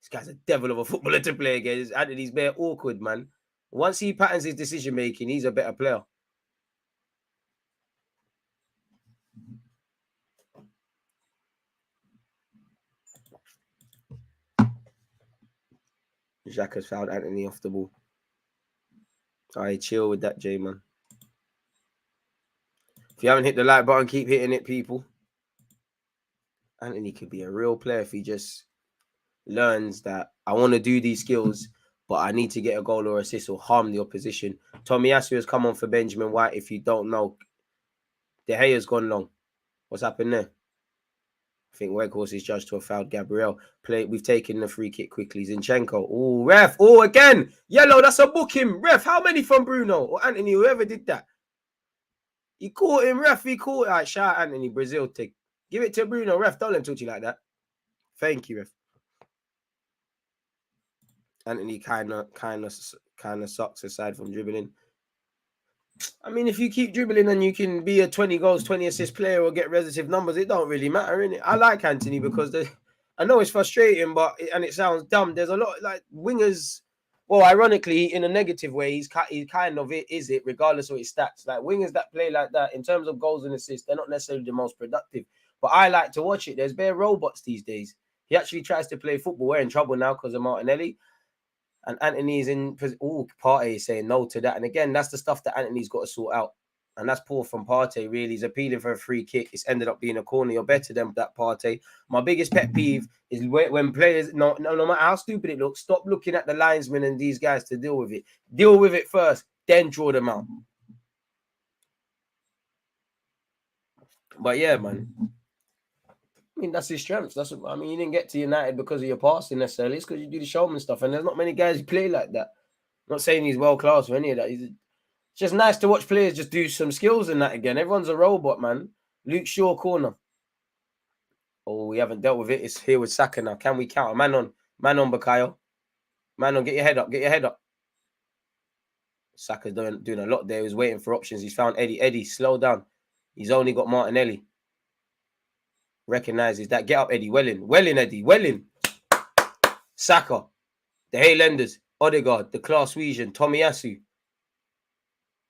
guy's a devil of a footballer to play against. Anthony's bare awkward, man. Once he patterns his decision-making, he's a better player. Xhaka's fouled Anthony off the ball. All right, chill with that, J, man. If you haven't hit the like button, keep hitting it, people. Anthony could be a real player if he just learns that I want to do these skills, but I need to get a goal or assist or harm the opposition. Tomiyasu has come on for Benjamin White. If you don't know, De Gea's gone long. What's happened there? I think Weghorst is judged to have fouled Gabriel. We've taken the free kick quickly. Zinchenko. Oh, ref. Oh, again. Yellow. That's a booking. Ref, how many from Bruno or Anthony? Whoever did that. He caught him, ref. He caught it. All right, shout out Anthony. Brazil take. Give it to Bruno. Ref, don't let him talk to you like that. Thank you, ref. Anthony kind of sucks aside from dribbling. I mean, if you keep dribbling and you can be a 20 goals, 20 assist player or get relative numbers, it don't really matter, innit? I like Anthony because I know it's frustrating, and it sounds dumb. There's a lot like wingers. Well, ironically, in a negative way, he kind of is it, regardless of his stats. Like wingers that play like that, in terms of goals and assists, they're not necessarily the most productive. But I like to watch it. There's bare robots these days. He actually tries to play football. We're in trouble now because of Martinelli. And Anthony's in. Partey is saying no to that. And again, that's the stuff that Anthony's got to sort out. And that's poor from Partey, really. He's appealing for a free kick. It's ended up being a corner. You're better than that, Partey. My biggest pet peeve is when players, no matter how stupid it looks, stop looking at the linesmen and these guys to deal with it. Deal with it first, then draw them out. But yeah, man. I mean, that's his strength. I mean, you didn't get to United because of your passing necessarily. It's because you do the showman stuff. And there's not many guys who play like that. I'm not saying he's world class or any of that. It's just nice to watch players just do some skills in that again. Everyone's a robot, man. Luke Shaw corner. Oh, we haven't dealt with it. It's here with Saka now. Can we counter? Man on, Bakayo. Man on, get your head up. Saka's doing a lot there. He's waiting for options. He's found Eddie. Eddie, slow down. He's only got Martinelli. Recognizes that. Get up, Eddie. Well in, Eddie. Well in. Saka. The Haylenders. Odegaard. The Class-Weasian. Tomiyasu.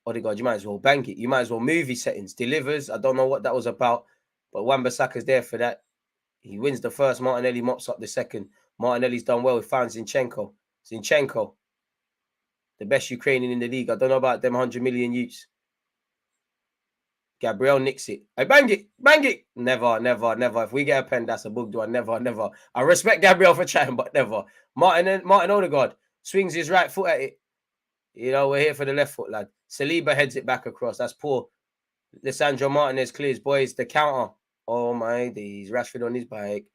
Odegaard, you might as well bank it. You might as well movie settings. Delivers. I don't know what that was about. But Wan-Bissaka's there for that. He wins the first. Martinelli mops up the second. Martinelli's done well. He found Zinchenko. The best Ukrainian in the league. I don't know about them 100 million youths. Gabriel nicks it. I bang it. Never. If we get a pen, that's a book door. Never. I respect Gabriel for trying, but never. Martin Odegaard swings his right foot at it. You know, we're here for the left foot, lad. Saliba heads it back across. That's poor. Lisandro Martinez clears, boys. The counter. Oh, my days. Rashford on his bike.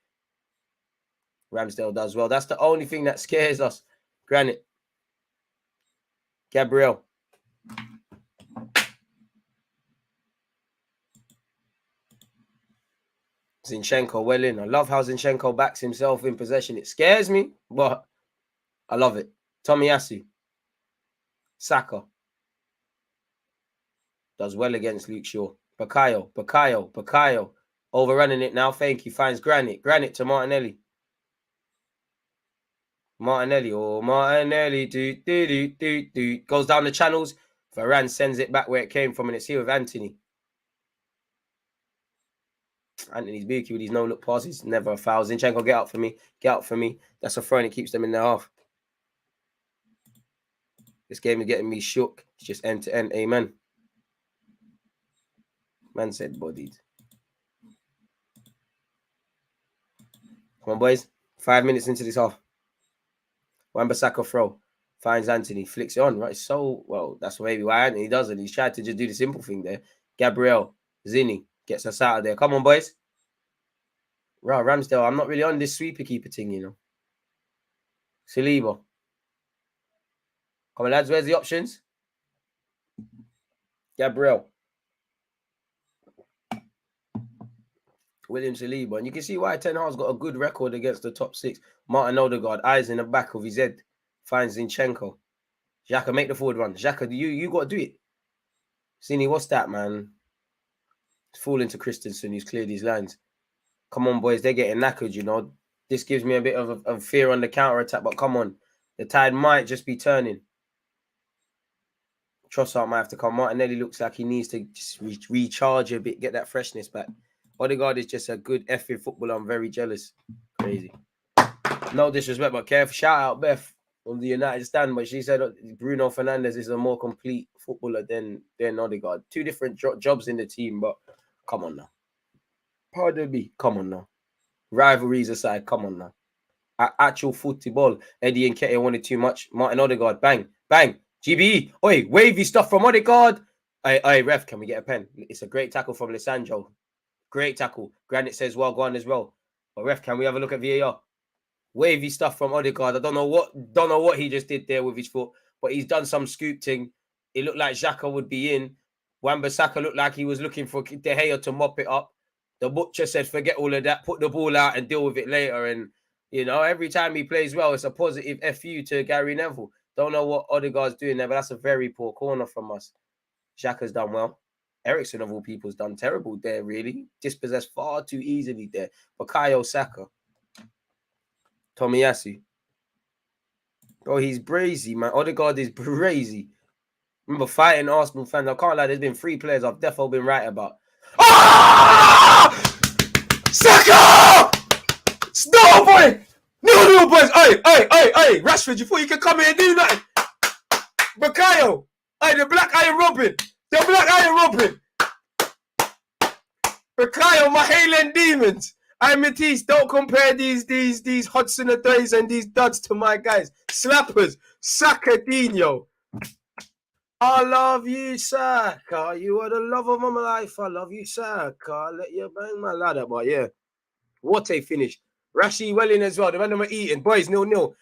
Ramsdale does well. That's the only thing that scares us. Granite. Gabriel. Zinchenko well in. I love how Zinchenko backs himself in possession. It scares me, but I love it. Tomiyasu. Saka. Does well against Luke Shaw. Bakayo. Overrunning it now. Thank you. Finds Granite. Granite to Martinelli. Martinelli. Do. Goes down the channels. Varane sends it back where it came from, and it's here with Anthony. Anthony's beaky with these no-look passes. Never a foul. Zinchenko, get out for me. That's a throw, and it keeps them in their half. This game is getting me shook. It's just end-to-end. Amen. Man said bodied. Come on, boys. 5 minutes into this half. Wan-Bissaka throw. Finds Anthony. Flicks it on, right? So, well, that's maybe why Anthony doesn't. He's tried to just do the simple thing there. Gabriel. Zinni. Gets us out of there. Come on, boys. Right, Ramsdale. I'm not really on this sweeper keeper thing, you know. Saliba. Come on, lads. Where's the options? Gabriel. William Saliba. And you can see why Ten Hag's got a good record against the top six. Martin Odegaard. Eyes in the back of his head. Finds Zinchenko. Xhaka, make the forward run. Xhaka, you got to do it. Zinni, what's that, man? It's falling to Christensen, who's cleared these lines. Come on, boys. They're getting knackered, you know. This gives me a bit of fear on the counter-attack, but come on. The tide might just be turning. Trossard might have to come. Martinelli looks like he needs to just recharge a bit, get that freshness back. Odegaard is just a good effing footballer. I'm very jealous. Crazy. No disrespect, but careful. Shout out Beth on the United stand, but she said Bruno Fernandes is a more complete footballer than Odegaard. Two different jobs in the team, but come on now. Pardon me. Come on now. Rivalries aside, come on now. Actual football. Eddie and Ketty wanted too much. Martin Odegaard, bang. GBE. Oi, wavy stuff from Odegaard. Hey, ref, can we get a pen? It's a great tackle from Lisandro. Great tackle. Granite says, well, go on as well. But ref, can we have a look at VAR? Wavy stuff from Odegaard. I don't know what he just did there with his foot, but he's done some scoop thing. It looked like Xhaka would be in. Wan-Bissaka looked like he was looking for De Gea to mop it up. The butcher said, forget all of that, put the ball out and deal with it later. And You know, every time he plays well, it's a positive FU to Gary Neville. Don't know what Odegaard's doing there, but that's a very poor corner from us. Xhaka's done well. Ericsson, of all people, has done terrible there, really. Dispossessed far too easily there. Bukayo Saka. Tomiyasu. Bro, he's brazy, man. Odegaard is brazy. Remember fighting Arsenal fans. I can't lie, there's been 3 players I've definitely been right about. Ah! Saka! No, boy! No, boys! Hey! Rashford, you thought you could come here and do nothing? Bukayo! Hey, the Black Iron Robin! The Black Iron Robin! Bukayo, my Highland Demons! Hey, Matisse, don't compare these Hudson-Odois and these duds to my guys. Slappers, Sakadinho. I love you, Saka. You are the love of my life. I love you, Saka. Let you bang my ladder, but yeah. What a finish. Rashi well in as well. The man them are eating. Boys, 0-0.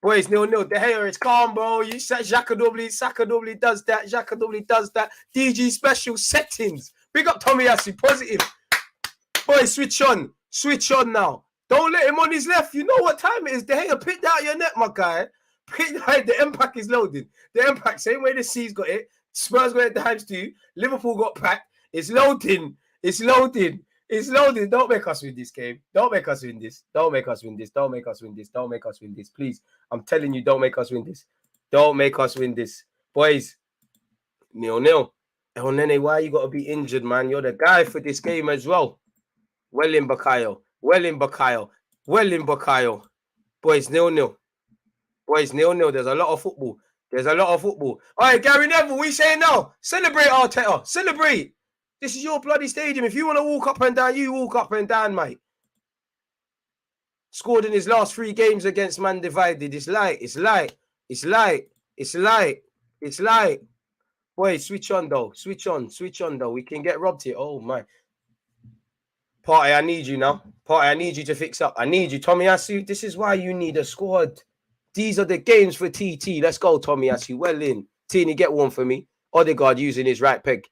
Boys, 0-0. De Gea, it's calm, bro. You said Xhaka doubly does that. Xhaka doubly does that. DG special settings. Big up Tomiyasu. Positive. Boys, switch on. Switch on now. Don't let him on his left. You know what time it is. De Gea, pick that out your net, my guy. The impact is loaded. The impact, same way the C's got it. Spurs got it times 2. Liverpool got packed. It's loading. It's loading. It's loading. Don't make us win this game. Don't make us win this. Don't make us win this. Don't make us win this. Don't make us win this. Please. I'm telling you, don't make us win this. Don't make us win this. Boys, 0-0. El Nene, why you got to be injured, man? You're the guy for this game as well. Well in Bukayo. Well in Bukayo. Well in Bukayo. Boys, 0-0. Boys, 0-0. There's a lot of football. There's a lot of football. All right, Gary Neville, we saying now? Celebrate, Arteta. Celebrate. This is your bloody stadium. If you want to walk up and down, you walk up and down, mate. Scored in his last 3 games against Man Divided. It's light. It's light. It's light. It's light. It's light. Boys, switch on, though. Switch on. Switch on, though. We can get robbed here. Oh, my. Party, I need you now. Party, I need you to fix up. I need you. Tomiyasu, this is why you need a squad. These are the games for TT. Let's go, Tomiyasu. Well in. Tini, get one for me. Odegaard using his right peg.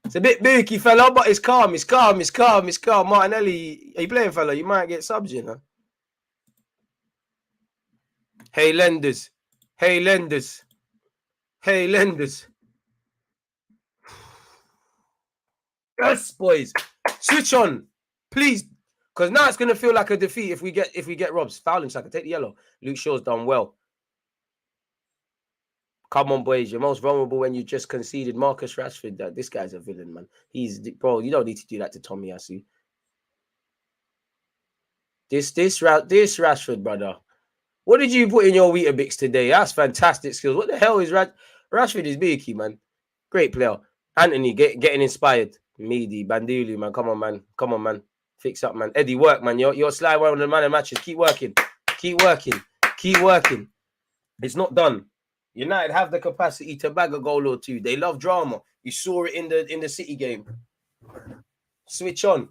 It's a bit booky, fella, but it's calm. It's calm. It's calm. It's calm. Martinelli, are you playing, fella? You might get subs, you know. Hey, lenders. Hey, lenders. Hey, lenders. Yes, boys. Switch on, please. Because now it's gonna feel like a defeat if we get robbed. Foul him, so I can take the yellow. Luke Shaw's done well. Come on, boys. You're most vulnerable when you just conceded. Marcus Rashford. This guy's a villain, man. Bro, you don't need to do that to Tomiyasu. This Rashford, brother. What did you put in your Weetabix today? That's fantastic skills. What the hell is Rashford is beaky, man. Great player. Anthony getting inspired. Meaty, Bandulu, man. Come on, man. Come on, man. Fix up, man. Eddie, work, man. You're slide one of the man of matches. Keep working. Keep working. Keep working. It's not done. United have the capacity to bag a goal or 2. They love drama. You saw it in the City game. Switch on.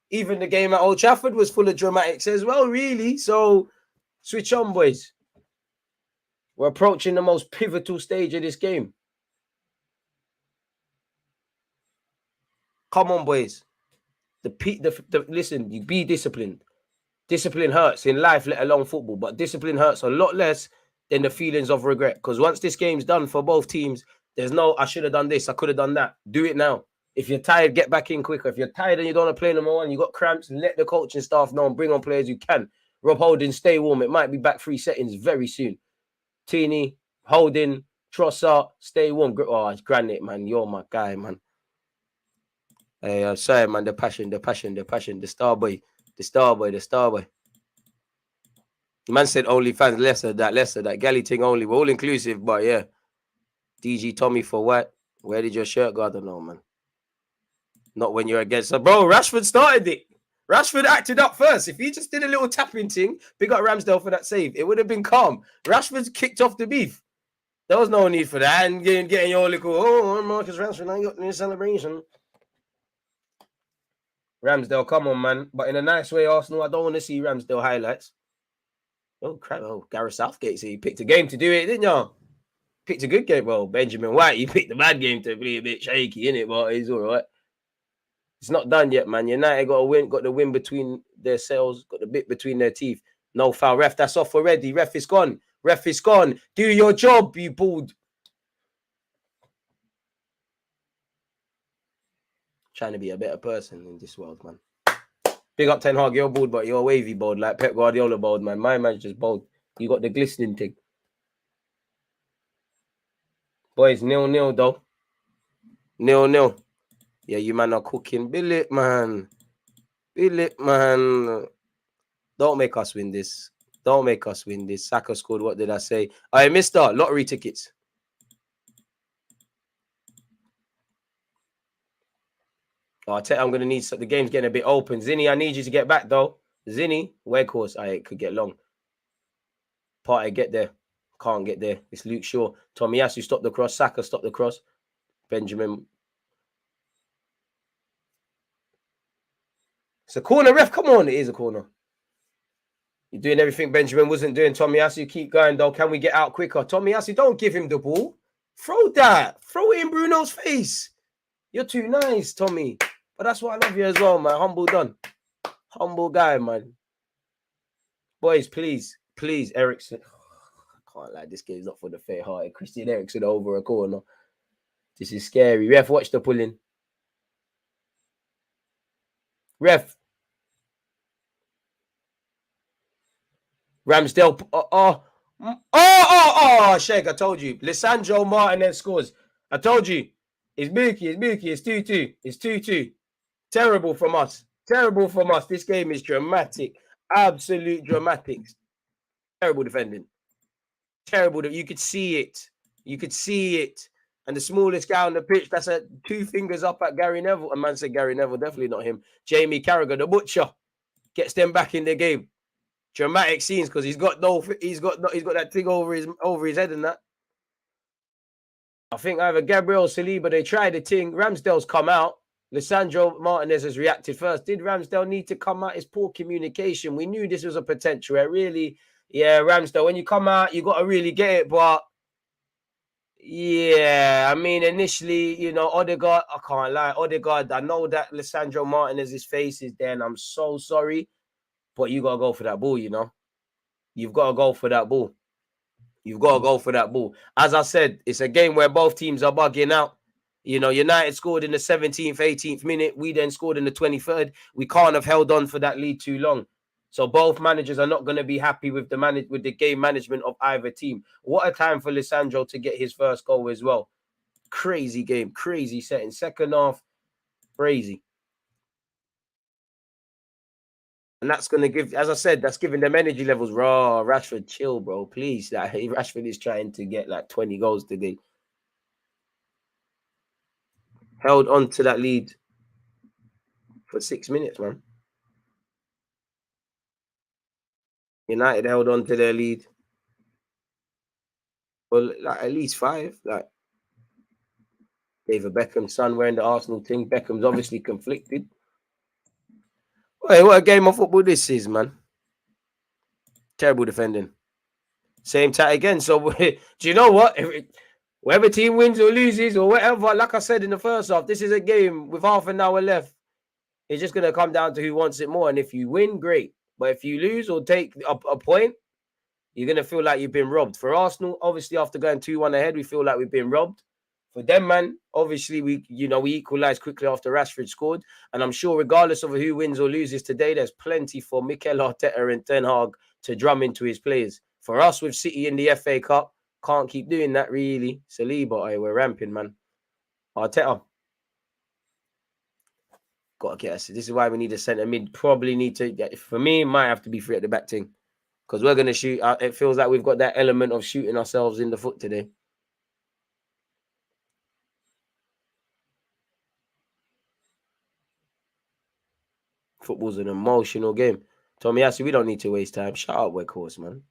Even the game at Old Trafford was full of dramatics as well, really. So switch on, boys. We're approaching the most pivotal stage of this game. Come on, boys. Listen, you be disciplined. Discipline hurts in life, let alone football. But discipline hurts a lot less than the feelings of regret. Because once this game's done for both teams, there's no, I should have done this, I could have done that. Do it now. If you're tired, get back in quicker. If you're tired and you don't want to play number 1, you got cramps, let the coaching staff know and bring on players who can. Rob Holding, stay warm. It might be back 3 settings very soon. Teeny, Holding, Trossard, stay warm. Oh, it's Granite, man. You're my guy, man. Hey, I'm sorry, man. The passion. The star boy. The man said only fans, less of that. Galley thing only. We're all inclusive, but yeah. DG Tommy for what? Where did your shirt go? I don't know, man. Not when you're against her. Bro, Rashford started it. Rashford acted up first. If he just did a little tapping thing, big up Ramsdale for that save, it would have been calm. Rashford kicked off the beef. There was no need for that. And getting your little, Marcus Rashford, I got this celebration. Ramsdale, come on, man. But in a nice way, Arsenal, I don't want to see Ramsdale highlights. Oh, crap. Oh, Gareth Southgate, so you picked a game to do it, didn't you? Picked a good game. Well, Benjamin White, you picked a bad game to be a bit shaky, innit? But he's all right. It's not done yet, man. United got the win between their cells, got the bit between their teeth. No foul. Ref, that's off already. Ref is gone. Ref is gone. Do your job, you bald. Trying to be a better person in this world, man. Big up Ten Hag, you're bald, but you're wavy bald, like Pep Guardiola bald, man. My man's just bald. You got the glistening thing. Boys, 0-0 though. 0-0. Yeah, you man are cooking. Billet, man. Billet, man. Don't make us win this. Don't make us win this. Saka scored. What did I say? I missed out. Lottery tickets. Oh, I tell you, I'm going to need... The game's getting a bit open. Zinni, I need you to get back, though. Zinni, Weghorst. It could get long. Partey, get there. Can't get there. It's Luke Shaw. Tomiyasu, stop the cross. Saka, stop the cross. Benjamin. It's a corner, ref. Come on. It is a corner. You're doing everything Benjamin wasn't doing. Tomiyasu, keep going, though. Can we get out quicker? Tomiyasu, don't give him the ball. Throw that. Throw it in Bruno's face. You're too nice, Tommy. But that's why I love you as well, man. Humble done. Humble guy, man. Boys, please. Please, Eriksen. I can't lie. This game's not for the fair-hearted. Christian Eriksen over a corner. This is scary. Ref, watch the pulling. Ref. Ramsdale. Sheikh, I told you. Lisandro Martinez scores. I told you. It's Mookie. It's 2-2. It's 2-2. Terrible from us. Terrible from us. This game is dramatic. Absolute dramatics. Terrible defending. Terrible. You could see it. You could see it. And the smallest guy on the pitch, that's a 2 fingers up at Gary Neville. A man said Gary Neville, definitely not him. Jamie Carragher, the butcher, gets them back in the game. Dramatic scenes because he's got that thing over his head and that. I think either Gabriel Saliba, they tried the thing. Ramsdale's come out. Lisandro Martinez has reacted first. Did Ramsdale need to come out? It's poor communication. We knew this was a potential. Really, yeah, Ramsdale, when you come out, you got to really get it. But yeah, I mean, initially, you know, Odegaard, I can't lie. Odegaard, I know that Lisandro Martinez's face is there, and I'm so sorry. But you got to go for that ball, you know. You've got to go for that ball. You've got to go for that ball. As I said, it's a game where both teams are bugging out. You know, United scored in the 17th, 18th minute. We then scored in the 23rd. We can't have held on for that lead too long. So both managers are not going to be happy with the game management of either team. What a time for Lisandro to get his first goal as well. Crazy game. Crazy setting. Second half, crazy. And that's going to give, as I said, that's giving them energy levels. Raw, Rashford, chill, bro. Please. Like, Rashford is trying to get like 20 goals today. Held on to that lead for 6 minutes, man. United held on to their lead for like at least 5. Like David Beckham's son wearing the Arsenal thing. Beckham's obviously conflicted. Hey, what a game of football this is, man. Terrible defending. Same time again. So, do you know what? Whatever team wins or loses or whatever, like I said in the first half, this is a game with half an hour left. It's just going to come down to who wants it more. And if you win, great. But if you lose or take a point, you're going to feel like you've been robbed. For Arsenal, obviously, after going 2-1 ahead, we feel like we've been robbed. For them, man, obviously, we equalised quickly after Rashford scored. And I'm sure regardless of who wins or loses today, there's plenty for Mikel Arteta and Ten Hag to drum into his players. For us with City in the FA Cup, can't keep doing that, really. Saliba, we're ramping, man. Arteta. Got to get us. This is why we need a centre mid. Probably need to, for me, it might have to be free at the back thing. Because we're going to shoot. It feels like we've got that element of shooting ourselves in the foot today. Football's an emotional game. Tomiyasu, we don't need to waste time. Shut up, Weghorst, man.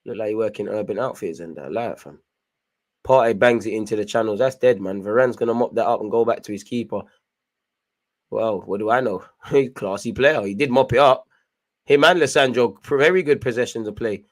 Look like you work in Urban Outfitters and that. Lie, fam. Partey bangs it into the channels. That's dead, man. Varane's going to mop that up and go back to his keeper. Well, what do I know? Classy player. He did mop it up. Him and Lisandro, very good possessions of play.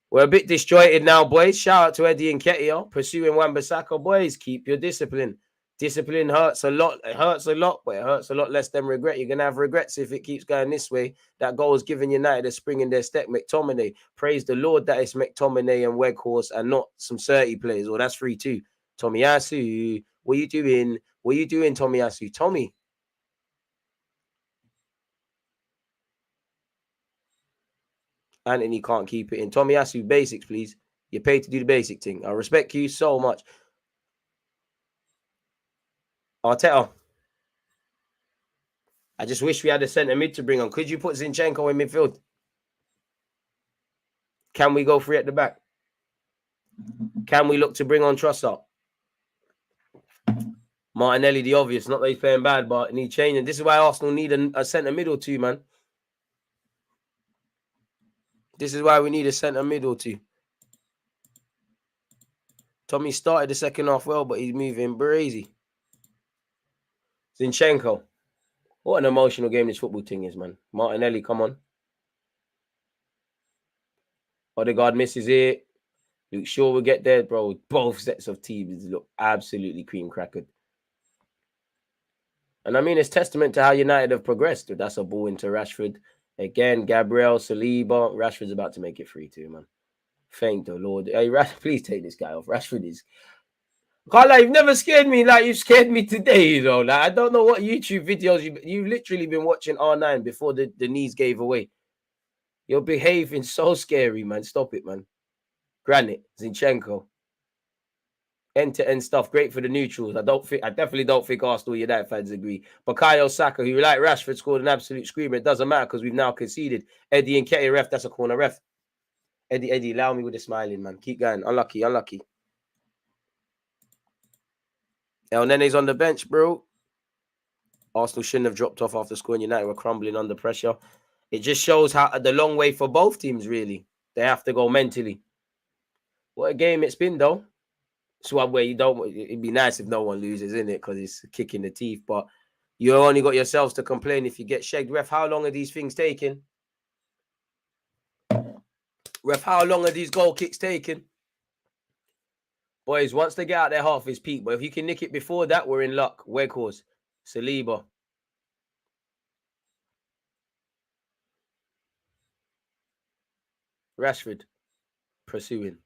We're a bit disjointed now, boys. Shout out to Eddie and Ketia. Pursuing Wan-Bissaka. Boys, keep your discipline. Discipline hurts a lot. It hurts a lot, but it hurts a lot less than regret. You're going to have regrets if it keeps going this way. That goal is giving United a spring in their step. McTominay, praise the Lord that it's McTominay and Weghorst and not some 30 players. Well, that's 3-2. Tomiyasu, what are you doing? What are you doing, Tomiyasu? Tommy. Anthony can't keep it in. Tomiyasu, basics, please. You're paid to do the basic thing. I respect you so much. Arteta. I just wish we had a centre mid to bring on. Could you put Zinchenko in midfield? Can we go free at the back? Can we look to bring on Trossard? Martinelli, the obvious. Not that he's playing bad, but need changing. This is why Arsenal need a centre mid or two, man. This is why we need a centre mid or two. Tommy started the second half well, but he's moving crazy. Zinchenko. What an emotional game this football thing is, man. Martinelli, come on. Odegaard misses it. Luke Shaw will get there, bro. Both sets of teams look absolutely cream crackered. And I mean, it's testament to how United have progressed. That's a ball into Rashford. Again, Gabriel, Saliba. Rashford's about to make it 3-2, man. Thank the Lord. Hey, please take this guy off. Rashford is... Carla, you've never scared me like you've scared me today, you know. Like, I don't know what YouTube videos you've literally been watching R9 before the knees gave away. You're behaving so scary, man. Stop it, man. Granite, Zinchenko. End-to-end stuff. Great for the neutrals. I definitely don't think Arsenal United fans agree. Bukayo Saka, who like Rashford, scored an absolute screamer. It doesn't matter because we've now conceded. Eddie and Ketty, ref, that's a corner, ref. Eddie, allow me with the smiling, man. Keep going. Unlucky. El Nene's on the bench, bro. Arsenal shouldn't have dropped off after scoring. United were crumbling under pressure. It just shows how the long way for both teams, really. They have to go mentally. What a game it's been, though. It's one where it'd be nice if no one loses, isn't it? Because it's a kick in the teeth. But you only got yourselves to complain if you get shagged. Ref, how long are these things taking? Ref, how long are these goal kicks taking? Boys, once they get out their half is peak. But if you can nick it before that, we're in luck. Weghorst, Saliba. Rashford pursuing.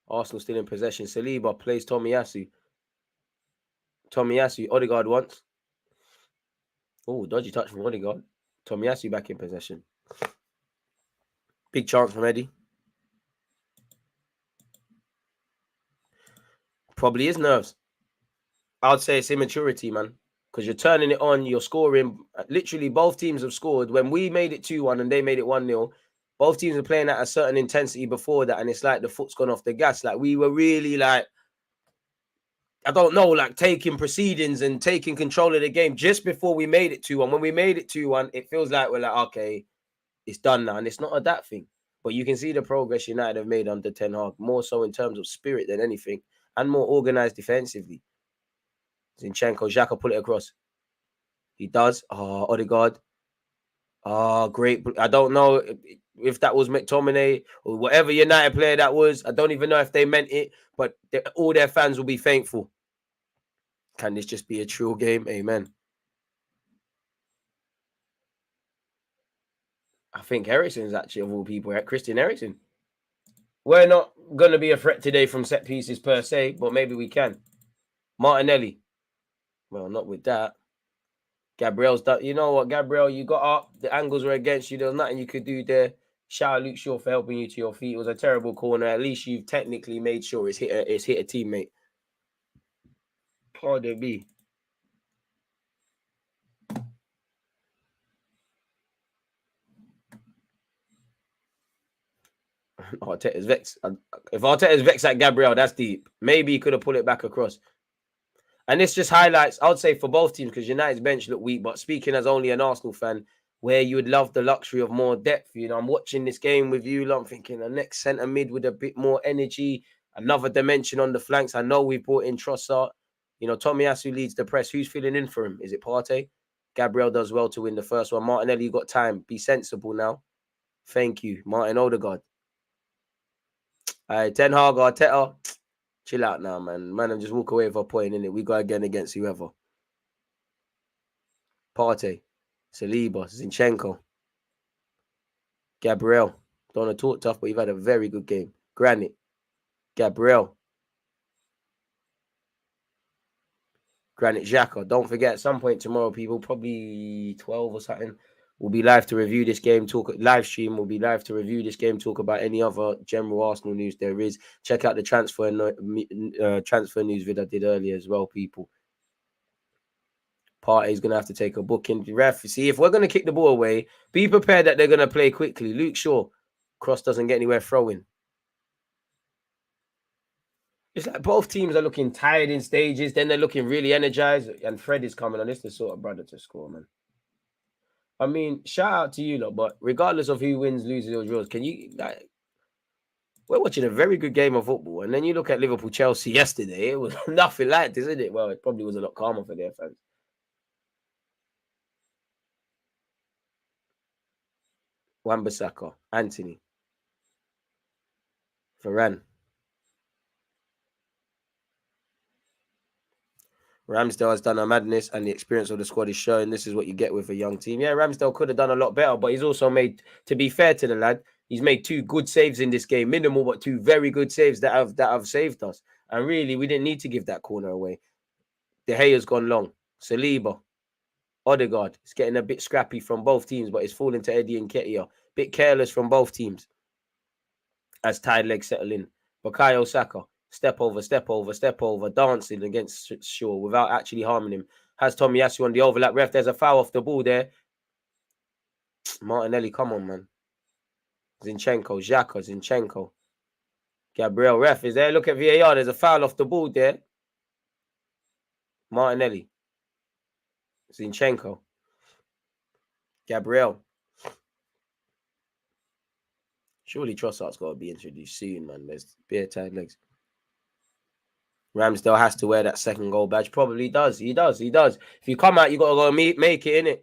Arsenal still in possession. Saliba plays Tomiyasu. Odegaard once. Oh, dodgy touch from Odegaard. Tomiyasu back in possession. Big chance from Eddie. Probably his nerves. I would say it's immaturity, man. Because you're turning it on, you're scoring. Literally, both teams have scored. When we made it 2-1 and they made it 1-0, both teams were playing at a certain intensity before that, and it's like the foot's gone off the gas. Like, we were really, like, I don't know, like, taking proceedings and taking control of the game just before we made it 2-1. When we made it 2-1, it feels like we're like, okay, it's done now. And it's not a that thing. But you can see the progress United have made under Ten Hag, more so in terms of spirit than anything, and more organised defensively. Zinchenko, Xhaka put it across. He does. Oh, Odegaard. Oh, great. I don't know if that was McTominay or whatever United player that was. I don't even know if they meant it, but all their fans will be thankful. Can this just be a true game? Amen. I think Eriksen's actually, of all people, Christian Eriksen. We're not going to be a threat today from set pieces per se, but maybe we can. Martinelli. Well, not with that. Gabriel's done. You know what, Gabriel, you got up. The angles were against you. There was nothing you could do there. Shout out Luke Shaw for helping you to your feet. It was a terrible corner. At least you've technically made sure it's hit a teammate. Pardon me. Arteta's vexed. If Arteta's vexed at Gabriel, that's deep. Maybe he could have pulled it back across. And this just highlights, I would say, for both teams, because United's bench looked weak, but speaking as only an Arsenal fan, where you would love the luxury of more depth. You know, I'm watching this game with you, I'm thinking the next centre mid with a bit more energy, another dimension on the flanks. I know we brought in Trossard. You know, Tomiyasu leads the press. Who's filling in for him? Is it Partey? Gabriel does well to win the first one. Martinelli, you got time. Be sensible now. Thank you. Martin Odegaard. All right, Ten Hag, Arteta. Chill out now, man. Man, I'm just walk away with a point, innit? We go again against whoever. Partey, Saliba, Zinchenko, Gabriel. Don't want to talk tough, but you've had a very good game. Granit, Gabriel, Granit Xhaka. Don't forget, at some point tomorrow, people, probably 12 or something, we'll be live to review this game. Live stream. We'll be live to review this game. Talk about any other general Arsenal news there is. Check out the transfer news vid I did earlier as well, people. Partey's going to have to take a booking. Ref, see, if we're going to kick the ball away, be prepared that they're going to play quickly. Luke Shaw, cross doesn't get anywhere throwing. It's like both teams are looking tired in stages, then they're looking really energized, and Fred is coming on. This is the sort of brother to score, man. I mean, shout out to you lot, but regardless of who wins, loses, or draws, can you, like, we're watching a very good game of football, and then you look at Liverpool-Chelsea yesterday, it was nothing like this, isn't it? Well, it probably was a lot calmer for their fans. Wan-Bissaka, Anthony, Varane. Ramsdale has done a madness, and the experience of the squad is showing this is what you get with a young team. Yeah, Ramsdale could have done a lot better, but he's also made, to be fair to the lad, he's made 2 good saves in this game, minimal, but 2 very good saves that have saved us. And really, we didn't need to give that corner away. De Gea's gone long. Saliba, Odegaard, it's getting a bit scrappy from both teams, but it's falling to Eddie and Nketiah. Bit careless from both teams as tired legs settle in. Bukayo Saka, step over, dancing against Shaw without actually harming him. Has Tomiyasu on the overlap. Ref, there's a foul off the ball there. Martinelli, come on, man. Zinchenko, Xhaka, Zinchenko. Gabriel, ref, is there? Look at VAR. There's a foul off the ball there. Martinelli. Zinchenko. Gabriel. Surely Trossard's got to be introduced soon, man. There's bare tired legs. Ramsdale has to wear that second goal badge. Probably does. He does. If you come out, you got to go make it, innit?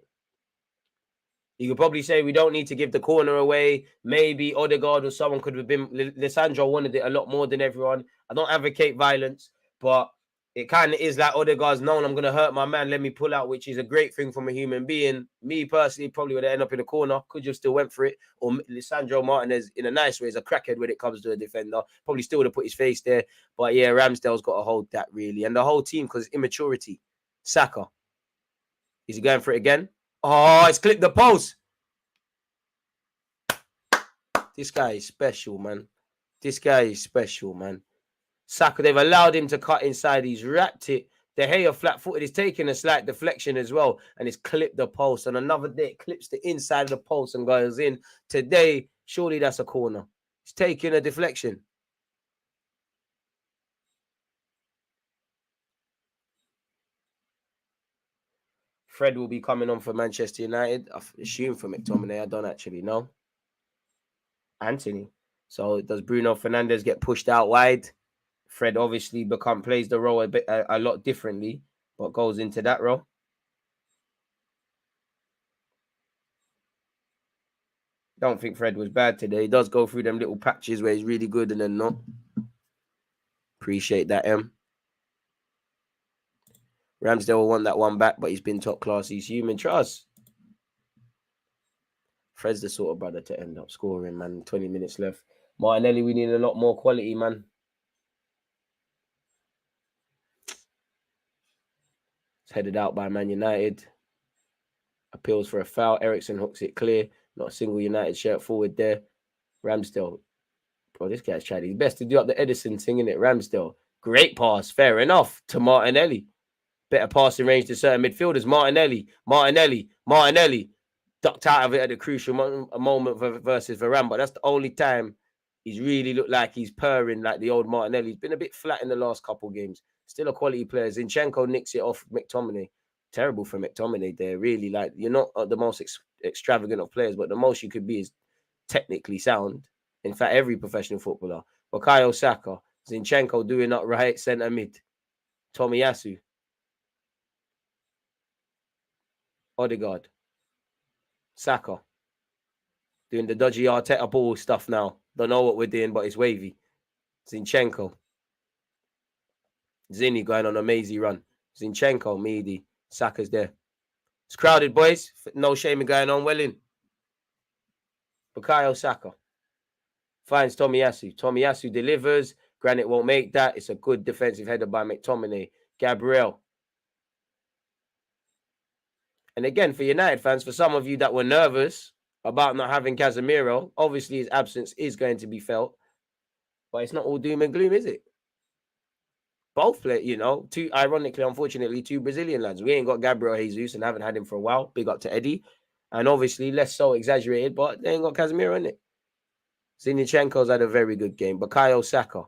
You could probably say we don't need to give the corner away. Maybe Odegaard or someone could have been... Lissandro wanted it a lot more than everyone. I don't advocate violence, but it kind of is like Odegaard's known, I'm going to hurt my man, let me pull out, which is a great thing from a human being. Me, personally, probably would have ended up in the corner. Could you have still went for it? Or Lissandro Martinez, in a nice way, is a crackhead when it comes to a defender. Probably still would have put his face there. But yeah, Ramsdale's got to hold that, really. And the whole team, because it's immaturity. Saka. Is he going for it again? Oh, it's clipped the post. This guy is special, man. Saka, they've allowed him to cut inside. He's wrapped it. De Gea flat-footed. He's taking a slight deflection as well. And it's clipped the post. And another day, it clips the inside of the post and goes in. Today, surely that's a corner. He's taking a deflection. Fred will be coming on for Manchester United. I assume for McTominay. I don't actually know. Anthony. So does Bruno Fernandes get pushed out wide? Fred obviously plays the role a lot differently, but goes into that role. Don't think Fred was bad today. He does go through them little patches where he's really good and then not. Appreciate that, M. Ramsdale will want that one back, but he's been top class. He's human. Trust. Fred's the sort of brother to end up scoring, man. 20 minutes left. Martinelli, we need a lot more quality, man. It's headed out by Man United. Appeals for a foul. Ericsson hooks it clear. Not a single United shirt forward there. Ramsdale. Bro, this guy's tried his best to do up the Edison thing, innit? Ramsdale. Great pass. Fair enough. To Martinelli. Better passing range to certain midfielders. Martinelli. Ducked out of it at the crucial moment versus Varane. But that's the only time he's really looked like he's purring like the old Martinelli. He's been a bit flat in the last couple games. Still a quality player. Zinchenko nicks it off McTominay. Terrible for McTominay there. Really, like, you're not the most extravagant of players, but the most you could be is technically sound. In fact, every professional footballer. Bukayo Saka. Zinchenko doing that right centre mid. Tomiyasu. Odegaard. Saka. Doing the dodgy Arteta ball stuff now. Don't know what we're doing, but it's wavy. Zinchenko. Zinni going on a mazy run. Zinchenko, Meady, Saka's there. It's crowded, boys. No shaming going on. Well in. Bukayo Saka finds Tomiyasu. Tomiyasu delivers. Granit won't make that. It's a good defensive header by McTominay. Gabriel. And again, for United fans, for some of you that were nervous about not having Casemiro, obviously his absence is going to be felt. But it's not all doom and gloom, is it? Both play, you know, ironically, unfortunately, two Brazilian lads. We ain't got Gabriel Jesus and haven't had him for a while. Big up to Eddie. And obviously, less so exaggerated, but they ain't got Casemiro in it. Zinchenko's had a very good game. Bukayo Saka,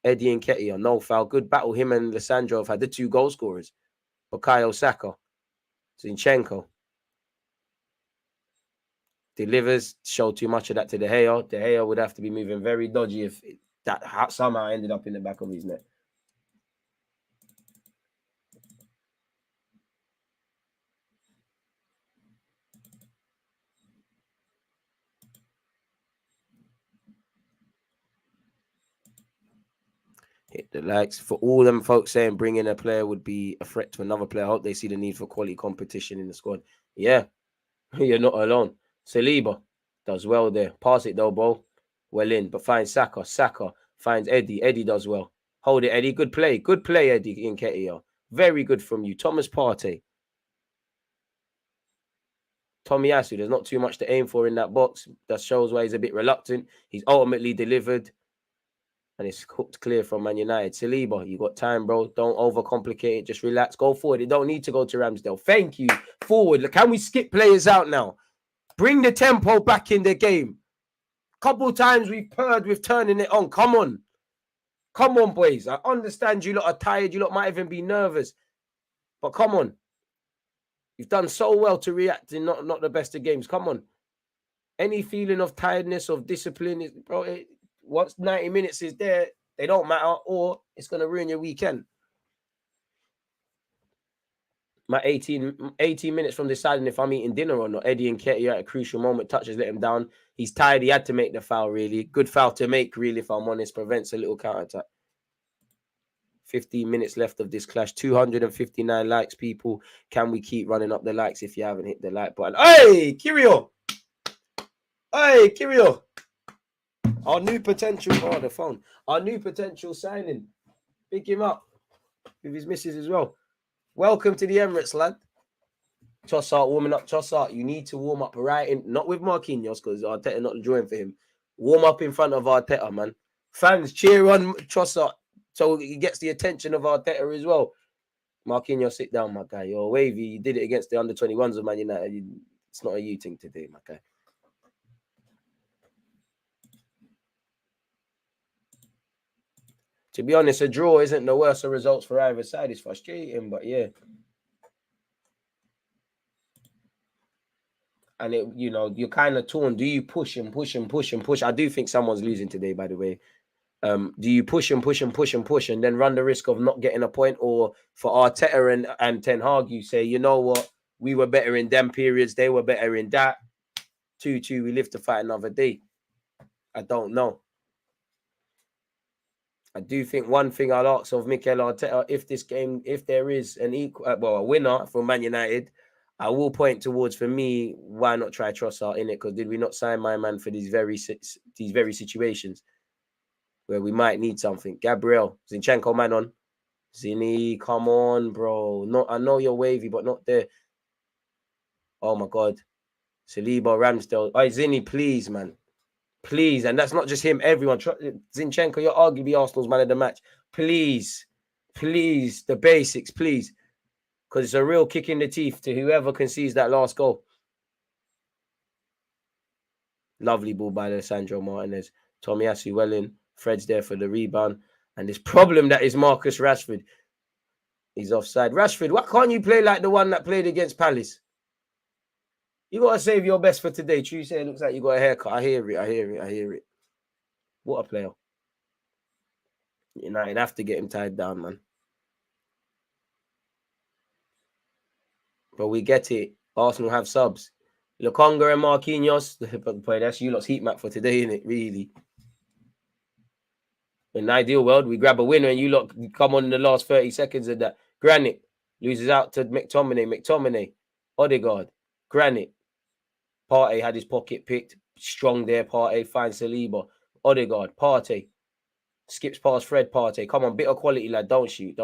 Eddie Nketiah, no foul. Good battle. Him and Lissandro have had the 2 goal scorers. Bukayo Saka, Zinchenko. Delivers, show too much of that to De Gea. De Gea would have to be moving very dodgy if that somehow ended up in the back of his net. Hit the likes. For all them folks saying bringing a player would be a threat to another player, I hope they see the need for quality competition in the squad. Yeah, you're not alone. Saliba does well there. Pass it though, bro. Well in, but finds Saka. Saka finds Eddie. Eddie does well. Hold it, Eddie. Good play. Good play, Eddie Nketiah. Very good from you. Thomas Partey. Tomiyasu, there's not too much to aim for in that box. That shows why he's a bit reluctant. He's ultimately delivered. And it's hooked clear from Man United. Saliba, you got time, bro. Don't overcomplicate it. Just relax. Go forward. You don't need to go to Ramsdale. Thank you. Forward. Can we skip players out now? Bring the tempo back in the game. Couple times we've purred with turning it on. Come on. Come on, boys. I understand you lot are tired. You lot might even be nervous. But come on. You've done so well to react in not the best of games. Come on. Any feeling of tiredness, of discipline, bro, once 90 minutes is there, they don't matter, or it's going to ruin your weekend. My 18 minutes from deciding if I'm eating dinner or not. Eddie Nketiah at a crucial moment, touches, let him down. He's tired. He had to make the foul, really. Good foul to make, really, if I'm honest. Prevents a little counter-attack. 15 minutes left of this clash. 259 likes, people. Can we keep running up the likes if you haven't hit the like button? Hey, Kirio! Hey, Kirio! Our new potential, the phone. Our new potential signing. Pick him up with his missus as well. Welcome to the Emirates, lad. Trossard warming up. Trossard, you need to warm up right in, not with Marquinhos because Arteta not drawing for him. Warm up in front of Arteta, man. Fans cheer on Trossard so he gets the attention of Arteta as well. Marquinhos, sit down, my guy. You're wavy. You did it against the under-21s of Man United. It's not a you thing to do, my guy. To be honest, a draw isn't the worst of results for either side. It's frustrating, but yeah. And it, you know, you're kind of torn. Do you push and push and push and push? I do think someone's losing today, by the way. Do you push and push and push and push and then run the risk of not getting a point? Or for Arteta and Ten Hag, you say, you know what? We were better in them periods. They were better in that. 2-2, we live to fight another day. I don't know. I do think one thing I'll ask of Mikel Arteta, if this game, if there is an a winner for Man United, I will point towards, for me, why not try Trossard in it? Because did we not sign my man for these very situations where we might need something? Gabriel, Zinchenko, man on. Zinni, come on, bro. No, I know you're wavy, but not there. Oh my God. Saliba, Ramsdale. All right, Zinni, please, man. Please, and that's not just him, everyone. Zinchenko, you're arguably Arsenal's man of the match. Please, please, the basics, please. Because it's a real kick in the teeth to whoever concedes that last goal. Lovely ball by Alessandro Martinez. Tomiyasu well in. Fred's there for the rebound. And this problem that is Marcus Rashford. He's offside. Rashford, why can't you play like the one that played against Palace? You got to save your best for today. True say it looks like you got a haircut. I hear it. What a player. United have to get him tied down, man. But we get it. Arsenal have subs. Lokonga and Marquinhos. Boy, that's you lot's heat map for today, isn't it? Really. In an ideal world, we grab a winner and you lot come on in the last 30 seconds of that. Granite loses out to McTominay. McTominay, Odegaard, Granite. Partey had his pocket picked. Strong there, Partey. Finds Saliba. Odegaard, Partey. Skips past Fred, Partey. Come on, bit of quality, lad. Don't shoot.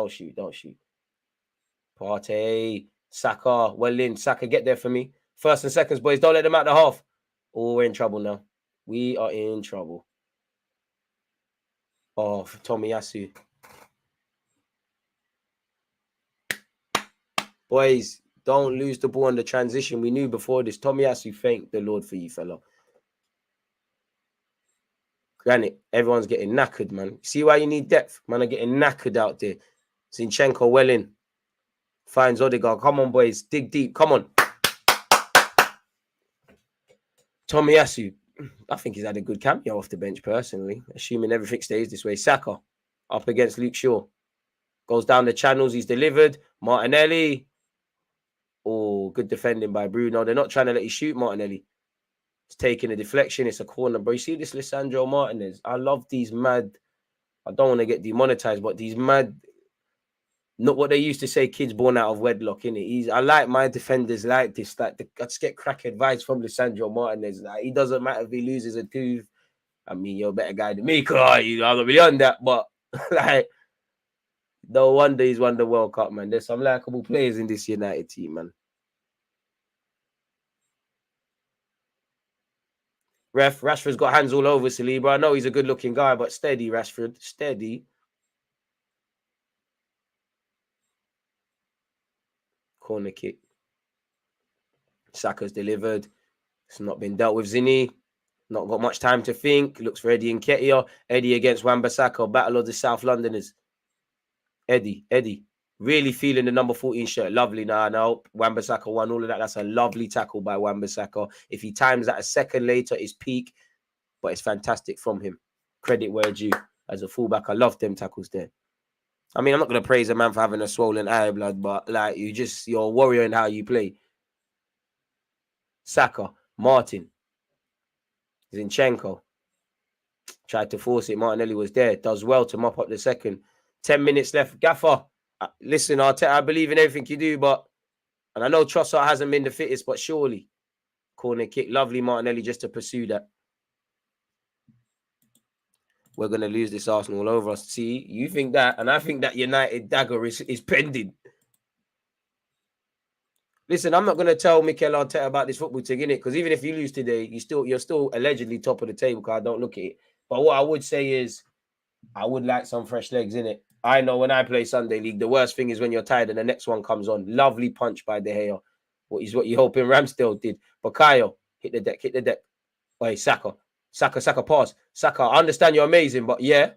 Partey. Saka, well in. Saka, get there for me. First and seconds, boys. Don't let them out the half. Oh, we're in trouble now. We are in trouble. Oh, for Tomiyasu. Boys, don't lose the ball on the transition. We knew before this. Tomiyasu, thank the Lord for you, fella. Granted, everyone's getting knackered, man. See why you need depth? Man are getting knackered out there. Zinchenko well in. Finds Odegaard. Come on, boys. Dig deep. Come on. Tomiyasu. I think he's had a good cameo off the bench, personally. Assuming everything stays this way. Saka. Up against Luke Shaw. Goes down the channels. He's delivered. Martinelli. Oh, good defending by Bruno. They're not trying to let you shoot, Martinelli. It's taking a deflection. It's a corner. Bro, you see this Lisandro Martinez? I love these mad... I don't want to get demonetized, but these mad... Not what they used to say, kids born out of wedlock, innit? I like my defenders like this. Like, I just get crack advice from Lisandro Martinez. Like, he doesn't matter if he loses a tooth. I mean, you're a better guy than me, cause I'm not really on that. But, like, no wonder he's won the World Cup, man. There's some likable players in this United team, man. Rashford's got hands all over Saliba. I know he's a good-looking guy, but steady, Rashford. Steady. Corner kick. Saka's delivered. It's not been dealt with. Zinni. Not got much time to think. Looks for Eddie Nketiah. Eddie against Wan-Bissaka. Battle of the South Londoners. Eddie. Really feeling the number 14 shirt. Lovely. No. Wan-Bissaka won all of that. That's a lovely tackle by Wan-Bissaka. If he times that a second later, it's peak. But it's fantastic from him. Credit where due. As a fullback, I love them tackles there. I mean, I'm not going to praise a man for having a swollen eye, blood, but like you're a warrior in how you play. Saka, Martin, Zinchenko. Tried to force it. Martinelli was there. Does well to mop up the second. 10 minutes left. Gaffer, listen, I believe in everything you do, and I know Trossard hasn't been the fittest, but surely. Corner kick. Lovely Martinelli just to pursue that. We're going to lose this Arsenal all over us. See, you think that, and I think that United dagger is pending. Listen, I'm not going to tell Mikel Arteta about this football thing, innit? Because even if you lose today, you're still allegedly top of the table, because I don't look at it. But what I would say is, I would like some fresh legs, innit? I know when I play Sunday League, the worst thing is when you're tired and the next one comes on. Lovely punch by De Gea. What you're hoping Ramsdale did. Bukayo, hit the deck. Wait, Saka, pass. Saka, I understand you're amazing, but yeah.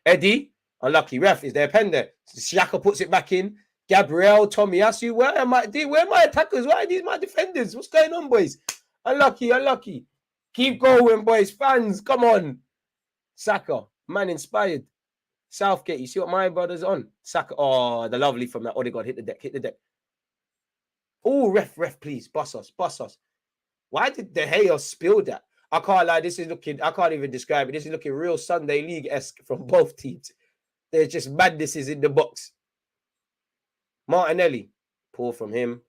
Eddie, unlucky. Ref, is there a pen there? Xhaka puts it back in. Gabriel, Tomiyasu, where are my attackers? Why are these my defenders? What's going on, boys? Unlucky. Keep going, boys. Fans, come on. Saka, man inspired. Southgate, you see what my brother's on? Saka, oh, the lovely from that. Odegaard, hit the deck. Oh, ref, please. Bust us. Why did De Gea spill that? I can't lie, I can't even describe it. This is looking real Sunday League-esque from both teams. There's just madnesses in the box. Martinelli, poor from him.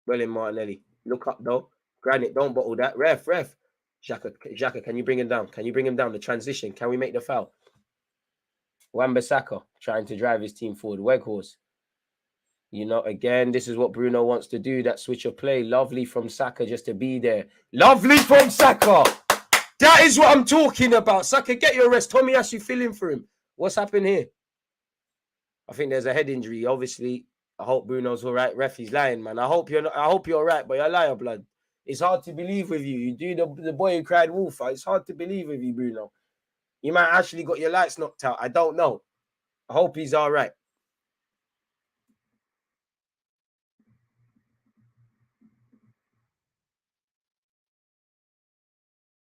Well in Martinelli. Look up, though. Granite, don't bottle that. Ref. Xhaka, can you bring him down? The transition. Can we make the foul? Wan-Bissaka trying to drive his team forward. Weghorst. Again, this is what Bruno wants to do. That switch of play. Lovely from Saka just to be there. Lovely from Saka. That is what I'm talking about. Saka, get your rest. Tomiyasu filling for him. What's happened here? I think there's a head injury. Obviously, I hope Bruno's all right. Ref, he's lying, man. I hope you're all right, but you're a liar, blood. It's hard to believe with you. You do the boy who cried wolf. It's hard to believe with you, Bruno. You might actually got your lights knocked out. I don't know. I hope he's all right.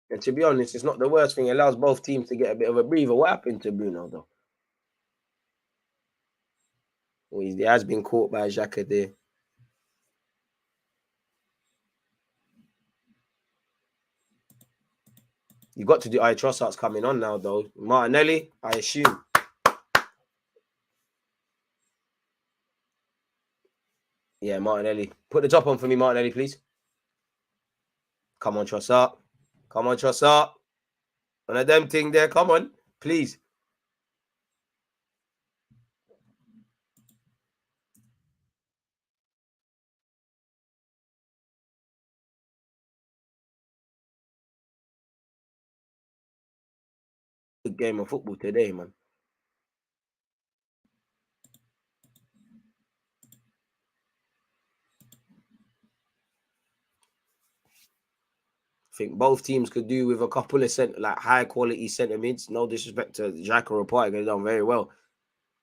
And to be honest, it's not the worst thing. It allows both teams to get a bit of a breather. What happened to Bruno, though? Well, he has been caught by Xhaka there. You got to do. Trossard's coming on now, though. Martinelli, I assume. Yeah, Martinelli. Put the top on for me, Martinelli, please. Come on, Trossard. Come on, Trossard. One of them thing there. Come on, please. Good game of football today, man. I think both teams could do with a couple of high quality centre mids. No disrespect to Xhaka or Partey, they've done very well.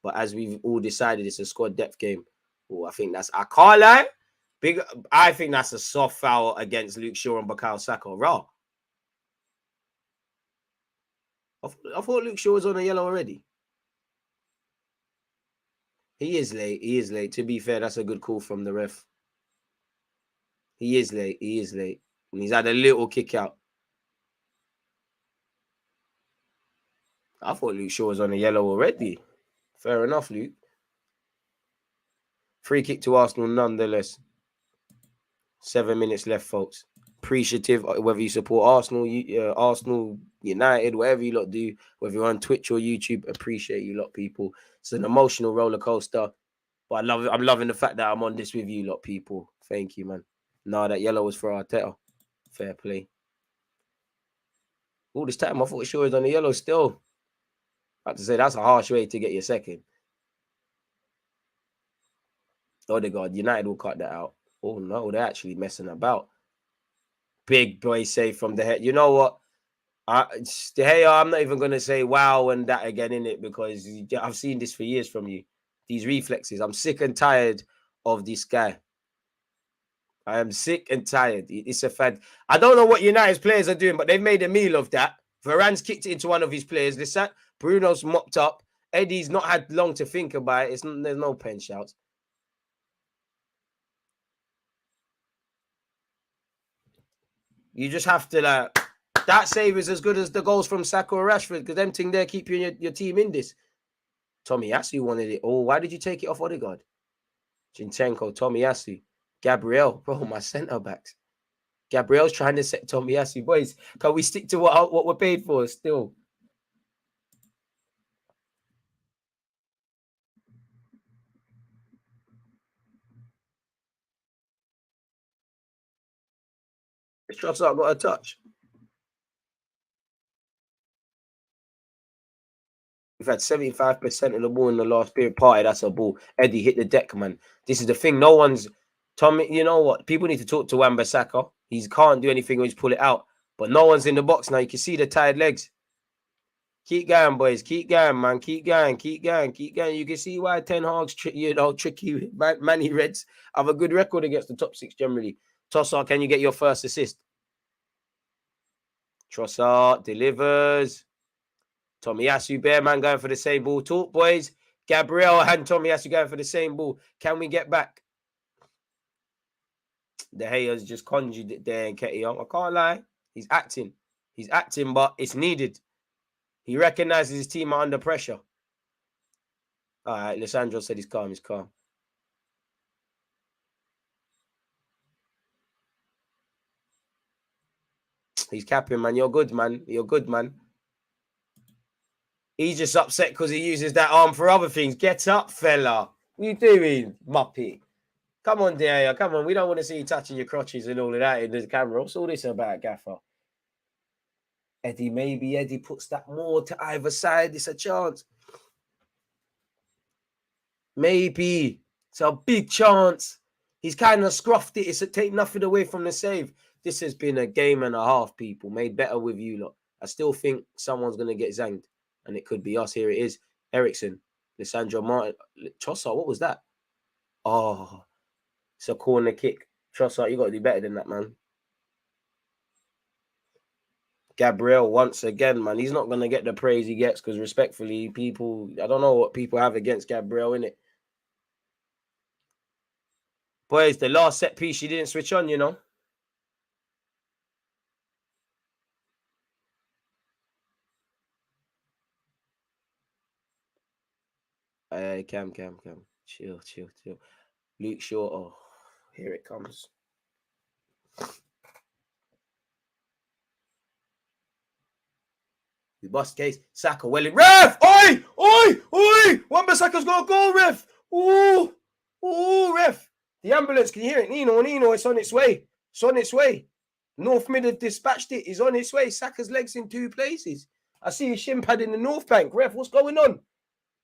But as we've all decided, it's a squad depth game. Oh, I can't lie. I think that's a soft foul against Luke Shaw and Bukayo Saka. Raw. I thought Luke Shaw was on a yellow already. He is late. He is late. To be fair, that's a good call from the ref. He is late. He is late. And he's had a little kick out. I thought Luke Shaw was on a yellow already. Fair enough, Luke. Free kick to Arsenal nonetheless. 7 minutes left, folks. Appreciative, whether you support Arsenal, Arsenal, United, whatever you lot do, whether you're on Twitch or YouTube, appreciate you lot, people. It's an emotional roller coaster, but I love it. I'm loving the fact that I'm on this with you lot, people. Thank you, man. No, that yellow was for Arteta. Fair play. All this time, I thought Shaw was on the yellow still. I have to say, that's a harsh way to get your second. Odegaard, United will cut that out. Oh, no, they're actually messing about. Big boy save from the head. You know what? I'm not even going to say wow and that again, innit? Because I've seen this for years from you. These reflexes. I'm sick and tired of this guy. I am sick and tired. It's a fad. I don't know what United's players are doing, but they've made a meal of that. Varane's kicked it into one of his players. Bruno's mopped up. Eddie's not had long to think about it. There's no pen shouts. You just have to that save is as good as the goals from Saka or Rashford because them thing there keep you your team in this. Tomiyasu wanted it. Oh, why did you take it off Odegaard? Zinchenko, Tomiyasu, Gabriel, bro, my centre backs. Gabriel's trying to set Tomiyasu. Boys, can we stick to what we're paid for still? Trossard got a touch. We've had 75% of the ball in the last period. Partey, that's a ball. Eddie hit the deck, man. This is the thing. No one's... Tommy, you know what? People need to talk to Wan-Bissaka. He can't do anything when he's pull it out. But no one's in the box now. You can see the tired legs. Keep going, boys. Keep going, man. Keep going. Keep going. Keep going. You can see why Ten Hag's tricky Manny Reds have a good record against the top six generally. Trossard, can you get your first assist? Trossard delivers. Tomiyasu, Bearman going for the same ball. Talk, boys. Gabriel and Tomiyasu going for the same ball. Can we get back? De Gea's just conjured it there and Ketty on. I can't lie. He's acting. He's acting, but it's needed. He recognizes his team are under pressure. All right, Lissandro said he's calm. He's calm. He's capping, man. You're good, man. You're good, man. He's just upset because he uses that arm for other things. Get up, fella. What you doing, muppet? Come on, Dea. Come on. We don't want to see you touching your crotches and all of that in the camera. What's all this about, Gaffer? Eddie, maybe Eddie puts that more to either side. It's a chance. Maybe. It's a big chance. He's kind of scruffed it. It's a take nothing away from the save. This has been a game and a half, people. Made better with you lot. I still think someone's going to get zanged. And it could be us. Here it is. Ericsson. Lissandro Martin. Trossard, what was that? Oh, it's a corner kick. Trossard, you got to do better than that, man. Gabriel, once again, man. He's not going to get the praise he gets because respectfully, people... I don't know what people have against Gabriel, innit? Boys, the last set piece she didn't switch on, you know. Hey, Cam. Chill. Luke Shaw. Oh, here it comes. We bust case. Saka, well, ref! Oi! Wan-Bissaka's got a goal, ref! Ooh, ref! The ambulance, can you hear it? Nino, it's on its way. North Mid have dispatched it. He's on its way. Saka's legs in 2 places. I see his shin pad in the North Bank. Ref, what's going on?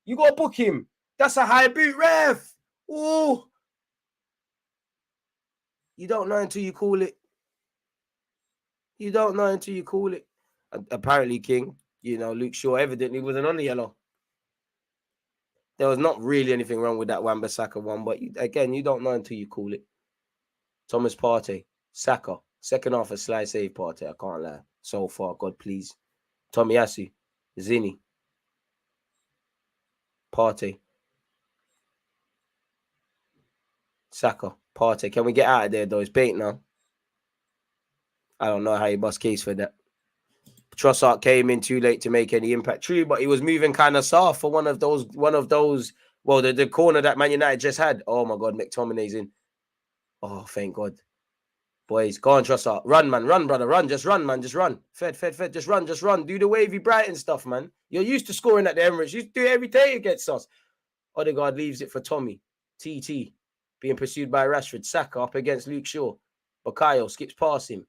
You got to book him. That's a high boot, ref. Ooh. You don't know until you call it. Apparently, King, Luke Shaw evidently wasn't on the yellow. There was not really anything wrong with that Wan-Bissaka one, but again, you don't know until you call it. Thomas Partey, Saka, second half a slide save Partey, I can't lie. So far, God please. Tomiyasu, Zini, Partey, Saka, Partey. Can we get out of there though? It's bait now. I don't know how you bust case for that. Trossard came in too late to make any impact. True, but he was moving kind of soft for one of those. Well, the corner that Man United just had. Oh my God, McTominay's in. Oh, thank God. Boys, go on, Trossard. Run, man. Run, brother. Run. Just run, man. Just run. Fed. Just run. Do the wavy Brighton stuff, man. You're used to scoring at the Emirates. You do it every day against us. Odegaard leaves it for Tommy. TT. Being pursued by Rashford. Saka up against Luke Shaw. Bukayo skips past him.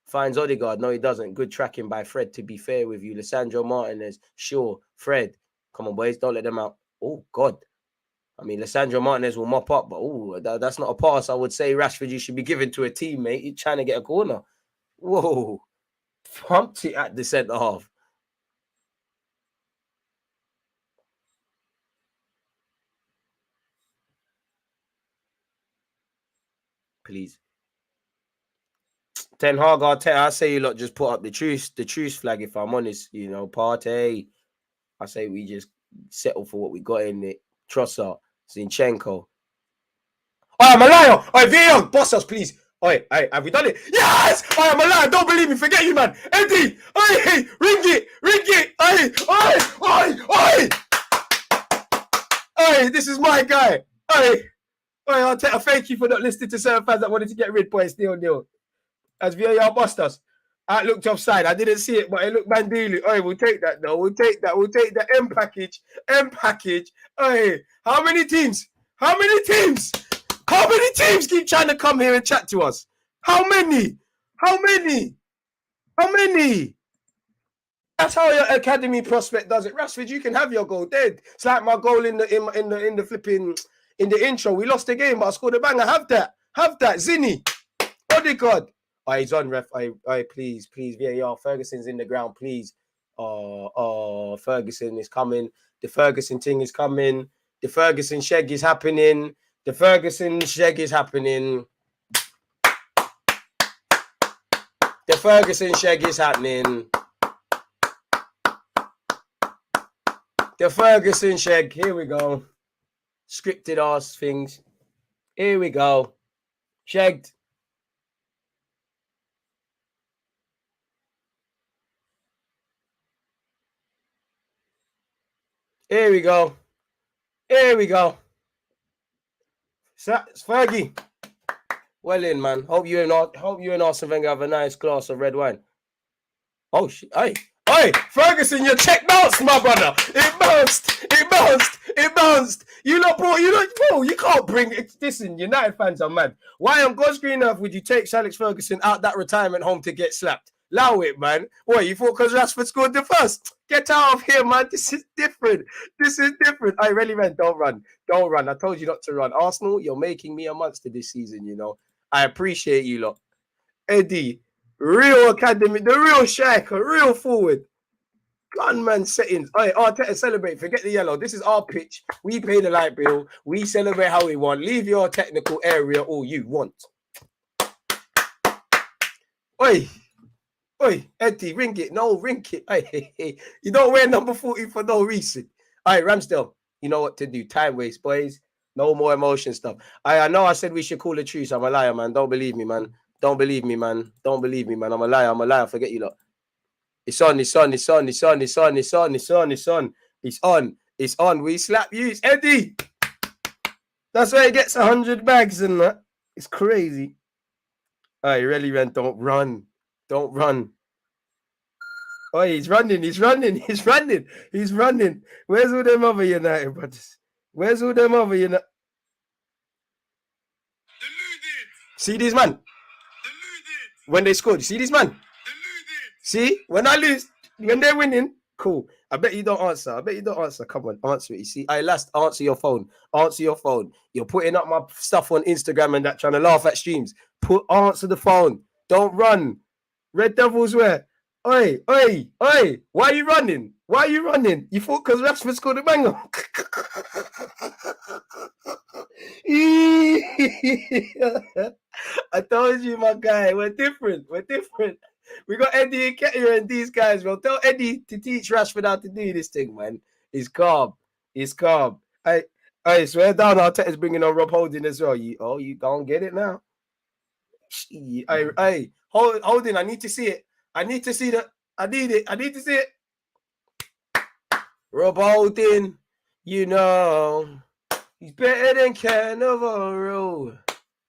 Finds Odegaard. No, he doesn't. Good tracking by Fred, to be fair with you. Lisandro Martinez. Shaw. Fred. Come on, boys. Don't let them out. Oh, God. I mean, Lisandro Martinez will mop up, but that's not a pass. I would say, Rashford, you should be giving to a teammate. You're trying to get a corner. Whoa. Pumped it at the centre half. Please. Ten Hag, I say you lot just put up the truce flag, if I'm honest. Partey. I say we just settle for what we got in it. Trossard, Zinchenko. I am a liar. VAR, boss us, please. Have we done it? Yes! I am a liar. Don't believe me. Forget you, man. Eddie, ring it. This is my guy. I'll thank you for not listening to certain fans that wanted to get rid, boys. Nil. As VAR bust us. I looked offside. I didn't see it, but it looked Mandela. We'll take that, though. We'll take that. M package. How many teams? How many teams keep trying to come here and chat to us? How many? That's how your academy prospect does it. Rashford, you can have your goal. Dead. It's like my goal in the flipping in the intro. We lost the game, but I scored a banger. Have that. Zinni. Odegaard. He's on, ref. Please, VAR. Ferguson's in the ground, please. Ferguson is coming. The Ferguson thing is coming. The Ferguson shag is happening. The Ferguson shag is happening. The Ferguson shag is happening. The Ferguson shag. Here we go. Scripted ass things. Here we go. Shagged. Here we go. Fergie. Well in, man. Hope you and Arsene Wenger have a nice glass of red wine. Oh shit. Hey, Ferguson, your check bounced, my brother. It bounced. You can't bring it. Listen, United fans are mad. Why on God's green earth would you take Alex Ferguson out that retirement home to get slapped? Allow it, man. What, you thought because Rashford scored the first? Get out of here, man. This is different. I really meant don't run. I told you not to run. Arsenal, you're making me a monster this season, I appreciate you lot. Eddie, real academy, the real striker, real forward. Gunman settings. Arteta, celebrate. Forget the yellow. This is our pitch. We pay the light bill. We celebrate how we want. Leave your technical area all you want. Oi, Eddie, ring it. No, ring it. You don't wear number 40 for no reason. All right, Ramsdale, you know what to do. Time waste, boys. No more emotion stuff. I know I said we should call a truce. I'm a liar, man. Don't believe me, man. Don't believe me, man. Don't believe me, man. I'm a liar. I'm a liar. Forget you lot. It's on. It's on. It's on. It's on. It's on. It's on. It's on. It's on. It's on. It's on. We slap you. It's Eddie. That's why he gets 100 bags and that. It's crazy. Hey, really, man. Don't run. Don't run. Oh, he's running. He's running. He's running. He's running. Where's all them other United brothers? Where's all them other United? See these man? Deluded. When they scored, see these man? Deluded. See? When I lose, when they're winning, cool. I bet you don't answer. I bet you don't answer. Come on, answer it. You see? Last, answer your phone. Answer your phone. You're putting up my stuff on Instagram and that, trying to laugh at streams. Answer the phone. Don't run. Red Devils where? Oi, oi, oi. Why are you running? Why are you running? You thought because Rashford scored a banger. I told you, my guy, we're different. We're different. We got Eddie and Ketia and these guys, bro. Tell Eddie to teach Rashford how to do this thing, man. He's calm. He's calm. I swear down, Arteta's bringing on Rob Holding as well. You go and get it now. Hey, Holding, I need to see it. I need to see that. I need it. I need to see it. Rob Holding, you know, he's better than Cannavaro.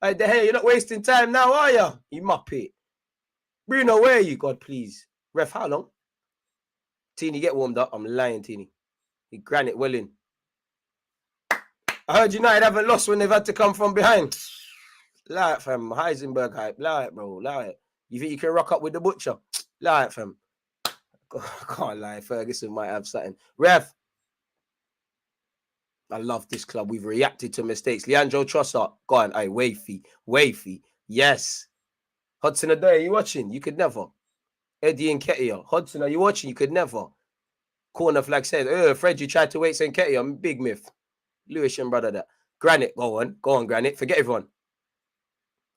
Hey, you're not wasting time now, are you? You muppet. Bruno, where are you? God, please. Ref, how long? Teeny, get warmed up. I'm lying, Teeny. You granite well in. I heard United haven't lost when they've had to come from behind. Lie it, fam. Heisenberg hype. Lie it, bro. Lie it. You think you can rock up with the butcher? Lie it, fam. I can't lie. Ferguson might have something. Ref. I love this club. We've reacted to mistakes. Leandro Trossard. Go on. Hey, Wafy. Wafy. Yes. Hudson Odoi, are you watching? You could never. Eddie and Ketia. Hudson, are you watching? You could never. Corner flag says, Fred, you tried to wait saying Ketia. I'm big myth. Lewis and brother that. Granite, go on, Granite. Forget everyone.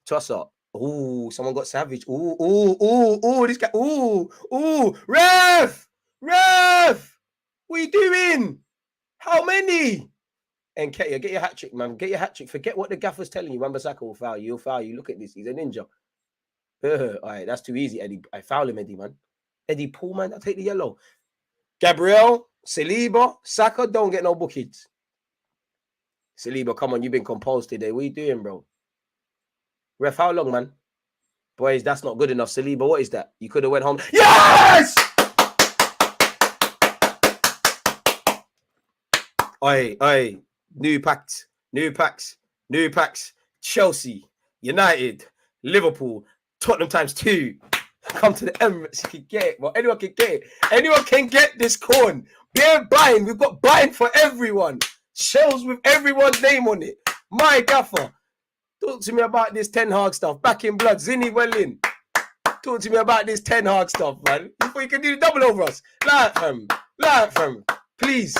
Trossard. Ooh, someone got savage. Ooh, this guy. Ooh, ref! What are you doing? How many? And Ketia, get your hat trick, man. Get your hat trick. Forget what the gaffer's telling you. Wan-Bissaka will foul you. He'll foul you. Look at this. He's a ninja. All right, that's too easy, Eddie. I foul him, Eddie, man. Eddie Paul, man. I'll take the yellow. Gabriel, Saliba, Saka, don't get no bookings. Saliba, come on. You've been composed today. What are you doing, bro? Ref, how long, man? Boys, that's not good enough. Saliba, what is that? You could have went home. Yes! Oi. New packs. Chelsea, United, Liverpool, Tottenham times 2. Come to the Emirates. You can get it. Well, anyone can get it. Anyone can get this corn. Beer buying. We've got buying for everyone. Shells with everyone's name on it. My gaffer. Talk to me about this Ten Hag stuff. Back in blood. Zinni well in. Talk to me about this Ten Hag stuff, man. You thought you can do the double over us. Lie it, fam. Please.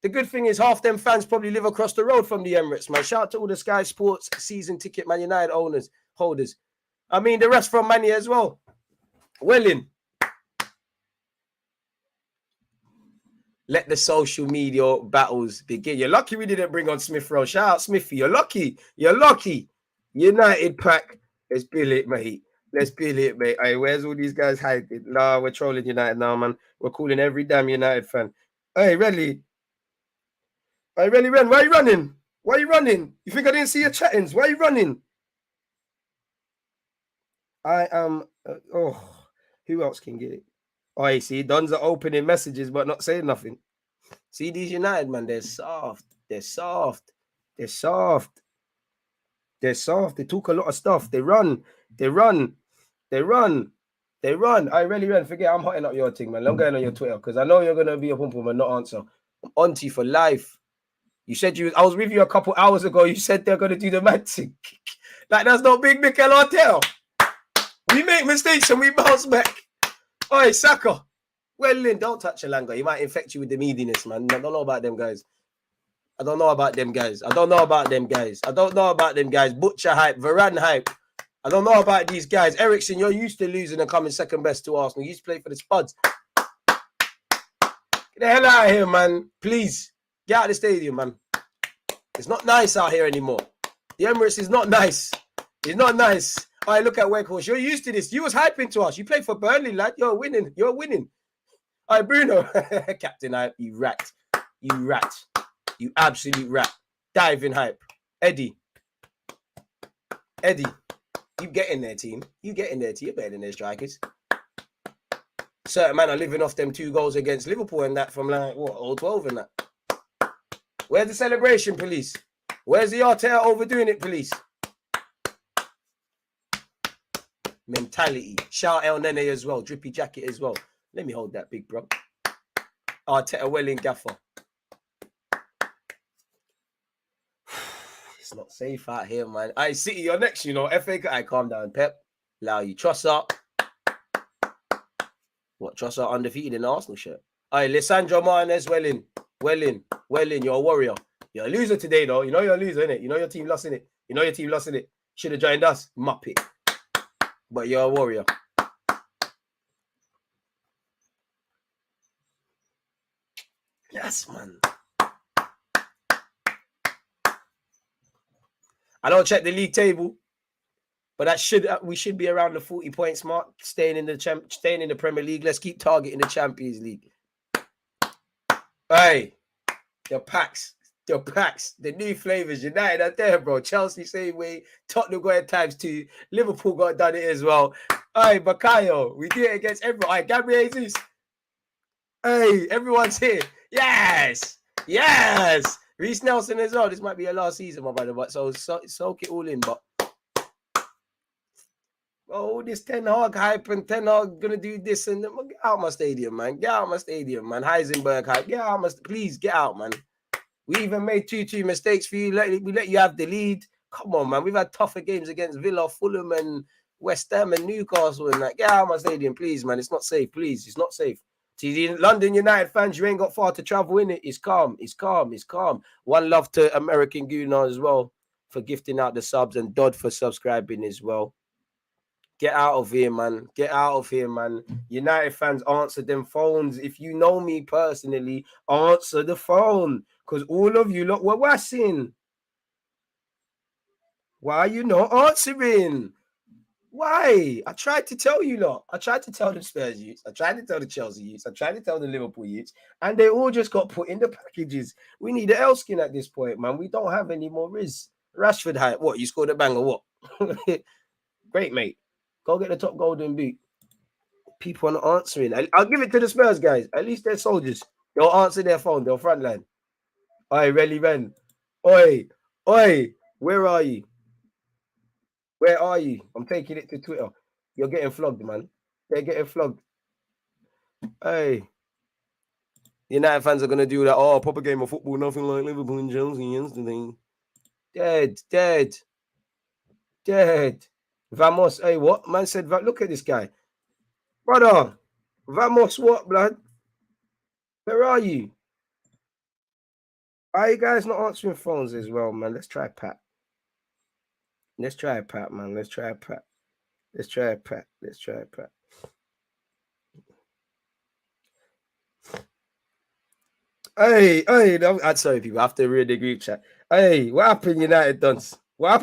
The good thing is half them fans probably live across the road from the Emirates, man. Shout out to all the Sky Sports season ticket Man United holders. I mean, the rest from Manny as well. Well in. Let the social media battles begin. You're lucky we didn't bring on Smith Rowe. Shout out Smithy. You're lucky. United pack. Let's build it, mate. Hey, where's all these guys hiding? Nah, we're trolling United now, man. We're calling every damn United fan. Hey, really? Why are you running? You think I didn't see your chattings? Why are you running? I am... who else can get it? Oh, you see, Dons are opening messages but not saying nothing. See these United, man, they're soft. They talk a lot of stuff. They run. I really ran. Forget, I'm hotting up your thing, man. I'm going on your Twitter because I know you're going to be a pump and not answer. I'm on to you for life. You said I was with you a couple hours ago. You said they're going to do the mad thing. Like, that's not big Mikel Arteta. We make mistakes and we bounce back. Oi, Saka. Well, Lynn, don't touch Alanga. He might infect you with the meatiness, man. I don't know about them guys. I don't know about them guys. Butcher hype, Varane hype. I don't know about these guys. Ericsson, you're used to losing and coming second best to Arsenal. You used to play for the Spuds. Get the hell out of here, man. Please. Get out of the stadium, man. It's not nice out here anymore. The Emirates is not nice. It's not nice. All right, look at Weghorst. You're used to this. You was hyping to us. You played for Burnley, lad. You're winning. You're winning. All right, Bruno. Captain Hype, you rat. You rat. You absolute rat. Diving Hype. Eddie. You get in there, team. You get in there, team. You're better than their strikers. Certain man are living off them 2 goals against Liverpool and that from like, what, 0-12 and that. Where's the celebration, police? Where's the Arteta overdoing it, police? Mentality. Shout El Nene as well. Drippy jacket as well. Let me hold that, big bro. Arteta well in gaffer. It's not safe out here, man. I City, you're next, you know. FA Cup. I calm down, Pep. Allow you. Trossard. What, Trossard undefeated in the Arsenal shirt? Aye, Lisandro Martinez, well in. You're a warrior. You're a loser today, though. You know you're a loser, innit? You know your team lost, innit? Should have joined us. Muppet. But you're a warrior. Yes, man. I don't check the league table, but we should be around the 40 points mark, staying in the Premier League. Let's keep targeting the Champions League. Hey, the packs, the new flavors. United are there, bro. Chelsea same way. Tottenham got it ×2. Liverpool got done it as well. Hey, Bakayo, we do it against everyone. Hey, Gabriel Jesus. Hey, everyone's here. Yes. Reece Nelson as well. This might be your last season, my brother, but so soak it all in. But this Ten Hag hype and Ten Hag gonna do this and get out my stadium, man. Get out my stadium, man. Heisenberg hype. Get out please get out, man. We even made two mistakes for you. We let you have the lead. Come on, man. We've had tougher games against Villa, Fulham, and West Ham and Newcastle and that. Get out of my stadium, please, man. It's not safe. Please, it's not safe. See, the London United fans, you ain't got far to travel in it. It's calm. One love to American Gooner as well for gifting out the subs and Dodd for subscribing as well. Get out of here, man. United fans, answer them phones. If you know me personally, answer the phone. Because all of you lot were wassing. Why are you not answering? Why? I tried to tell you lot. I tried to tell the Spurs youths. I tried to tell the Chelsea youths. I tried to tell the Liverpool youths. And they all just got put in the packages. We need an Elskin at this point, man. We don't have any more Riz. Rashford hype. What? You scored a banger? What? Great, mate. Go get the top golden boot. People are not answering. I'll give it to the Spurs guys. At least they're soldiers. They'll answer their phone. They'll frontline. Oi, Relly Ren. Oi. Where are you? Where are you? I'm taking it to Twitter. You're getting flogged, man. They're getting flogged. Hey. United fans are going to do that. Oh, proper game of football. Nothing like Liverpool and Chelsea yesterday. Dead. Vamos. Hey, what? Man said, look at this guy. Brother. Vamos what, blood? Where are you? Why are you guys not answering phones as well, man? Let's try Pat. Man. Let's try Pat. Hey, I'm sorry, people. I have to read the group chat. Hey, what happened, United Duns? What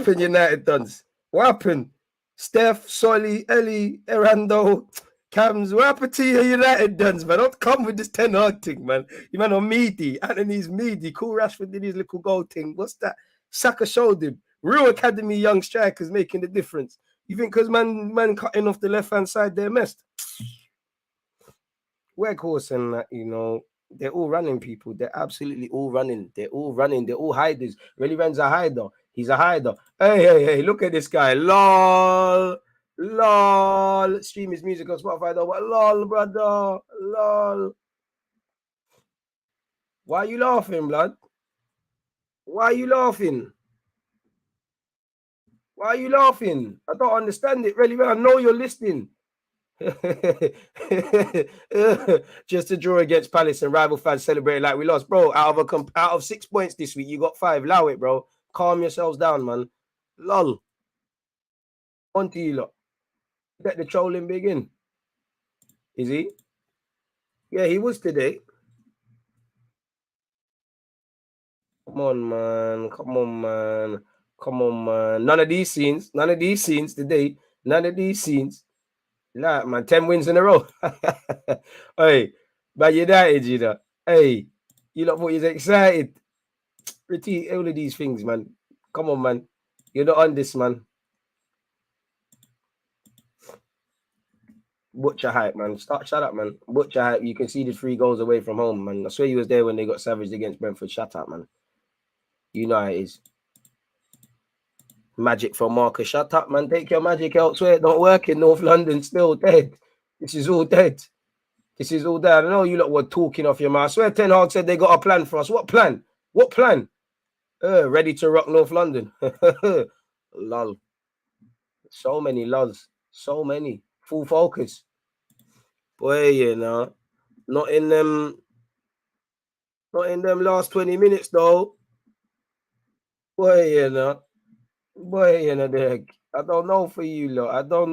happened? Steph, Solly, Ellie, Erando, Cams, what happened to your United Duns, man? Don't come with this 10 hard thing, man. You man on meaty. Anthony's meaty. Cool Rashford did his little goal thing. What's that? Saka showed him. Real academy young strikers making the difference. You think because man cutting off the left-hand side, they're messed? Weghorst and that, you know, they're all running people. They're absolutely all running. They're all hiders. Really Ren's a hider. He's a hider. Hey, look at this guy. Lol. Stream his music on Spotify though. But lol, brother. Lol. Why are you laughing, blood? Why are you laughing? I don't understand it really well. I know you're listening. Just a draw against Palace and rival fans celebrating like we lost, bro. Out of 6 points this week, you got 5. Allow it, bro. Calm yourselves down, man. Lol. On to you lot. Let the trolling begin. Is he? Yeah, he was today. Come on, man. Come on, man. Come on, man. None of these scenes today. None of these scenes. Nah, man, 10 wins in a row. Hey, Man United, you know. Hey, you lot thought you're excited. Repeat all of these things, man. Come on, man. You're not on this, man. Butcher hype, man. Shut up, man. Butcher hype. You conceded 3 goals away from home, man. I swear you was there when they got savaged against Brentford. Shut up, man. You know how it is. Magic from Marcus. Shut up, man. Take your magic elsewhere. Don't work in North London. Still dead. This is all dead. This is all dead. I know you lot were talking off your mouth. I swear Ten Hag said they got a plan for us. What plan? What plan? Ready to rock North London. Lol. So many lulls. So many. Full focus. Boy, you know. Not in them last 20 minutes, though. Boy, you know. Boy, you know, I don't know for you, lot. I don't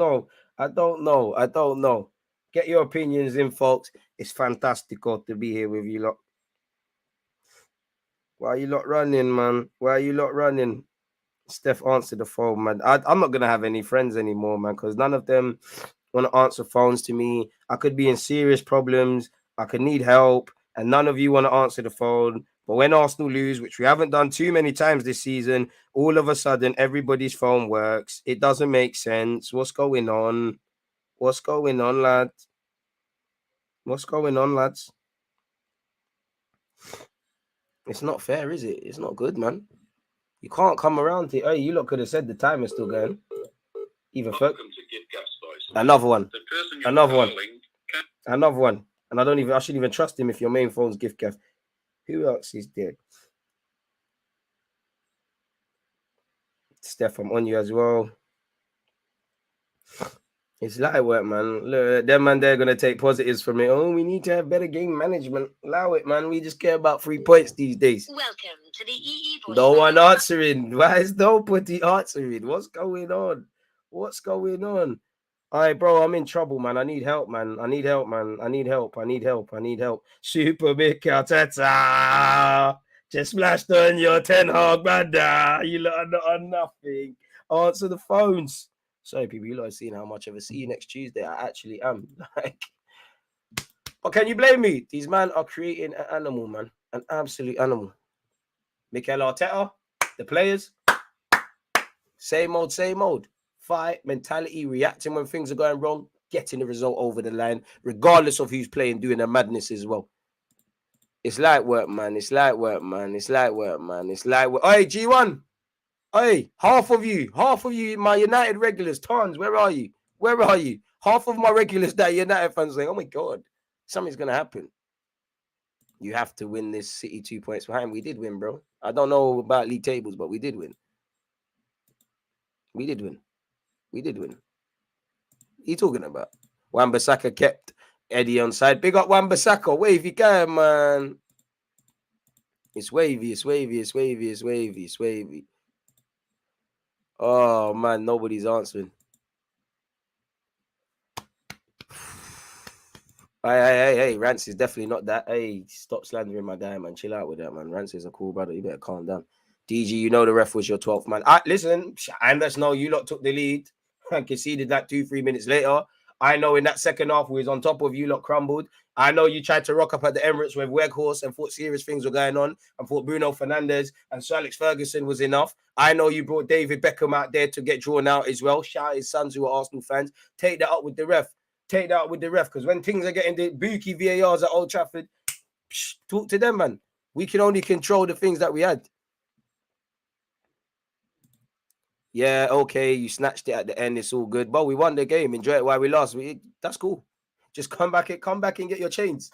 know. Get your opinions in, folks. It's fantastic to be here with you lot. Why are you lot running, man? Why are you lot running? Steph, answer the phone, man. I'm not going to have any friends anymore, man, because none of them want to answer phones to me. I could be in serious problems. I could need help, and none of you want to answer the phone. But when Arsenal lose, which we haven't done too many times this season, all of a sudden, everybody's phone works. It doesn't make sense. What's going on? What's going on, lads? What's going on, lads? It's not fair, is it? It's not good, man. You can't come around to. Hey, you lot could have said the time is still going. Even another one. Another one. Another one. And I shouldn't even trust him if your main phone's gift gaff. Who else is dead? Steph, I'm on you as well. It's light work, man. Look, them man, they're gonna take positives from it. Oh, we need to have better game management. Allow it, man. We just care about 3 points these days. Welcome to the EE voice. No one answering. Why is nobody answering? What's going on? What's going on? All right, bro, I'm in trouble, man. I need help, man. I need help. Super Mick Arteta. Just splashed on your Ten Hag, brother. You lot are not on nothing. Answer the phones. Sorry, people, you lot are seeing how much of a see you next Tuesday I actually am. But can you blame me? These men are creating an animal, man. An absolute animal. Mikel Arteta, the players, same old. Fight, mentality, reacting when things are going wrong, getting the result over the line, regardless of who's playing, doing a madness as well. It's light work, man. Hey, G1. Hey, half of you, my United regulars, tons. Where are you? Half of my regulars that United fans saying, oh my God, something's going to happen. You have to win this. City 2 points behind. We did win, bro. I don't know about league tables, but we did win. What are you talking about? Wan-Bissaka kept Eddie on side. Big up Wan-Bissaka. Wavy guy, man. It's wavy. Oh, man, nobody's answering. Hey, Rance is definitely not that. Hey, stop slandering my guy, man. Chill out with that, man. Rance is a cool brother. You better calm down. DG, you know the ref was your 12th man. Listen, and let's know you lot took the lead and conceded that 2-3 minutes later. I know in that second half we was on top of you lot crumbled. I know you tried to rock up at the Emirates with Weghorst and thought serious things were going on and thought Bruno Fernandes and Sir Alex Ferguson was enough. I know you brought David Beckham out there to get drawn out as well. Shout out his sons who are Arsenal fans. Take that up with the ref. Because when things are getting the bookie VARs at Old Trafford, talk to them, man. We can only control the things that we had. Yeah, okay, you snatched it at the end. It's all good. But we won the game. Enjoy it while we lost. That's cool. Just come back and get your chains.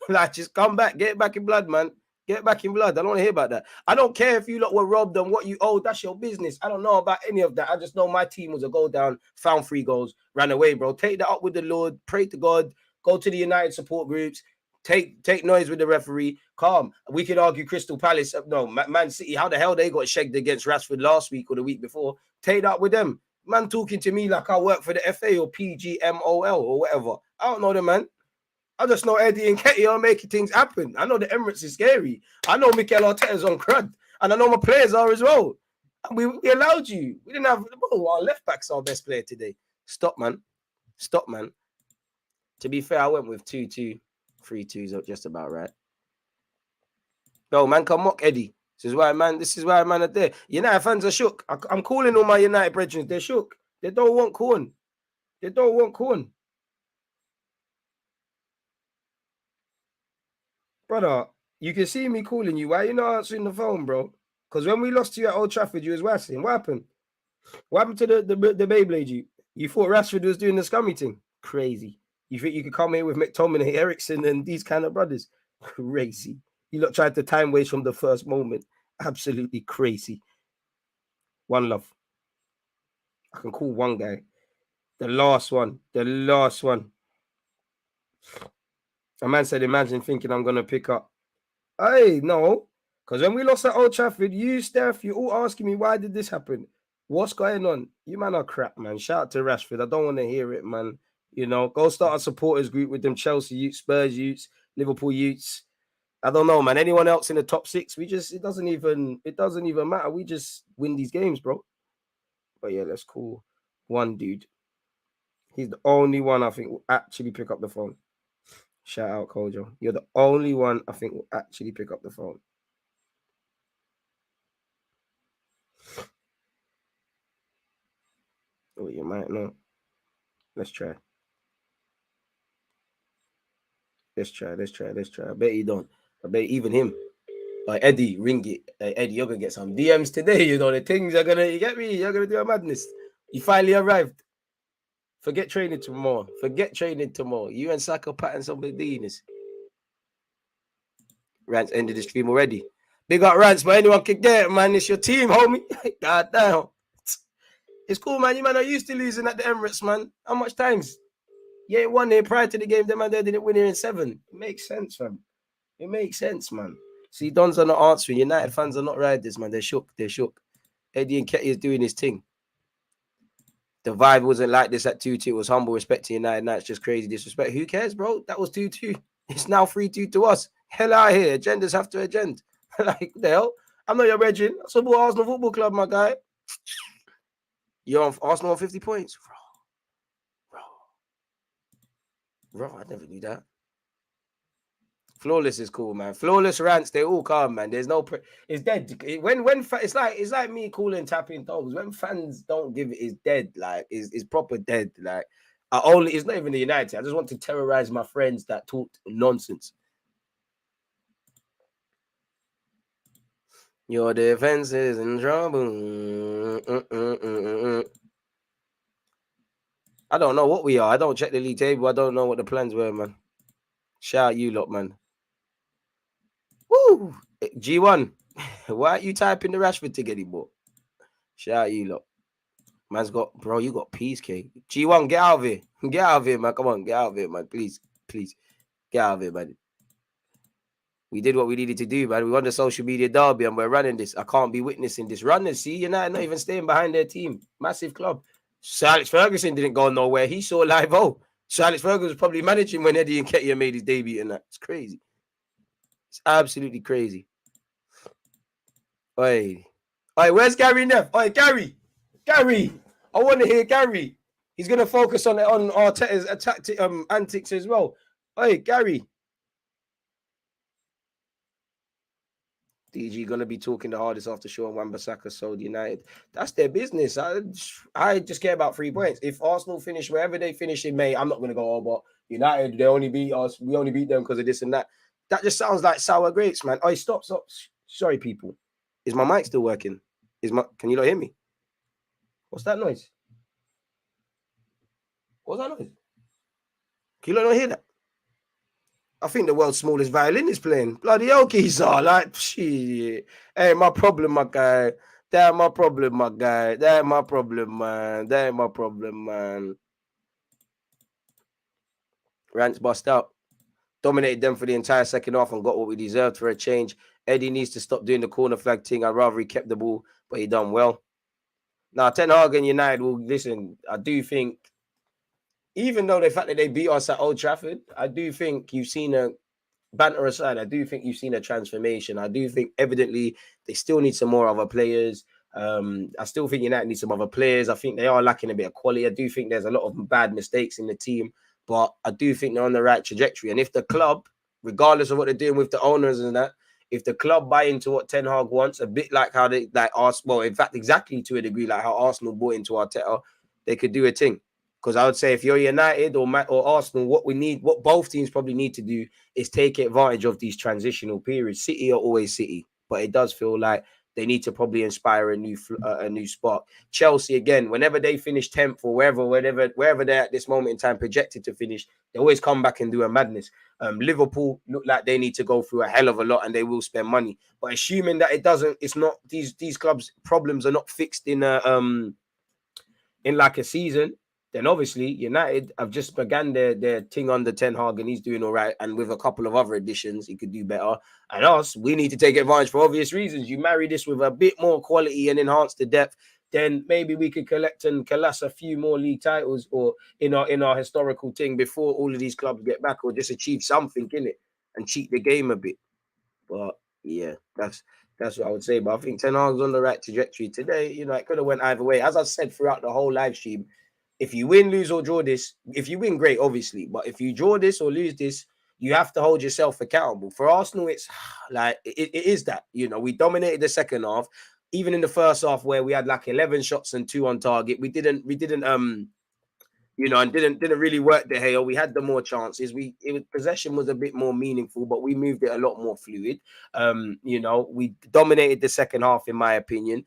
Like, just come back. Get back in blood, man. Get back in blood. I don't want to hear about that. I don't care if you lot were robbed and what you owe. That's your business. I don't know about any of that. I just know my team was a goal down, found 3 goals, ran away, bro. Take that up with the Lord. Pray to God. Go to the United support groups. Take noise with the referee. Calm. We could argue Crystal Palace. No, Man City. How the hell they got shagged against Rashford last week or the week before? Take that with them. Man talking to me like I work for the FA or PGMOL or whatever. I don't know them, man. I just know Eddie and Ketty are making things happen. I know the Emirates is scary. I know Mikel Arteta's on crud. And I know my players are as well. And we allowed you. We didn't have the ball. Our left back's our best player today. Stop, man. Stop, man. To be fair, I went with 2-2. 3-2's just about right. Bro, man, can mock Eddie. This is why man are there. United fans are shook. I'm calling all my United brethren. They're shook. They don't want corn. They don't want corn. Brother, you can see me calling you. Why you not answering the phone, bro? Because when we lost to you at Old Trafford, you was waxing. What happened? What happened to the Beyblade? You thought Rashford was doing the scummy thing? Crazy. You think you could come here with McTominay, Ericsson, and these kind of brothers? Crazy. You lot tried to time waste from the first moment. Absolutely crazy. One love. I can call one guy. The last one. The last one. A man said, imagine thinking I'm going to pick up. Hey, no. Because when we lost at Old Trafford, you, Steph, you all asking me, why did this happen? What's going on? You man are crap, man. Shout out to Rashford. I don't want to hear it, man. You know, go start a supporters group with them Chelsea youths, Spurs youths, Liverpool youths. I don't know, man. Anyone else in the top six, it doesn't even matter. We just win these games, bro. But yeah, let's call one dude. He's the only one I think will actually pick up the phone. Shout out, Kojo. You're the only one I think will actually pick up the phone. Oh, you might know. Let's try. Let's try. I bet he don't. I bet even him. Like Eddie, ring it. Eddie, you're gonna get some DMs today. You know the things are gonna. You get me? You're gonna do a madness. You finally arrived. Forget training tomorrow. You and Saka patting some Medina's. Rants ended the stream already. Big up Rants, but anyone can get it, man. It's your team, homie. God damn. It's cool, man. You man are used to losing at the Emirates, man. How much times? Yeah, it won there prior to the game. Them man there didn't win here in 7. It makes sense, fam. It makes sense, man. See, Dons are not answering. United fans are not riding this, man. They're shook. Eddie and Ketty is doing his thing. The vibe wasn't like this at 2-2. It was humble respect to United. Now it's just crazy disrespect. Who cares, bro? That was 2-2. It's now 3-2 to us. Hell out here. Agendas have to agenda. Like, the hell? I'm not your brethren. I support Arsenal Football Club, my guy. You're on Arsenal on 50 points. Bro, I never knew that. Flawless is cool, man. Flawless Rants, they all come, man. There's no it's dead. It's like me calling tapping dogs. When fans don't give it, it's dead. Like it's proper dead. Like it's not even the United. I just want to terrorize my friends that talk nonsense. Your defense is in trouble. I don't know what we are. I don't check the league table. I don't know what the plans were, man. Shout out you lot, man. Woo! G1. Why aren't you typing the Rashford ticket anymore? Shout out you lot. Man's got, bro, you got peace, K. G1, get out of here. Get out of here, man. Come on, get out of here, man. Please. Get out of here, man. We did what we needed to do, man. We won the social media derby and we're running this. I can't be witnessing this. Runners, see, United not even staying behind their team. Massive club. Sir Alex Ferguson didn't go nowhere. He saw live. Sir Alex Ferguson was probably managing when Eddie and Ketty made his debut and that. It's crazy. It's absolutely crazy. Oi, where's Gary Neff? Oi, Gary. I want to hear Gary. He's going to focus on Arteta's antics as well. Oi, Gary. DG going to be talking the hardest after Shaw and Wan-Bissaka sold United. That's their business. I just care about 3 points. If Arsenal finish wherever they finish in May, I'm not going to go, but United, they only beat us. We only beat them because of this and that. That just sounds like sour grapes, man. Oh, stop. Sorry, people. Is my mic still working? Can you not hear me? What's that noise? What's that noise? Can you not hear that? I think the world's smallest violin is playing. Bloody hell, Keysar. Like, shit. Hey, my problem, my guy. That my problem, my guy. That my problem, man. Rants bust out. Dominated them for the entire second half and got what we deserved for a change. Eddie needs to stop doing the corner flag thing. I'd rather he kept the ball, but he done well. Now, Ten Hag and United will listen. I do think even though the fact that they beat us at Old Trafford, I do think you've seen a banter aside. I do think you've seen a transformation. I do think evidently they still need some more other players. I still think United need some other players. I think they are lacking a bit of quality. I do think there's a lot of bad mistakes in the team, but I do think they're on the right trajectory. And if the club, regardless of what they're doing with the owners and that, if the club buy into what Ten Hag wants, a bit like how they like Arsenal, well, in fact, exactly to a degree, like how Arsenal bought into Arteta, they could do a thing. Because I would say if you're United or Arsenal, what both teams probably need to do is take advantage of these transitional periods. City are always City, but it does feel like they need to probably inspire a new spark. Chelsea, again, whenever they finish 10th or wherever they're at this moment in time projected to finish, they always come back and do a madness. Liverpool look like they need to go through a hell of a lot and they will spend money. But assuming that it's not these clubs' problems are not fixed in like a season, then obviously United have just began their thing under Ten Hag and he's doing all right. And with a couple of other additions, he could do better. And us, we need to take advantage for obvious reasons. You marry this with a bit more quality and enhance the depth, then maybe we could collect and collapse a few more league titles or in our historical thing before all of these clubs get back, or just achieve something in it and cheat the game a bit. But yeah, that's what I would say. But I think Ten Hag's on the right trajectory today. You know, it could have went either way. As I said throughout the whole live stream, if you win, lose, or draw this, if you win, great, obviously. But if you draw this or lose this, you have to hold yourself accountable. For Arsenal, it's like it is that. You know, we dominated the second half. Even in the first half, where we had like 11 shots and 2 on target, we didn't and didn't really work the hail. We had the more chances. Possession was a bit more meaningful, but we moved it a lot more fluid. We dominated the second half, in my opinion.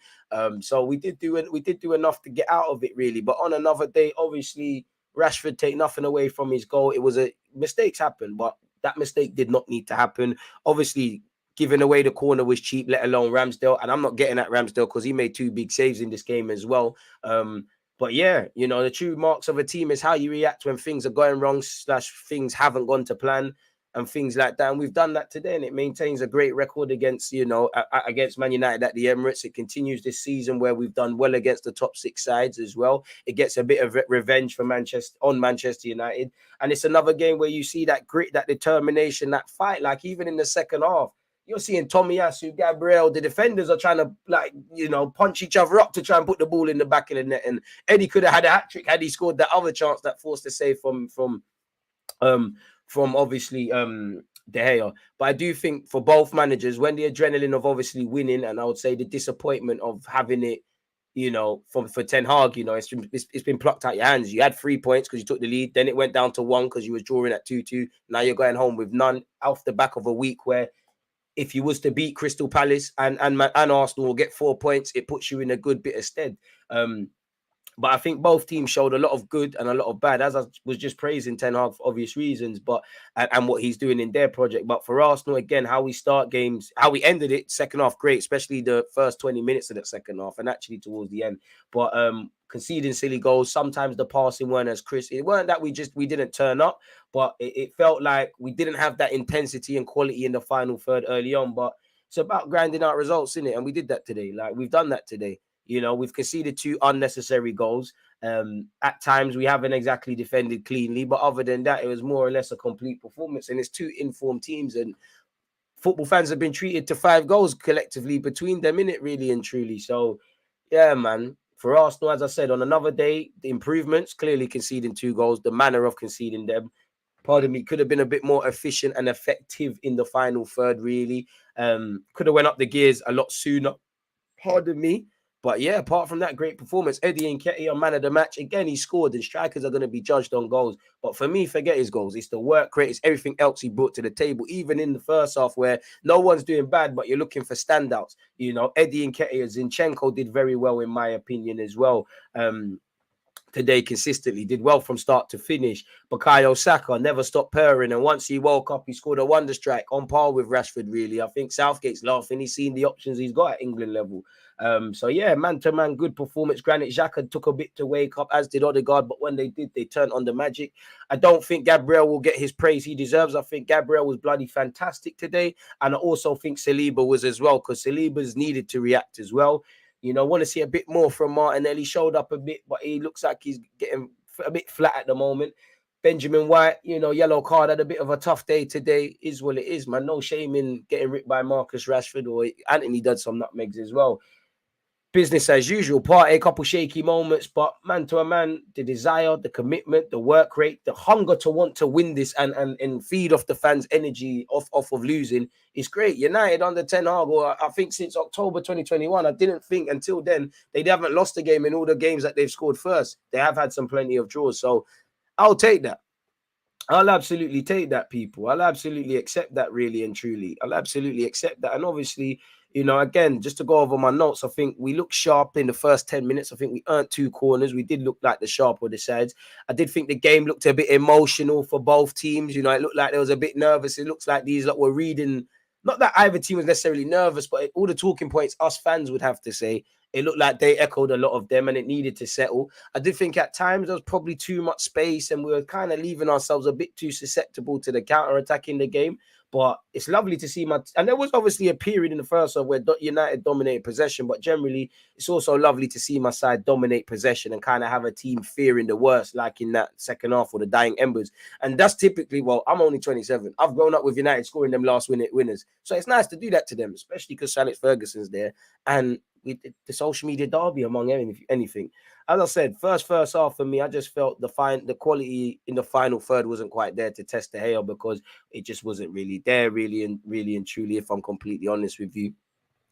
So we did do enough to get out of it, really. But on another day, obviously, Rashford take nothing away from his goal. It was mistakes happen, but that mistake did not need to happen. Obviously, giving away the corner was cheap, let alone Ramsdale. And I'm not getting at Ramsdale because he made 2 big saves in this game as well. But yeah, the true marks of a team is how you react when things are going wrong / things haven't gone to plan and things like that. And we've done that today, and it maintains a great record against Man United at the Emirates. It continues this season where we've done well against the top 6 sides as well. It gets a bit of revenge for Manchester United. And it's another game where you see that grit, that determination, that fight. Like even in the second half, you're seeing Tomiyasu, Gabriel, the defenders are trying to punch each other up to try and put the ball in the back of the net. And Eddie could have had a hat trick had he scored that other chance that forced a save from obviously De Gea. But I do think for both managers, when the adrenaline of obviously winning, and I would say the disappointment of having it, for Ten Hag, it's been plucked out your hands. You had 3 points because you took the lead, then it went down to 1 because you was drawing at 2-2. Now you're going home with none off the back of a week where, if you was to beat Crystal Palace and Arsenal or get 4 points, it puts you in a good bit of stead. But I think both teams showed a lot of good and a lot of bad, as I was just praising Ten Hag for obvious reasons, but and what he's doing in their project. But for Arsenal, again, how we start games, how we ended it, second half, great, especially the first 20 minutes of that second half and actually towards the end. But conceding silly goals, sometimes the passing weren't as crisp. It weren't that we didn't turn up, but it felt like we didn't have that intensity and quality in the final third early on. But it's about grinding out results, isn't it? And we did that today. Like, we've done that today. We've conceded 2 unnecessary goals. At times, we haven't exactly defended cleanly, but other than that, it was more or less a complete performance. And it's 2 informed teams, and football fans have been treated to 5 goals collectively between them, innit, really and truly. So, yeah, man. For Arsenal, as I said, on another day, the improvements, clearly conceding 2 goals, the manner of conceding them, pardon me, could have been a bit more efficient and effective in the final third, really. Could have went up the gears a lot sooner, pardon me. But yeah, apart from that great performance, Eddie Nketiah, man of the match. Again, he scored, and strikers are going to be judged on goals. But for me, forget his goals. It's the work rate. It's everything else he brought to the table, even in the first half where no one's doing bad, but you're looking for standouts. Eddie Nketiah, Zinchenko did very well, in my opinion, as well. Today consistently did well from start to finish. Bukayo Saka never stopped purring, and once he woke up, he scored a wonder strike on par with Rashford, really. I think Southgate's laughing. He's seen the options he's got at England level. So yeah, man-to-man, good performance. Granit Xhaka took a bit to wake up, as did Odegaard, but when they did, they turned on the magic. I don't think Gabriel will get his praise he deserves. I think Gabriel was bloody fantastic today, and I also think Saliba was as well, because Saliba's needed to react as well. Want to see a bit more from Martinelli. Showed up a bit, but he looks like he's getting a bit flat at the moment. Benjamin White, yellow card, had a bit of a tough day today. Is what it is, man. No shame in getting ripped by Marcus Rashford, or Anthony did some nutmegs as well. Business as usual. Partey, a couple shaky moments, but man to a man, the desire, the commitment, the work rate, the hunger to want to win this and feed off the fans' energy off of losing is great. United under Ten Hag, or I think since October 2021, I didn't think until then they haven't lost a game in all the games that they've scored first. They have had some plenty of draws, so I'll take that. I'll absolutely take that, people. I'll absolutely accept that, really and truly. I'll absolutely accept that. And obviously, again, just to go over my notes, I think we looked sharp in the first 10 minutes. I think we earned 2 corners. We did look like the sharper of the sides. I did think the game looked a bit emotional for both teams. It looked like there was a bit nervous. It looks like these were reading, not that either team was necessarily nervous, but all the talking points us fans would have to say, it looked like they echoed a lot of them and it needed to settle. I did think at times there was probably too much space and we were kind of leaving ourselves a bit too susceptible to the counter-attack in the game. But it's lovely to see and there was obviously a period in the first half where United dominated possession, but generally it's also lovely to see my side dominate possession and kind of have a team fearing the worst, like in that second half or the dying embers. And that's typically, well, I'm only 27. I've grown up with United scoring them last minute winners. So it's nice to do that to them, especially because Alex Ferguson's there. And the social media derby among anything. As I said, first half for me, I just felt the quality in the final third wasn't quite there to test the hail because it just wasn't really there, really and truly, if I'm completely honest with you.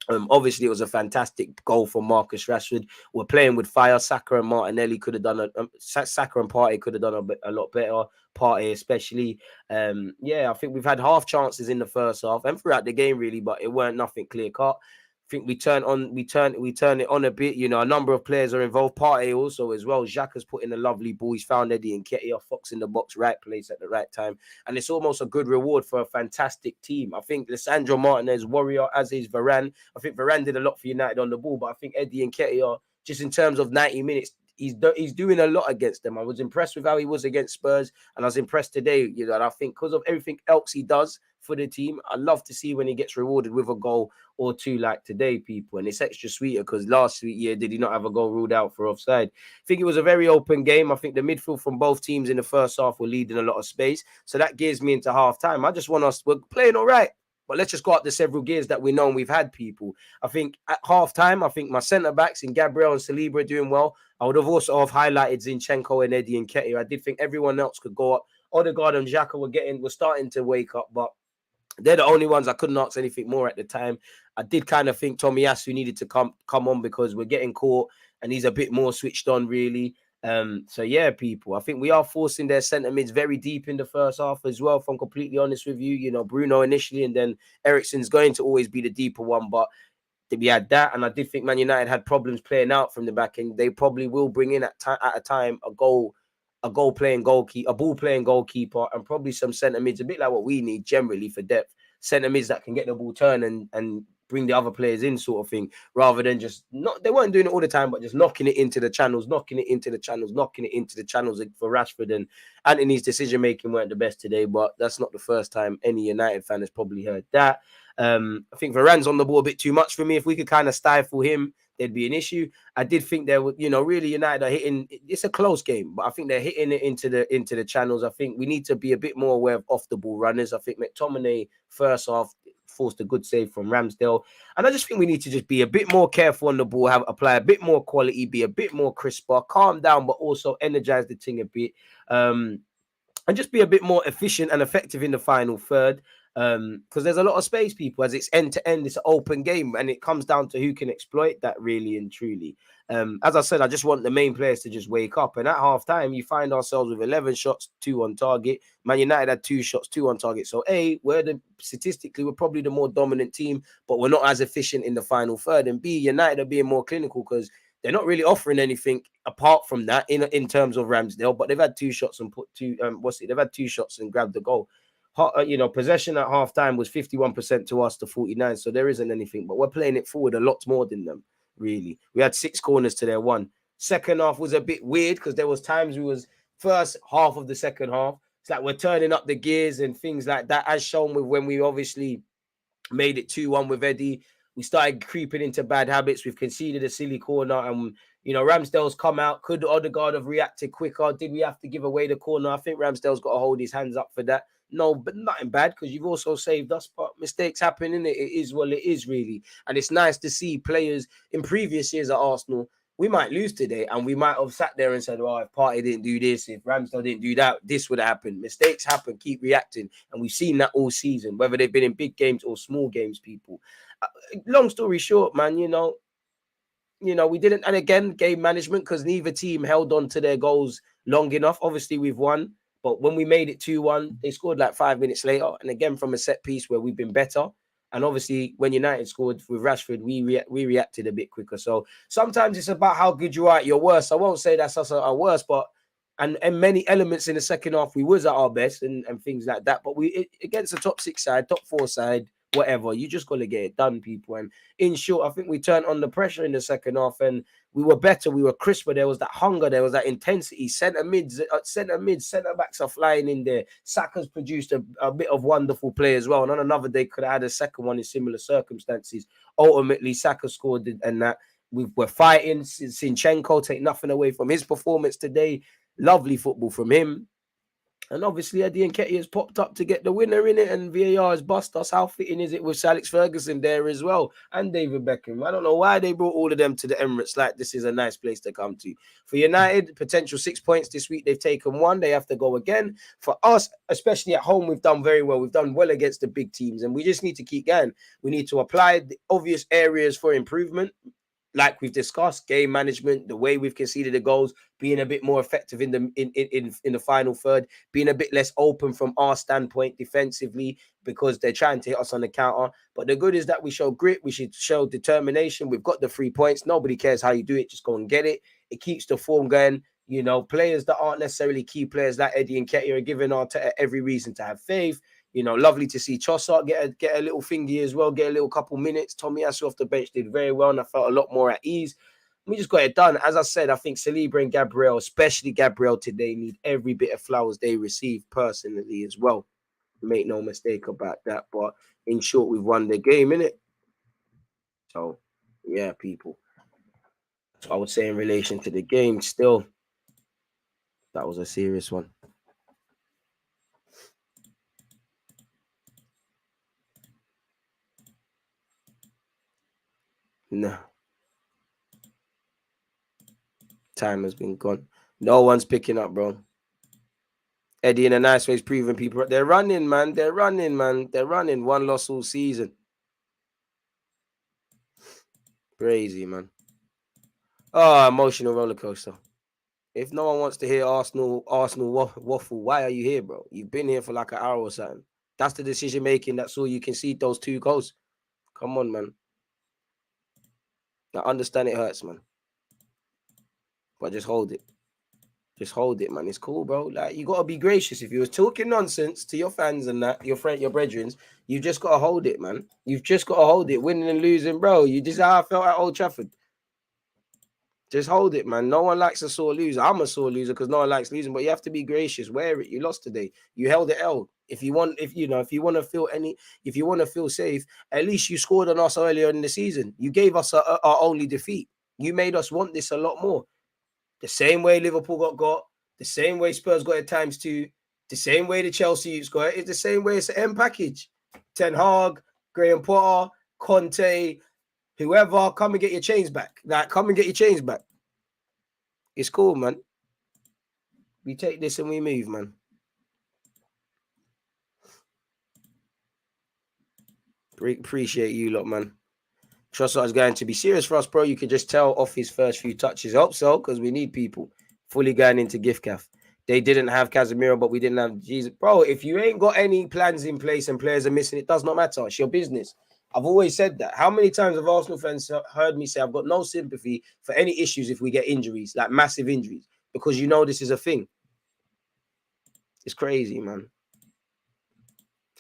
Obviously, it was a fantastic goal from Marcus Rashford. We're playing with fire. Saka and Martinelli could have done Saka and Partey could have done a lot better. Partey especially. I think we've had half chances in the first half and throughout the game really, but it weren't nothing clear cut. I think we turn it on a bit. A number of players are involved. Partey also as well. Xhaka's put in a lovely ball. He's found Eddie Nketiah, Fox in the box, right place at the right time. And it's almost a good reward for a fantastic team. I think Lisandro Martinez, warrior, as is Varane. I think Varane did a lot for United on the ball, but I think Eddie Nketiah, just in terms of 90 minutes, he's doing a lot against them. I was impressed with how he was against Spurs, and I was impressed today. And I think because of everything else he does for the team, I love to see when he gets rewarded with a goal or two like today, people. And it's extra sweeter because last year did he not have a goal ruled out for offside? I think it was a very open game. I think the midfield from both teams in the first half were leading a lot of space, so that gears me into half time. I just want we're playing all right. But let's just go up the several gears that we know we've had, people. I think at half-time, I think my centre-backs in Gabriel and Saliba are doing well. I would have also highlighted Zinchenko and Eddie Nketiah. I did think everyone else could go up. Odegaard and Xhaka were starting to wake up, but they're the only ones I couldn't ask anything more at the time. I did kind of think Tomiyasu needed to come on because we're getting caught and he's a bit more switched on, really. So yeah, people, I think we are forcing their centre mids very deep in the first half as well, if I'm completely honest with you. Bruno initially and then Eriksen's going to always be the deeper one, but we had that, and I did think Man United had problems playing out from the back, and they probably will bring in at a time a ball playing goalkeeper and probably some centre mids, a bit like what we need generally for depth. Centre mids that can get the ball turned and bring the other players in, sort of thing, rather than just they weren't doing it all the time, but just knocking it into the channels for Rashford. And Anthony's decision making weren't the best today, but that's not the first time any United fan has probably heard that. I think Varane's on the ball a bit too much for me. If we could kind of stifle him, there'd be an issue. I did think there would, really United are hitting. It's a close game, but I think they're hitting it into the channels. I think we need to be a bit more aware of off the ball runners. I think McTominay first half forced a good save from Ramsdale, and I just think we need to just be a bit more careful on the ball, apply a bit more quality, be a bit more crisper, calm down, but also energize the thing a bit, and just be a bit more efficient and effective in the final third. Because there's a lot of space, people, as it's end to end, it's an open game, and it comes down to who can exploit that, really and truly. As I said, I just want the main players to just wake up. And at half time, you find ourselves with 11 shots, 2 on target. Man United had 2 shots, 2 on target. So statistically, we're probably the more dominant team, but we're not as efficient in the final third. And B, United are being more clinical because they're not really offering anything apart from that in terms of Ramsdale. But they've had 2 shots and they've had 2 shots and grabbed the goal. Possession at half time was 51% to us to 49, so there isn't anything, but we're playing it forward a lot more than them, really. We had 6 corners to their 1. Second half was a bit weird because there was times we was first half of the second half. It's like we're turning up the gears and things like that, as shown with when we obviously made it 2-1 with Eddie. We started creeping into bad habits. We've conceded a silly corner and, You know, Ramsdale's come out. Could Odegaard have reacted quicker? Did we have to give away the corner? I think Ramsdale's got to hold his hands up for that. No, but nothing bad because you've also saved us. But mistakes happen, innit? It is what it is, really. And it's nice to see players in previous years at Arsenal. We might lose today, and we might have sat there and said, "Oh, if Partey didn't do this, if Ramsdale didn't do that, this would have happened." Mistakes happen. Keep reacting, and we've seen that all season, whether they've been in big games or small games. People. Long story short, man, you know, we didn't, and again, game management, because neither team held on to their goals long enough. Obviously, we've won, but when we made it 2-1, they scored like 5 minutes later, and again from a set piece where we've been better. And obviously, when United scored with Rashford, we reacted a bit quicker. So sometimes it's about how good you are at your worst. I won't say that's us at our worst, but and many elements in the second half, we was at our best and things like that. But against the top 6 side, top 4 side, whatever, you just got to get it done, people. And in short, I think we turned on the pressure in the second half and we were better, we were crisper. There was that hunger, there was that intensity. Centre backs are flying in there. Saka's produced a bit of wonderful play as well. And on another day, could have had a second one in similar circumstances. Ultimately, Saka scored and that. We're fighting. Zinchenko, take nothing away from his performance today. Lovely football from him. And obviously, Eddie Nketiah has popped up to get the winner in it, and VAR has bust us. How fitting is it with Alex Ferguson there as well, and David Beckham? I don't know why they brought all of them to the Emirates. Like, this is a nice place to come to. For United, potential 6 points this week. They've taken 1. They have to go again. For us, especially at home, we've done very well. We've done well against the big teams, and we just need to keep going. We need to apply the obvious areas for improvement. Like we've discussed, game management, the way we've conceded the goals, being a bit more effective in the final third, being a bit less open from our standpoint defensively because they're trying to hit us on the counter. But the good is that we show grit, we should show determination. We've got the 3 points. Nobody cares how you do it. Just go and get it. It keeps the form going. You know, players that aren't necessarily key players like Eddie Nketiah are giving Arteta every reason to have faith. You know, lovely to see Trossard get a little thingy as well, get a little couple minutes. Tomiyasu off the bench did very well, and I felt a lot more at ease. We just got it done. As I said, I think Saliba and Gabriel, especially Gabriel today, need every bit of flowers they receive personally as well. Make no mistake about that. But in short, we've won the game, innit? So, yeah, people. So I would say in relation to the game, still, that was a serious one. No. Time has been gone. No one's picking up, bro. Eddie in a nice way is proving people. They're running, man. They're running, man. They're running. 1 loss all season. Crazy, man. Oh, emotional roller coaster. If no one wants to hear Arsenal waffle, why are you here, bro? You've been here for like an hour or something. That's the decision making. That's all you can see. Those 2 goals. Come on, man. I understand it hurts, man. But just hold it. Just hold it, man. It's cool, bro. Like, you gotta be gracious. If you was talking nonsense to your fans and that, your brethren, you just gotta hold it, man. You've just gotta hold it. Winning and losing, bro. You just how I felt at Old Trafford. Just hold it, man. No one likes a sore loser. I'm a sore loser because no one likes losing, but you have to be gracious. Wear it. You lost today. You held the L. If you want to feel safe, at least you scored on us earlier in the season. You gave us our only defeat. You made us want this a lot more. The same way Liverpool got, the same way Spurs got at times 2, the same way the Chelsea Youths got it. It's the same way it's an M package. Ten Hag, Graham Potter, Conte, whoever, come and get your chains back. Like, come and get your chains back. It's cool, man. We take this and we move, man. Appreciate you lot, man. Trossard is going to be serious for us, bro. You can just tell off his first few touches. Hope so, because we need people fully going into gift calf. They didn't have Casemiro, but we didn't have Jesus. Bro, if you ain't got any plans in place and players are missing, it does not matter. It's your business. I've always said that. How many times have Arsenal fans heard me say I've got no sympathy for any issues if we get injuries, like massive injuries, because you know this is a thing. It's crazy, man.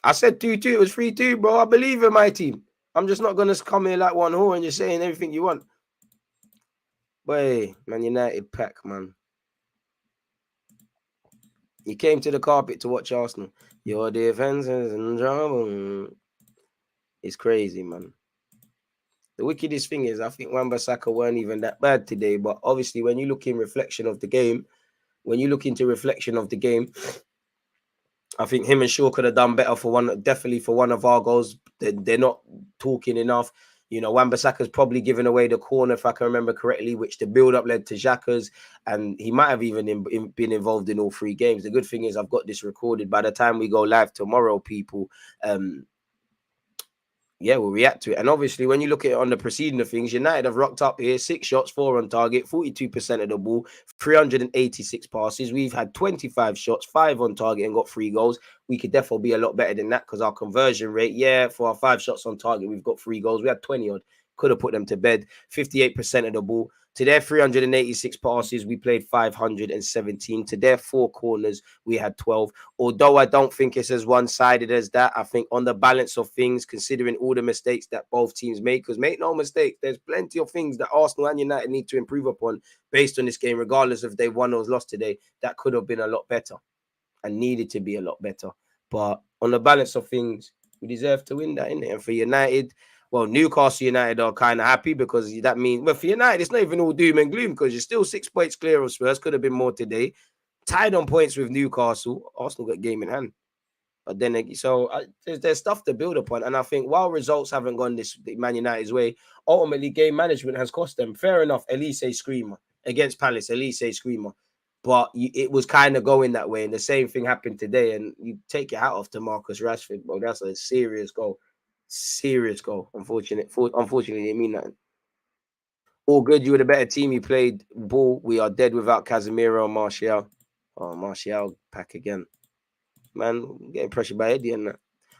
I said 2-2. It was 3-2, bro. I believe in my team. I'm just not going to come here like one whore and just saying everything you want. But hey, Man United pack, man. You came to the carpet to watch Arsenal. Your defense is in trouble. It's crazy, man. The wickedest thing is, I think Wan-Bissaka weren't even that bad today. But obviously, when you look in reflection of the game, I think him and Shaw could have done better for definitely for one of our goals. They're not talking enough. You know, Wan-Bissaka's probably given away the corner, if I can remember correctly, which the build-up led to Xhaka's, and he might have even been involved in all 3 games. The good thing is I've got this recorded. By the time we go live tomorrow, people, yeah, we'll react to it. And obviously, when you look at it on the preceding of things, United have rocked up here, 6 shots, 4 on target, 42% of the ball, 386 passes. We've had 25 shots, 5 on target, and got 3 goals. We could definitely be a lot better than that because our conversion rate, for our 5 shots on target, we've got 3 goals. We had 20 odd. Could have put them to bed. 58% of the ball. To their 386 passes, we played 517. To their 4 corners, we had 12. Although I don't think it's as one-sided as that, I think on the balance of things, considering all the mistakes that both teams made, because make no mistake, there's plenty of things that Arsenal and United need to improve upon based on this game, regardless if they won or lost today, that could have been a lot better and needed to be a lot better. But on the balance of things, we deserve to win that, innit? And for United, well, Newcastle United are kind of happy because that means, well, for United, it's not even all doom and gloom because you're still 6 points clear of Spurs. Could have been more today. Tied on points with Newcastle. Arsenal got game in hand. But then, there's stuff to build upon. And I think while results haven't gone this Man United's way, ultimately game management has cost them. Fair enough, Elise screamer. Against Palace, Elise screamer. But it was kind of going that way. And the same thing happened today. And you take your hat off to Marcus Rashford, bro. That's a serious goal. Serious goal. Unfortunately, didn't mean nothing. All good. You were the better team. You played ball. We are dead without Casemiro and Martial. Oh, Martial back again. Man, getting pressured by Eddie and that.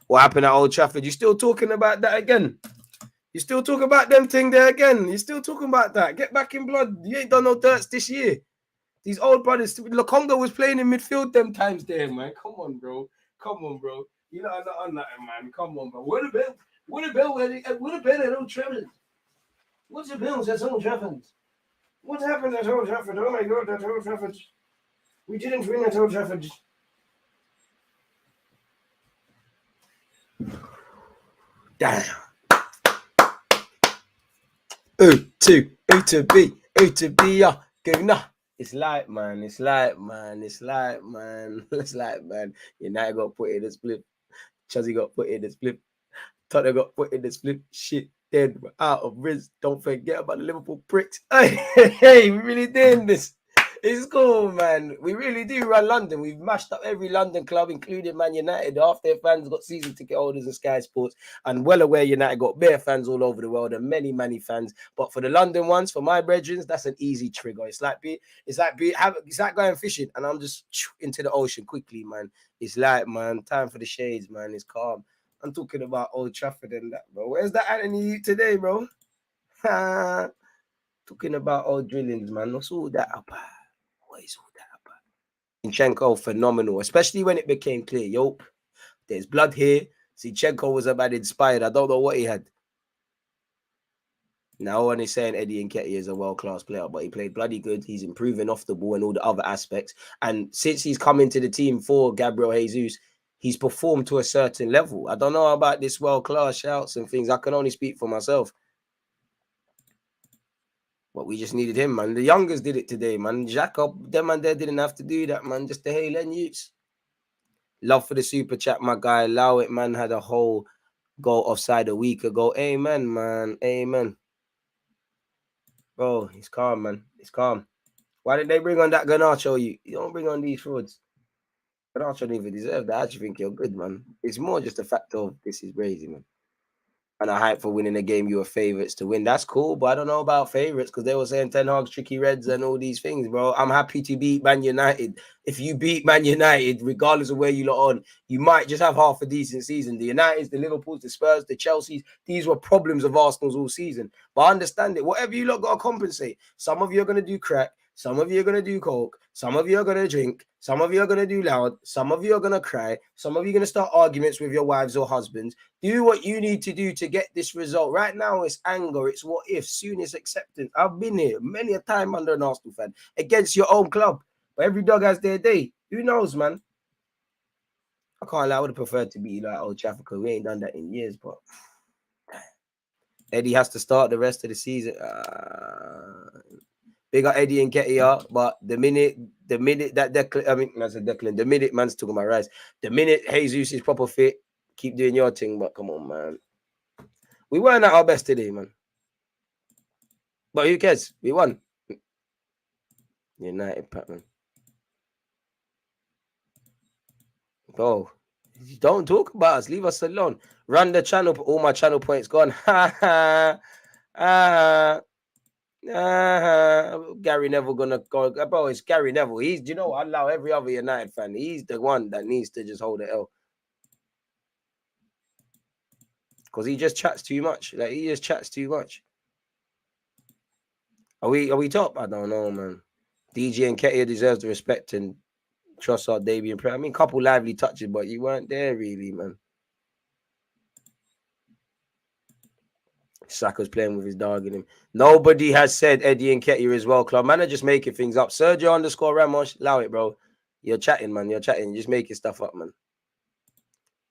What happened at Old Trafford? You still talking about that again? You still talking about them thing there again? You still talking about that? Get back in blood. You ain't done no dirts this year. These old brothers. Lokonga was playing in midfield them times there, man. Come on, bro. You know, I'm not on that, man. Come on, bro. What a bill at Old Trafford. What's the bills at Old Trafford? What happened at Old Trafford? Oh my God, at Old Trafford. We didn't win at Old Trafford. Damn. O to B, Gooner. It's like, man. United got put in the split. Chelsea got put in the split. Tottenham got put in the split. Shit, dead. We're out of Riz. Don't forget about the Liverpool pricks. Hey, we really doing this. It's cool, man. We really do run London. We've mashed up every London club, including Man United. Half their fans got season ticket holders and Sky Sports. And well aware United got bare fans all over the world and many, many fans. But for the London ones, for my brethren, that's an easy trigger. It's like going fishing and I'm just into the ocean quickly, man. It's like, man, time for the shades, man. It's calm. I'm talking about Old Trafford and that, bro. Where's that Anthony today, bro? Talking about old drillings, man. What's all that about? What is all that about? Zinchenko, phenomenal, especially when it became clear. Yo, there's blood here. Zinchenko was about inspired. I don't know what he had. Now, one is saying Eddie Nketiah is a world-class player, but he played bloody good. He's improving off the ball and all the other aspects. And since he's come into the team for Gabriel Jesus, he's performed to a certain level. I don't know about this world-class shouts and things. I can only speak for myself. But we just needed him, man. The youngers did it today, man. Jacob, them and they didn't have to do that, man. Just the hail and use. Love for the super chat, my guy. Allow it, man. Had a whole goal offside a week ago. Amen, man. Amen. Bro, it's calm, man. It's calm. Why did they bring on that Garnacho? You don't bring on these frauds. Garnacho don't even deserve that. I actually think you're good, man. It's more just a fact of this is crazy, man. And I hype for winning a game you were favourites to win. That's cool, but I don't know about favourites because they were saying Ten Hag's tricky Reds and all these things, bro. I'm happy to beat Man United. If you beat Man United, regardless of where you lot on, you might just have half a decent season. The Uniteds, the Liverpools, the Spurs, the Chelseas, these were problems of Arsenal's all season. But I understand it. Whatever you lot got to compensate. Some of you are going to do crack. Some of you are going to do coke. Some of you are going to drink. Some of you are going to do loud. Some of you are going to cry. Some of you are going to start arguments with your wives or husbands. Do what you need to do to get this result. Right now, it's anger. It's what if. Soon it's acceptance. I've been here many a time under an Arsenal fan against your own club. But every dog has their day. Who knows, man? I can't lie. I would have preferred to be like Old Trafford because we ain't done that in years. But Eddie has to start the rest of the season. Big up Eddie and Ketia, but the minute that Declan, I mean, I said Declan, the minute man's talking about Rice, the minute Jesus is proper fit, keep doing your thing. But come on, man, we weren't at our best today, man. But who cares? We won. United, Patman. Bro, don't talk about us. Leave us alone. Run the channel. All my channel points gone. Ha ha. Gary Neville gonna go. Bro, it's Gary Neville. He's, you know, I allow every other United fan. He's the one that needs to just hold the L. Because he just chats too much. Like, he just chats too much. Are we top? I don't know, man. DJ and Ketia deserves the respect and trust our debut and prayer. I mean, couple lively touches, but you weren't there really, man. Saka's playing with his dog in him. Nobody has said Eddie and Ketia as well, club. Man are just making things up. Sergio_Ramos, allow it, bro. You're chatting, man. You're chatting. You're just making stuff up, man.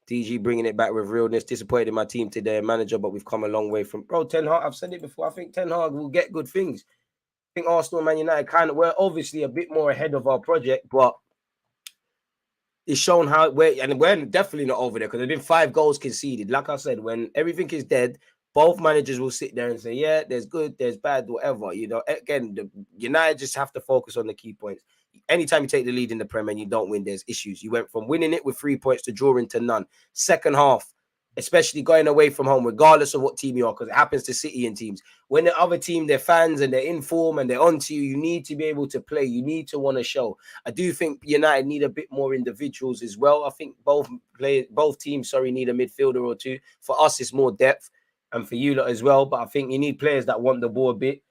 DG bringing it back with realness. Disappointed in my team today, manager, but we've come a long way from... Bro, Ten Hag, I've said it before. I think Ten Hag will get good things. I think Arsenal, Man United we're obviously a bit more ahead of our project, but it's shown how we're definitely not over there because there's been 5 goals conceded. Like I said, when everything is dead, both managers will sit there and say, yeah, there's good, there's bad, whatever. You know, again, the United just have to focus on the key points. Anytime you take the lead in the Premier and you don't win, there's issues. You went from winning it with 3 points to drawing to none. Second half, especially going away from home, regardless of what team you are, because it happens to City and teams. When the other team, they're fans and they're in form and they're onto you, you need to be able to play. You need to want to show. I do think United need a bit more individuals as well. I think both teams, need a midfielder or two. For us, it's more depth, and for you lot as well. But I think you need players that want the ball a bit.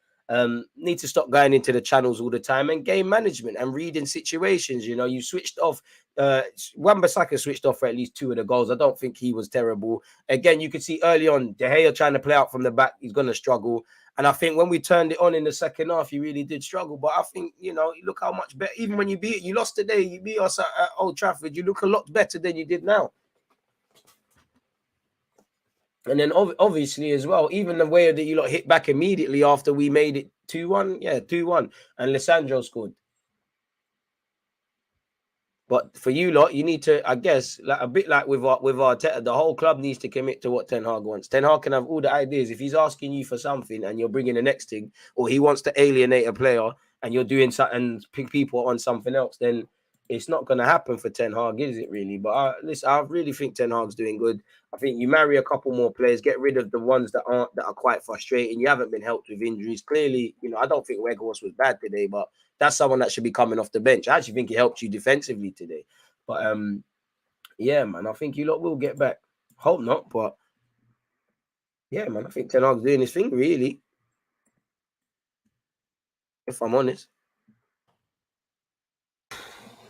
Need to stop going into the channels all the time and game management and reading situations. You know, you switched off. Wan-Bissaka switched off for at least 2 of the goals. I don't think he was terrible. Again, you could see early on De Gea trying to play out from the back. He's going to struggle. And I think when we turned it on in the second half, he really did struggle. But I think, you know, look how much better. Even when you lost today, you beat us at Old Trafford. You look a lot better than you did now. And then obviously as well, even the way that you lot hit back immediately after we made it 2-1. Yeah, 2-1. And Lisandro scored. But for you lot, you need to, I guess, like a bit like with Arteta, the whole club needs to commit to what Ten Hag wants. Ten Hag can have all the ideas. If he's asking you for something and you're bringing the next thing, or he wants to alienate a player and you're doing something and pick people on something else, then it's not going to happen for Ten Hag, is it really? But listen, I really think Ten Hag's doing good. I think you marry a couple more players, get rid of the ones that are quite frustrating. You haven't been helped with injuries. Clearly, you know, I don't think Weghorst was bad today, but that's someone that should be coming off the bench. I actually think he helped you defensively today. But yeah, man, I think you lot will get back. Hope not, but yeah, man, I think Ten Hag's doing his thing, really. If I'm honest.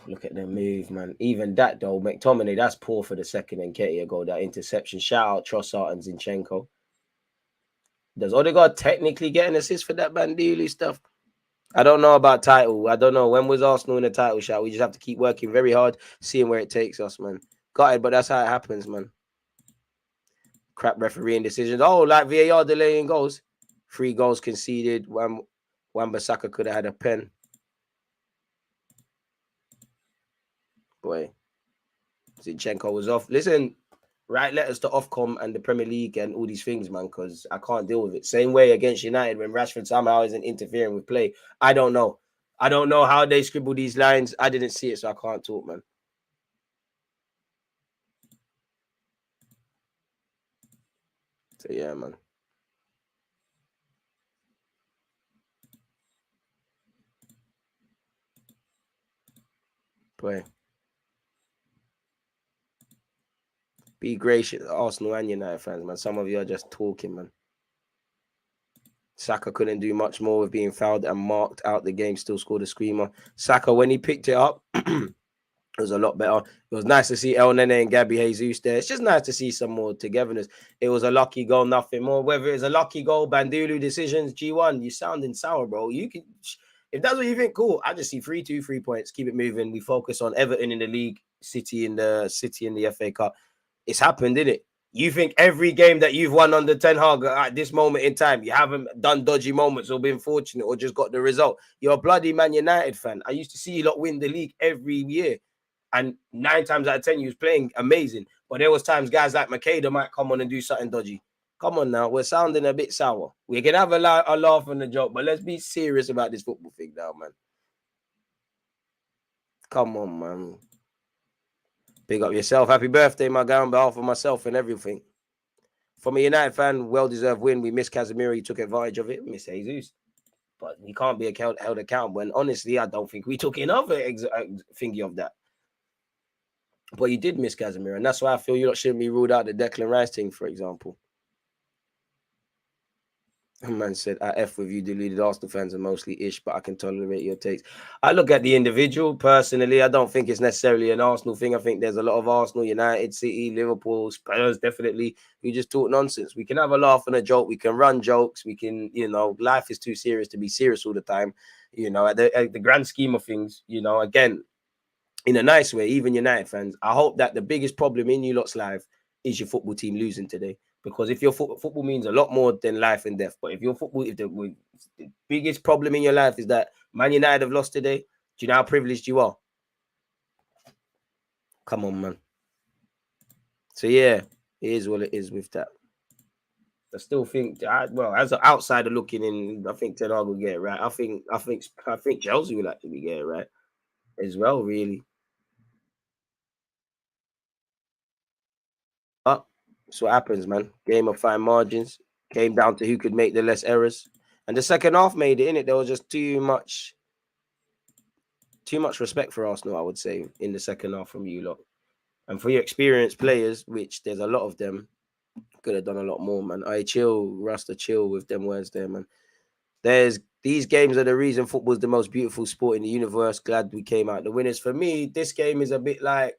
Look at the move, man. Even that, though, McTominay, that's poor for the second and Ketia goal, that interception. Shout out Trossard and Zinchenko. Does Odegaard technically get an assist for that Bandili stuff? I don't know about title. I don't know. When was Arsenal in the title shot? We just have to keep working very hard, seeing where it takes us, man. Got it, but that's how it happens, man. Crap refereeing decisions. Oh, like VAR delaying goals. 3 goals conceded. Wan-Bissaka could have had a pen. Boy, Zinchenko was off. Listen, write letters to Ofcom and the Premier League and all these things, man, because I can't deal with it. Same way against United when Rashford somehow isn't interfering with play. I don't know. I don't know how they scribble these lines. I didn't see it, so I can't talk, man. So, yeah, man. Boy. Be gracious, Arsenal and United fans, man. Some of you are just talking, man. Saka couldn't do much more with being fouled and marked out the game. Still scored a screamer. Saka, when he picked it up, it was a lot better. It was nice to see El Nene and Gabby Jesus there. It's just nice to see some more togetherness. It was a lucky goal, nothing more. Whether it's a lucky goal, Bandulu decisions, G1, you sounding sour, bro. You can, if that's what you think, cool. I just see 3-2, 3 points. Keep it moving. We focus on Everton in the league, City in the FA Cup. It's happened, didn't it? You think every game that you've won under Ten Hag at this moment in time, you haven't done dodgy moments or been fortunate or just got the result. You're a bloody Man United fan. I used to see you lot win the league every year. And 9 times out of 10, you was playing amazing. But there was times guys like Makeda might come on and do something dodgy. Come on now, we're sounding a bit sour. We can have a laugh and a joke, but let's be serious about this football thing now, man. Come on, man. Big up yourself. Happy birthday, my guy, on behalf of myself and everything. From a United fan, well-deserved win. We missed Casemiro. He took advantage of it. We missed Jesus. But he can't be held accountable. And honestly, I don't think we took another thingy of that. But you did miss Casemiro. And that's why I feel you lot shouldn't be ruled out the Declan Rice thing, for example. A man said, I F with you, deluded Arsenal fans are mostly ish, but I can tolerate your takes. I look at the individual personally. I don't think it's necessarily an Arsenal thing. I think there's a lot of Arsenal, United, City, Liverpool, Spurs, definitely. You just talk nonsense. We can have a laugh and a joke. We can run jokes. We can, life is too serious to be serious all the time. At the grand scheme of things, again, in a nice way, even United fans, I hope that the biggest problem in you lot's life is your football team losing today. Because if your football means a lot more than life and death. But if the biggest problem in your life is that Man United have lost today, do you know how privileged you are? Come on, man. So, yeah, it is what it is with that. I still think, as an outsider looking in, I think Ten Hag will get it right. I think Chelsea will actually get it right as well, really. But that's what happens, man. Game of fine margins. Came down to who could make the less errors. And the second half made it, innit? There was just too much respect for Arsenal, I would say, in the second half from you lot. And for your experienced players, which there's a lot of them, could have done a lot more, man. Rasta, chill with them words there, man. These games are the reason football is the most beautiful sport in the universe. Glad we came out the winners. For me, this game is a bit like,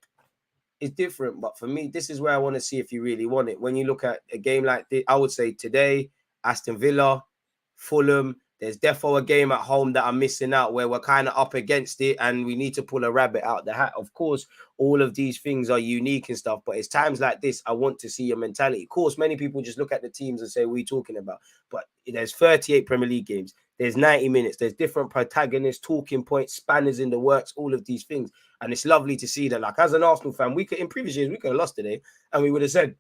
it's different, but for me, this is where I want to see if you really want it. When you look at a game like this, I would say today, Aston Villa, Fulham, there's defo a game at home that I'm missing out where we're kind of up against it and we need to pull a rabbit out the hat. Of course, all of these things are unique and stuff, but it's times like this, I want to see your mentality. Of course, many people just look at the teams and say, what are you talking about? But there's 38 Premier League games. There's 90 minutes. There's different protagonists, talking points, spanners in the works, all of these things. And it's lovely to see that. Like, as an Arsenal fan, in previous years, we could have lost today. And we would have said,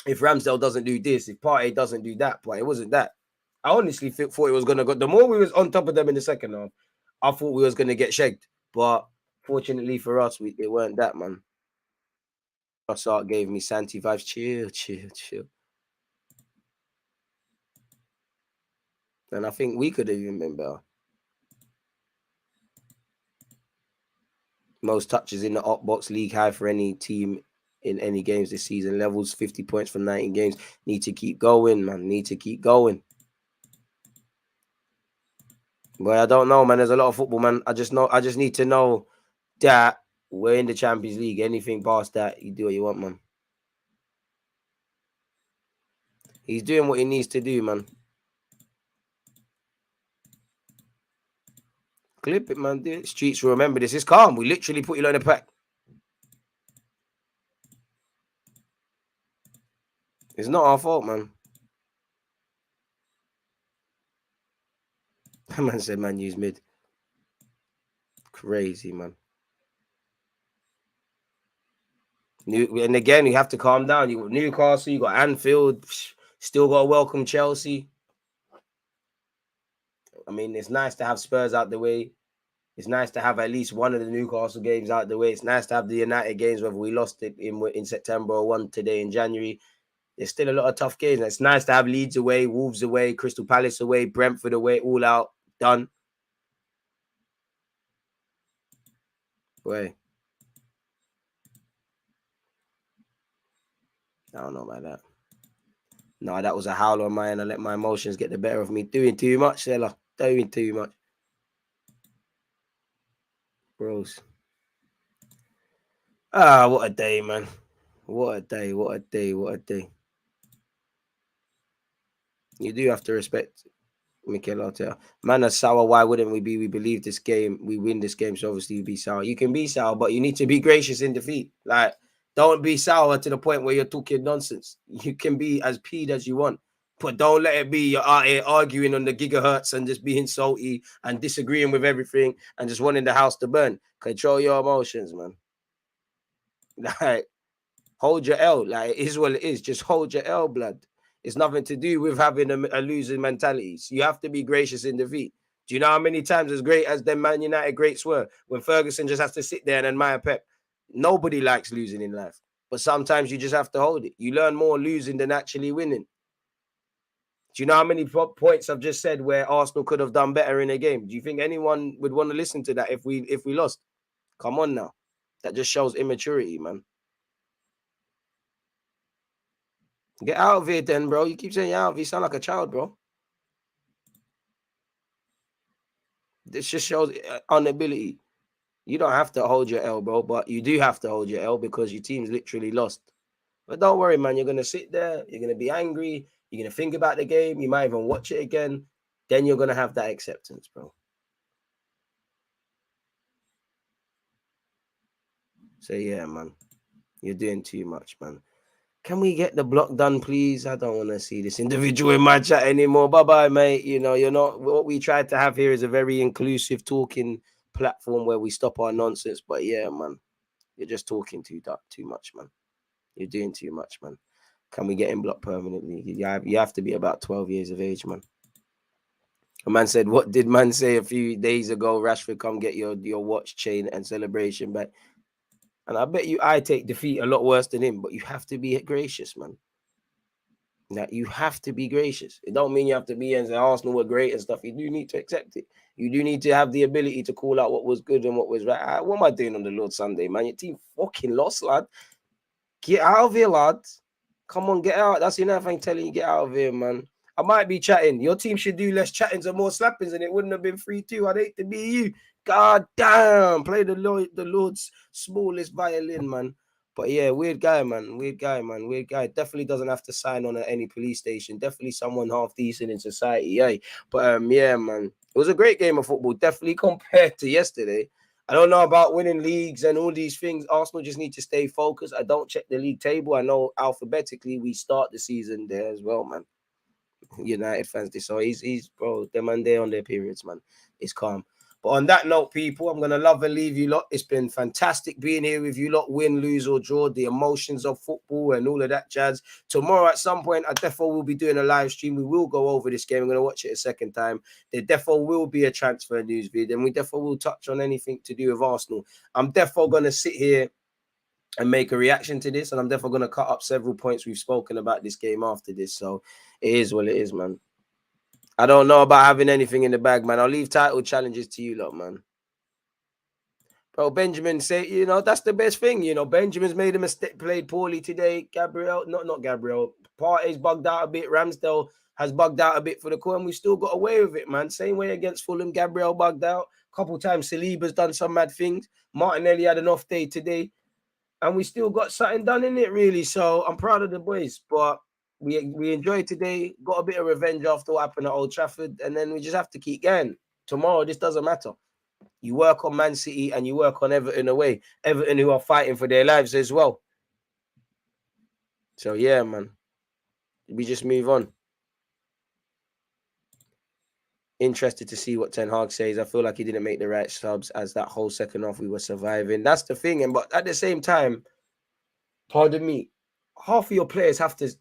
if Ramsdale doesn't do this, if Partey doesn't do that, but it wasn't that. I honestly thought it was going to go. The more we was on top of them in the second half, I thought we was going to get shagged. But fortunately for us, it weren't that, man. Rossart gave me Santi vibes. Chill. And I think we could have even been better. Most touches in the up box, league high for any team in any games this season. Levels 50 points from 19 games. Need to keep going, man. Need to keep going. But I don't know, man. There's a lot of football, man. I just need to know that we're in the Champions League. Anything past that, you do what you want, man. He's doing what he needs to do, man. Clip it, man. Streets will remember this. It's calm. We literally put you in a pack. It's not our fault, man. That man said Man U's mid. Crazy, man. And again, you have to calm down. You got Newcastle, you got Anfield, still got to welcome Chelsea. I mean, it's nice to have Spurs out the way. It's nice to have at least one of the Newcastle games out the way. It's nice to have the United games, whether we lost it in September or won today in January. There's still a lot of tough games. It's nice to have Leeds away, Wolves away, Crystal Palace away, Brentford away, all out, done. Wait. I don't know about that. No, that was a howl on mine. I let my emotions get the better of me. Doing too much, Stella. Doing too much. Bros. Ah, what a day, man. What a day, what a day, what a day. You do have to respect Mikel Arteta. Man, as sour, why wouldn't we be? We believe this game, we win this game, so obviously you be sour. You can be sour, but you need to be gracious in defeat. Like, Don't be sour to the point where you're talking nonsense. You can be as peed as you want, but don't let it be you're out here arguing on the gigahertz and just being salty and disagreeing with everything and just wanting the house to burn. Control your emotions, man. Like, hold your L. Like, it is what it is. Just hold your L, blood. It's nothing to do with having a losing mentality. So you have to be gracious in defeat. Do you know how many times as great as them Man United greats were when Ferguson just has to sit there and admire Pep? Nobody likes losing in life, but sometimes you just have to hold it. You learn more losing than actually winning. Do you know how many points I've just said where Arsenal could have done better in a game? Do you think anyone would want to listen to that if we lost? Come on now. That just shows immaturity, man. Get out of here then, bro. You keep saying you're out of here. You sound like a child, bro. This just shows inability. You don't have to hold your L, bro, but you do have to hold your L because your team's literally lost. But don't worry, man. You're going to sit there. You're going to be angry. You're going to think about the game. You might even watch it again. Then you're going to have that acceptance, bro. So, yeah, man. You're doing too much, man. Can we get the block done, please? I don't want to see this individual in my chat anymore. Bye-bye, mate. You know, you're not... What we tried to have here is a very inclusive talking platform where we stop our nonsense. But, yeah, man. You're just talking too much, man. You're doing too much, man. Can we get him blocked permanently? You have to be about 12 years of age, man. A man said, what did man say a few days ago? Rashford, come get your watch, chain, and celebration back. And I bet you I take defeat a lot worse than him, but you have to be gracious, man. Now, you have to be gracious. It don't mean you have to be and say Arsenal were great and stuff. You do need to accept it. You do need to have the ability to call out what was good and what was right. What am I doing on the Lord Sunday, man? Your team fucking lost, lad. Get out of here, lad. Come on, get out. That's enough. I'm telling you, get out of here, man. I might be chatting. Your team should do less chattings and more slappings, and it wouldn't have been 3-2. I'd hate to be you. God damn. Play the Lord's smallest violin, man. But yeah, weird guy, man. Weird guy. Definitely doesn't have to sign on at any police station. Definitely someone half decent in society. Yeah. But yeah, man. It was a great game of football. Definitely compared to yesterday. I don't know about winning leagues and all these things. Arsenal just need to stay focused. I don't check the league table. I know alphabetically we start the season there as well, man. United fans, so he's bro, them and they're on their periods, man. It's calm. But on that note, people, I'm gonna love and leave you lot. It's been fantastic being here with you lot, win, lose, or draw, the emotions of football and all of that jazz. Tomorrow at some point, I definitely will be doing a live stream. We will go over this game. I'm gonna watch it a second time. There definitely will be a transfer news vid, and we definitely will touch on anything to do with Arsenal. I'm definitely gonna sit here and make a reaction to this, and I'm definitely going to cut up several points we've spoken about this game after this. So it is what it is, man. I don't know about having anything in the bag, man. I'll leave title challenges to you lot, man. Bro, Benjamin say, that's the best thing. Benjamin's made a mistake, played poorly today. Gabriel, not Gabriel. Partey's bugged out a bit. Ramsdale has bugged out a bit for the core, and we still got away with it, man. Same way against Fulham. Gabriel bugged out. A couple times Saliba's done some mad things. Martinelli had an off day today. And we still got something done in it, really. So I'm proud of the boys. But we enjoyed today. Got a bit of revenge after what happened at Old Trafford. And then we just have to keep going. Tomorrow, this doesn't matter. You work on Man City and you work on Everton away. Everton who are fighting for their lives as well. So, yeah, man. We just move on. Interested to see what Ten Hag says. I feel like he didn't make the right subs as that whole second half we were surviving. That's the thing. But at the same time, pardon me, half of your players have to...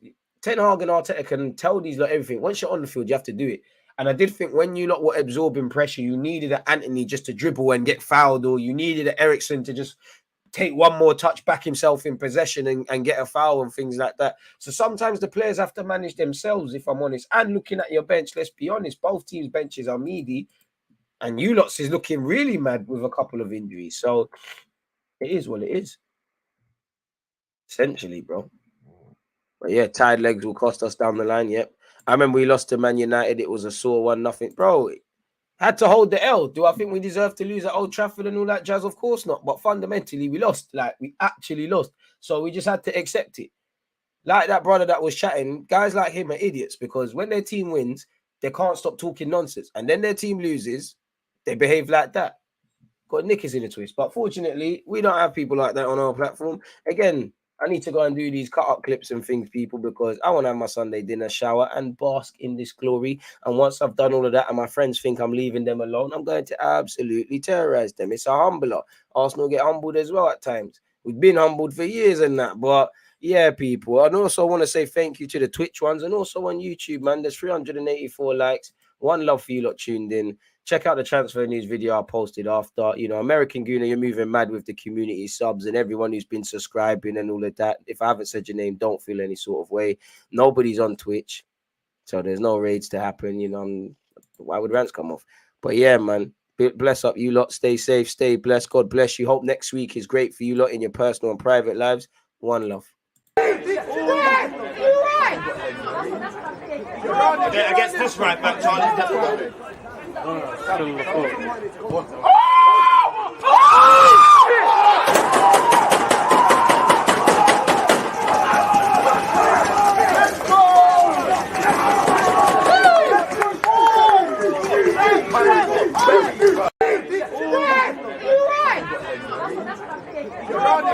Ten Hag and Arteta can tell these lot everything. Once you're on the field, you have to do it. And I did think when you lot were absorbing pressure, you needed an Anthony just to dribble and get fouled, or you needed an Eriksen to just take one more touch, back himself in possession and get a foul and things like that. So sometimes the players have to manage themselves, if I'm honest. And looking at your bench, let's be honest, both teams' benches are meaty. And you lots is looking really mad with a couple of injuries. So it is what it is. Essentially, bro. But yeah, tired legs will cost us down the line, yep. I remember we lost to Man United. It was a sore 1-0. Bro, had to hold the L. Do I think we deserve to lose at Old Trafford and all that jazz? Of course not. But fundamentally, we lost. Like, we actually lost. So we just had to accept it. Like that brother that was chatting, guys like him are idiots because when their team wins, they can't stop talking nonsense. And then their team loses, they behave like that. Got knickers in a twist. But fortunately, we don't have people like that on our platform. Again, I need to go and do these cut-up clips and things, people, because I want to have my Sunday dinner, shower, and bask in this glory. And once I've done all of that and my friends think I'm leaving them alone, I'm going to absolutely terrorize them. It's a humbler. Arsenal get humbled as well at times. We've been humbled for years and that, but yeah, people. And also want to say thank you to the Twitch ones and also on YouTube, man. There's 384 likes. One love for you lot tuned in. Check out the transfer news video I posted after. You know, American Gooner, you're moving mad with the community subs and everyone who's been subscribing and all of that. If I haven't said your name, don't feel any sort of way. Nobody's on Twitch, so there's no raids to happen. You know, why would rants come off? But yeah, man, bless up you lot. Stay safe, stay blessed. God bless you. Hope next week is great for you lot in your personal and private lives. One love. Against this right back, Charlie, definitely. Still the foot.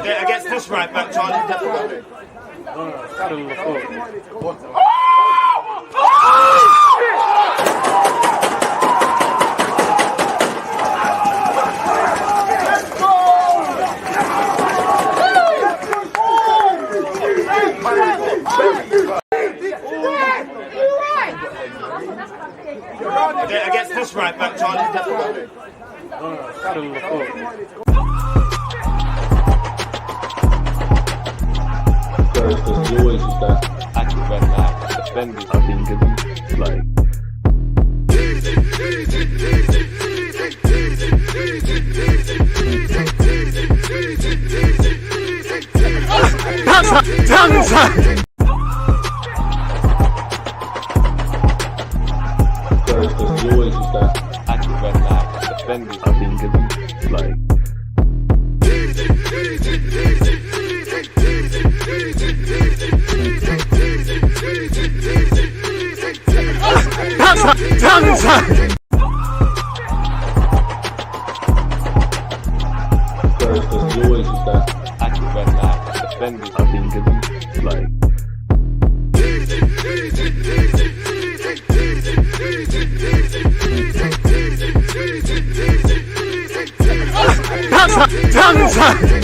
Against this right back, Charlie, definitely. Still the foot. Against this right back, Charlie, definitely. Still the foot. There's always just that active red flag defending. I think it's like there's always just that active red flag defending. I think it's like there's always just that active red flag defending. I think it's like